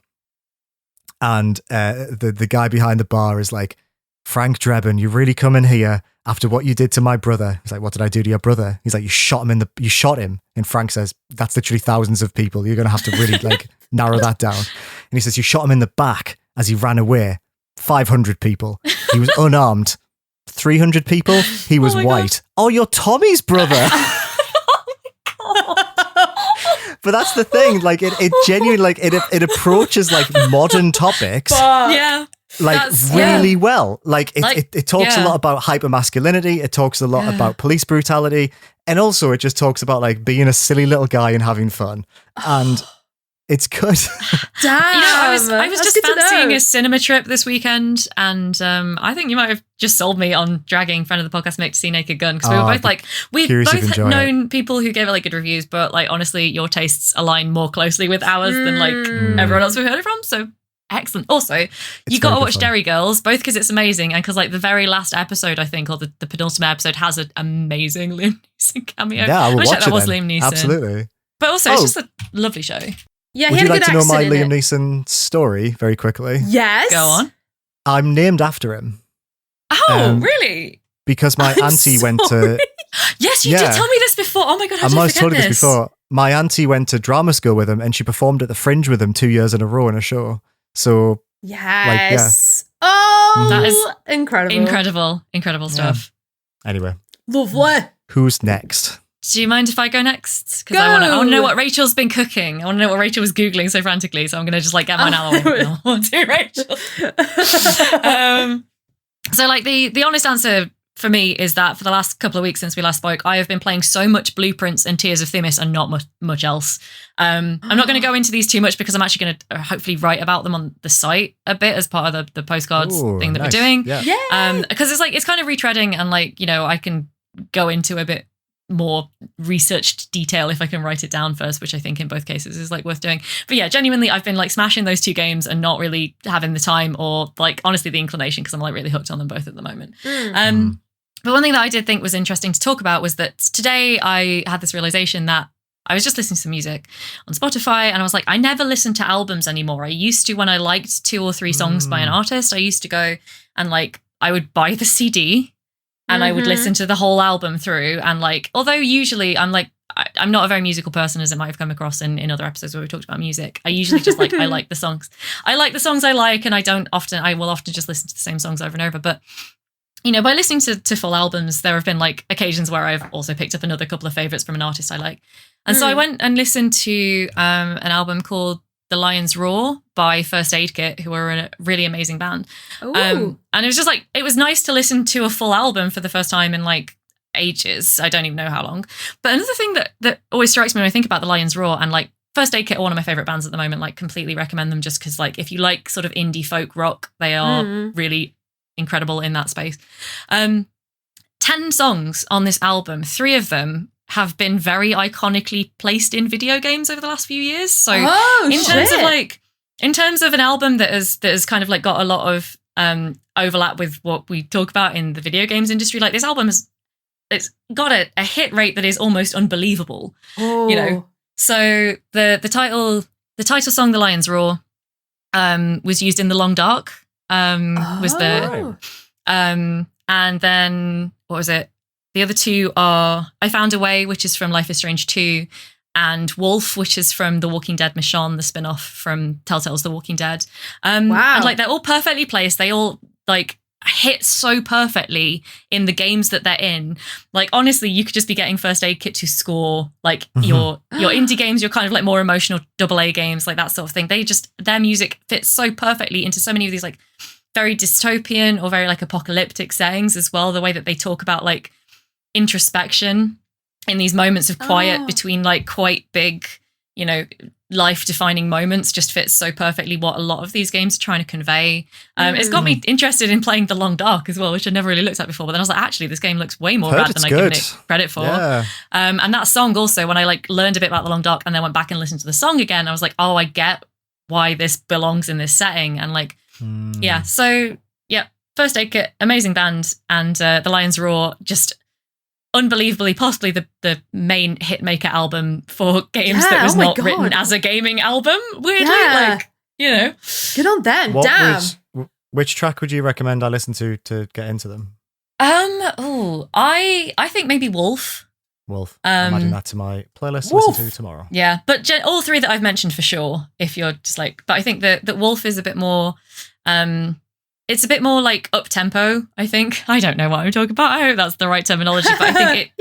and the guy behind the bar is like, Frank Drebin, you really come in here after what you did to my brother. He's like, what did I do to your brother? He's like, you shot him. And Frank says, that's literally thousands of people. You're going to have to really like narrow that down. And he says, you shot him in the back as he ran away. 500 people. He was unarmed. 300 people. He was white. God. Oh, you're Tommy's brother. But that's the thing. Like it genuinely, like it approaches like modern topics. Yeah. Like really well. Like it talks a lot about hypermasculinity. It talks a lot about police brutality. And also it just talks about like being a silly little guy and having fun. And it's good. Damn. I was just fancying a cinema trip this weekend, and I think you might have just sold me on dragging friend of the podcast Mick to see Naked Gun, because we were both like, we've both known people who gave it like good reviews, but like honestly, your tastes align more closely with ours than like everyone else we've heard it from. So excellent. Also, you got to watch Derry Girls, both because it's amazing and because like the very last episode, I think, or the penultimate episode has an amazing Liam Neeson cameo. Yeah, I will watch it. Was Liam Neeson. Absolutely. But also, it's just a lovely show. Yeah, would he had you a like good to know my accent in Liam it. Neeson story very quickly? Yes. Go on. I'm named after him. Oh, really? Because my auntie went to... Yes, you did tell me this before. Oh my God, how did I forget told you this? this before. My auntie went to drama school with him, and she performed at the Fringe with him 2 years in a row in a show. So Yes. Oh, That is incredible. Incredible stuff. Anyway, Lovely. who's next? Do you mind if I go next? Because Go. I want to know what Rachel's been cooking. I want to know what Rachel was Googling so frantically. So I'm going to just like get mine out of the way. I want to, Rachel. So like the honest answer for me is that for the last couple of weeks since we last spoke, I have been playing so much Blueprints and Tears of Themis and not much else. I'm not going to go into these too much because I'm actually going to hopefully write about them on the site a bit as part of the postcards thing that nice. we're doing. Yeah. Because it's kind of retreading and like, you know, I can go into a bit more researched detail if I can write it down first, which I think in both cases is like worth doing. But yeah, genuinely, I've been like smashing those two games and not really having the time or like honestly the inclination because I'm like really hooked on them both at the moment. But one thing that I did think was interesting to talk about was that today I had this realization that I was just listening to some music on Spotify and I was like, I never listen to albums anymore. I used to when I liked 2 or 3 songs by an artist, I used to go and like I would buy the CD and I would listen to the whole album through. And like, although usually I'm like, I'm not a very musical person, as it might have come across in other episodes where we talked about music. I usually just like, I like the songs. I like the songs I like, and I will often just listen to the same songs over and over. But, you know, by listening to full albums, there have been like occasions where I've also picked up another couple of favorites from an artist I like. And so I went and listened to an album called The Lion's Roar by First Aid Kit, who are a really amazing band. And it was just like, it was nice to listen to a full album for the first time in like ages. I don't even know how long. But another thing that always strikes me when I think about The Lion's Roar, and like First Aid Kit are one of my favorite bands at the moment, like completely recommend them just because like if you like sort of indie folk rock, they are really incredible in that space. 10 songs on this album, 3 of them have been very iconically placed in video games over the last few years. So in terms of an album that has kind of like got a lot of overlap with what we talk about in the video games industry, like this album it's got a hit rate that is almost unbelievable. You know. So the title song The Lion's Roar was used in The Long Dark. And then what was it? The other 2 are I Found a Way, which is from Life is Strange 2, and Wolf, which is from The Walking Dead Michonne, the spin-off from Telltale's The Walking Dead. And like they're all perfectly placed. They all like hit so perfectly in the games that they're in. Like honestly, you could just be getting First Aid Kit to score like your indie games, your kind of like more emotional AA games, like that sort of thing. Their music fits so perfectly into so many of these like very dystopian or very like apocalyptic settings as well. The way that they talk about like introspection in these moments of quiet between like quite big, you know, life-defining moments just fits so perfectly what a lot of these games are trying to convey. It's got me interested in playing The Long Dark as well, which I'd never really looked at before. But then I was like, actually, this game looks way more rad than I've given it credit for. Yeah. And that song also, when I like learned a bit about The Long Dark and then went back and listened to the song again, I was like, oh, I get why this belongs in this setting. And like, yeah. So yeah, First Aid Kit, amazing band, and The Lion's Roar, just unbelievably possibly the main hitmaker album for games that was not written as a gaming album, weirdly. Like, you know, good on them. Which track would you recommend I listen to get into them? I think maybe Wolf. I'm adding that to my playlist to listen to tomorrow. Yeah, but all 3 that I've mentioned for sure, if you're just like, but I think that Wolf is a bit more it's a bit more like up tempo, I think. I don't know what I'm talking about. I hope that's the right terminology, but I think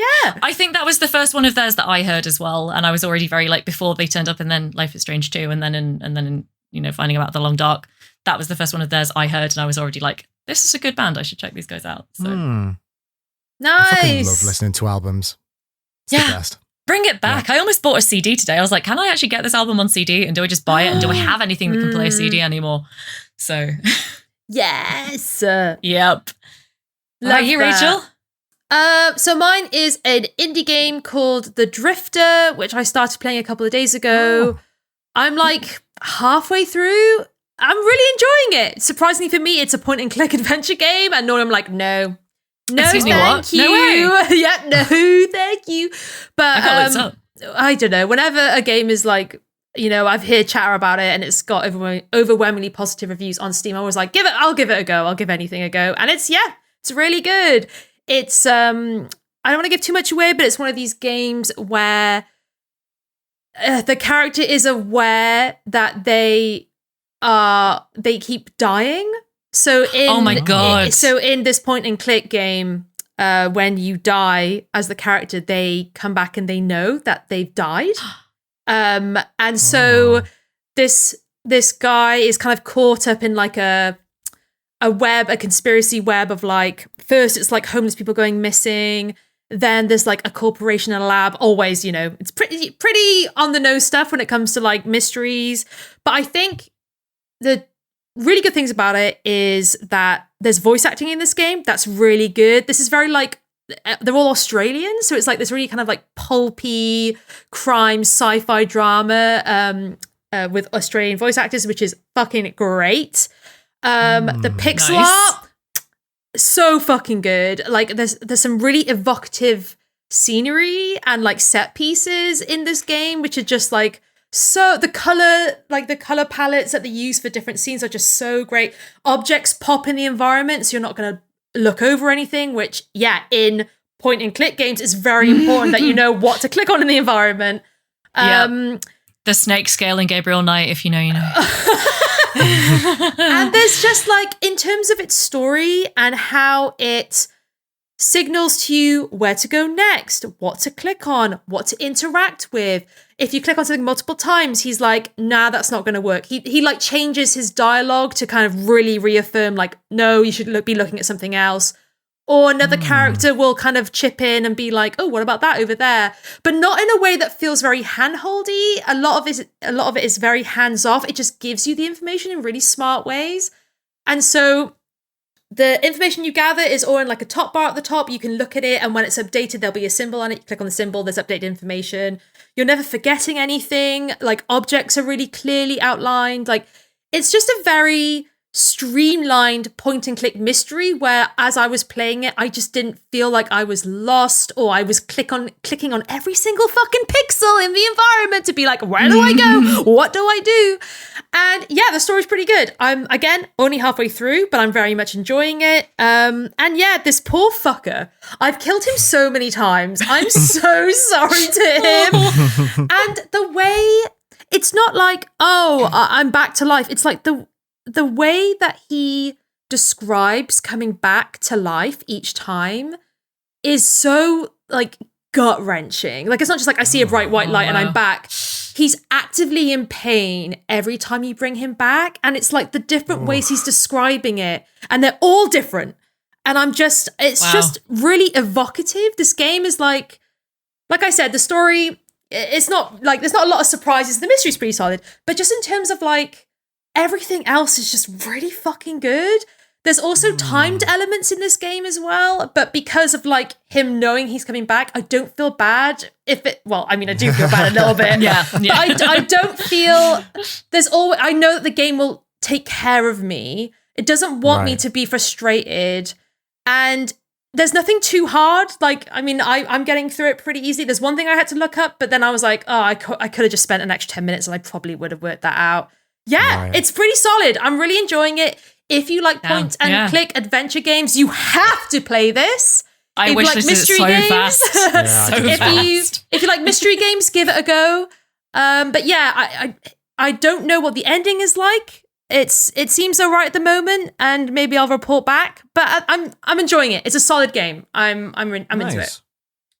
I think that was the first one of theirs that I heard as well, and I was already very like before they turned up, and then Life is Strange 2, and then in you know, finding about The Long Dark. That was the first one of theirs I heard, and I was already like, this is a good band. I should check these guys out. So nice. I fucking love listening to albums. It's the best. Bring it back. I almost bought a CD today. I was like, can I actually get this album on CD? And do I just buy it? And do I have anything that can play a CD anymore? So yes. Yep. Love you, that. Rachel? So mine is an indie game called The Drifter, which I started playing a couple of days ago. I'm like halfway through. I'm really enjoying it. Surprisingly for me, it's a point and click adventure game. And normally I'm like, no, excuse me, thank what? you. No way. Yeah, no, thank you. But I don't know. Whenever a game is like, you know, I've heard chatter about it and it's got overwhelmingly positive reviews on Steam, I was like, I'll give it a go. I'll give anything a go. And it's really good. It's I don't want to give too much away, but it's one of these games where the character is aware that they they keep dying. So in Oh my God. So in this point and click game, when you die as the character, they come back and they know that they've died. And so this guy is kind of caught up in like a conspiracy web of like, first it's like homeless people going missing. Then there's like a corporation and a lab. Always, it's pretty on the nose stuff when it comes to like mysteries. But I think the really good things about it is that there's voice acting in this game. That's really good. This is very like, they're all Australian. So it's like this really kind of like pulpy crime sci-fi drama with Australian voice actors, which is fucking great. The pixel art, so fucking good. Like there's some really evocative scenery and like set pieces in this game, which are just like, so the color palettes that they use for different scenes are just so great. Objects pop in the environment, so you're not going to look over anything, which in point and click games is very important that you know what to click on in the environment. The snake scale in Gabriel Knight, if you know, you know. And there's just like, in terms of its story and how it signals to you where to go next, what to click on, what to interact with. If you click on something multiple times, he's like, nah, that's not going to work. He like changes his dialogue to kind of really reaffirm like, no, you should be looking at something else. Or another character will kind of chip in and be like, oh, what about that over there? But not in a way that feels very handholdy. A lot of it is very hands off. It just gives you the information in really smart ways. And so the information you gather is all in like a top bar at the top. You can look at it, and when it's updated, there'll be a symbol on it. You click on the symbol, there's updated information. You're never forgetting anything. Like objects are really clearly outlined. Like it's just a very streamlined point and click mystery where, as I was playing it, I just didn't feel like I was lost, or I was clicking on every single fucking pixel in the environment to be like, where do I go? What do I do? And yeah, the story's pretty good. I'm again only halfway through, but I'm very much enjoying it. And yeah, this poor fucker, I've killed him so many times. I'm so sorry to him. And the way, it's not like, oh, I'm back to life. It's like the way that he describes coming back to life each time is so like gut wrenching. Like it's not just like I see a bright white light and I'm back. He's actively in pain every time you bring him back. And it's like the different ways he's describing it. And they're all different. And it's just really evocative. This game is like I said, the story, it's not like, there's not a lot of surprises. The mystery's pretty solid. But just in terms of like, everything else is just really fucking good. There's also timed elements in this game as well, but because of like him knowing he's coming back, I don't feel bad I do feel bad a little bit. Yeah. But I don't feel I know that the game will take care of me. It doesn't want me to be frustrated, and there's nothing too hard. Like, I mean, I'm getting through it pretty easily. There's one thing I had to look up, but then I was like, oh, I could have just spent an extra 10 minutes and I probably would have worked that out. Yeah, It's pretty solid. I'm really enjoying it. If you like point and click adventure games, you have to play this. I wish this is so fast. If you like mystery games, give it a go. But yeah, I don't know what the ending is like. It seems all right at the moment, and maybe I'll report back. But I'm enjoying it. It's a solid game. I'm into it.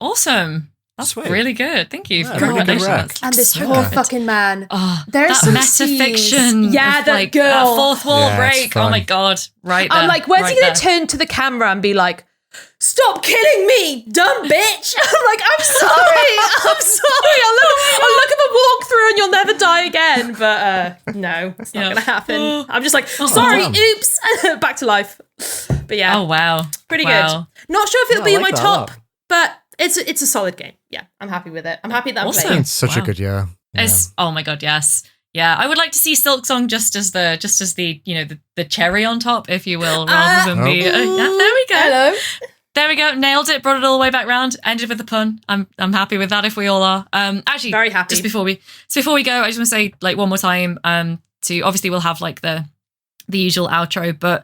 Awesome. That's Sweet. Really good. Thank you for the really good recommendation. And this poor fucking man. Oh, there's that some metafiction. Yeah, that like, girl. That fourth wall Yeah, it's break. fun. Oh my God. Right there. I'm like, when's he right going to turn to the camera and be like, stop killing me, dumb bitch? I'm like, I'm sorry. I'll look at the walkthrough and you'll never die again. But no, it's not going to happen. I'm just like, sorry, oops. Back to life. But yeah. Oh, wow. Pretty good. Not sure if it'll be in my that a top, lot. but it's a solid game. Yeah, I'm happy with it. I'm happy that I'm Awesome. playing. It's such a good year. Yeah. Oh my God, yes. Yeah, I would like to see Silksong just as the the cherry on top, if you will, rather than the. There we go. Hello. There we go. Nailed it. Brought it all the way back round. Ended with a pun. I'm happy with that. If we all are. Actually, Very happy. Just before we go, I just want to say like one more time. To obviously we'll have like the usual outro, but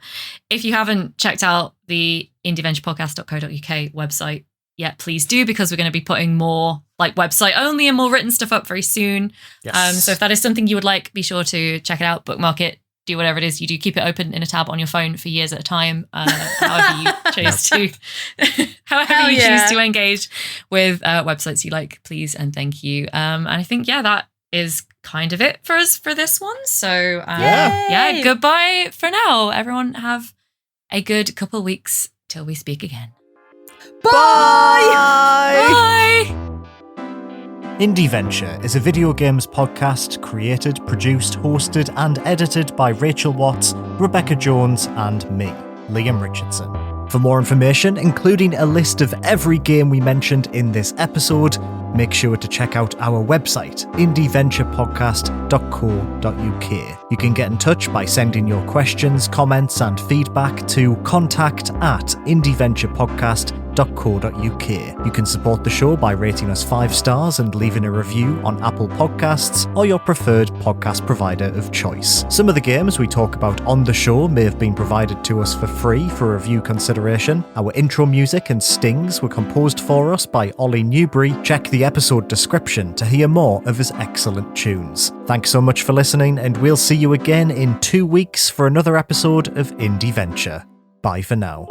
if you haven't checked out the indieventurepodcast.co.uk website yet, please do, because we're going to be putting more like website only and more written stuff up very soon. Yes. So if that is something you would like, be sure to check it out, bookmark it, do whatever it is you do, keep it open in a tab on your phone for years at a time, however you choose to choose to engage with websites you like, please and thank you. And I think, that is kind of it for us for this one. So goodbye for now. Everyone have a good couple of weeks till we speak again. Bye! Bye! Indieventure is a video games podcast created, produced, hosted, and edited by Rachel Watts, Rebecca Jones, and me, Liam Richardson. For more information, including a list of every game we mentioned in this episode, make sure to check out our website, indieventurepodcast.co.uk. You can get in touch by sending your questions, comments, and feedback to contact@indieventurepodcast.co.uk. You can support the show by rating us 5 stars and leaving a review on Apple Podcasts or your preferred podcast provider of choice. Some of the games we talk about on the show may have been provided to us for free for review consideration. Our intro music and stings were composed for us by Ollie Newbury. Check the episode description to hear more of his excellent tunes. Thanks so much for listening, and we'll see you again in 2 weeks for another episode of Indieventure. Bye for now.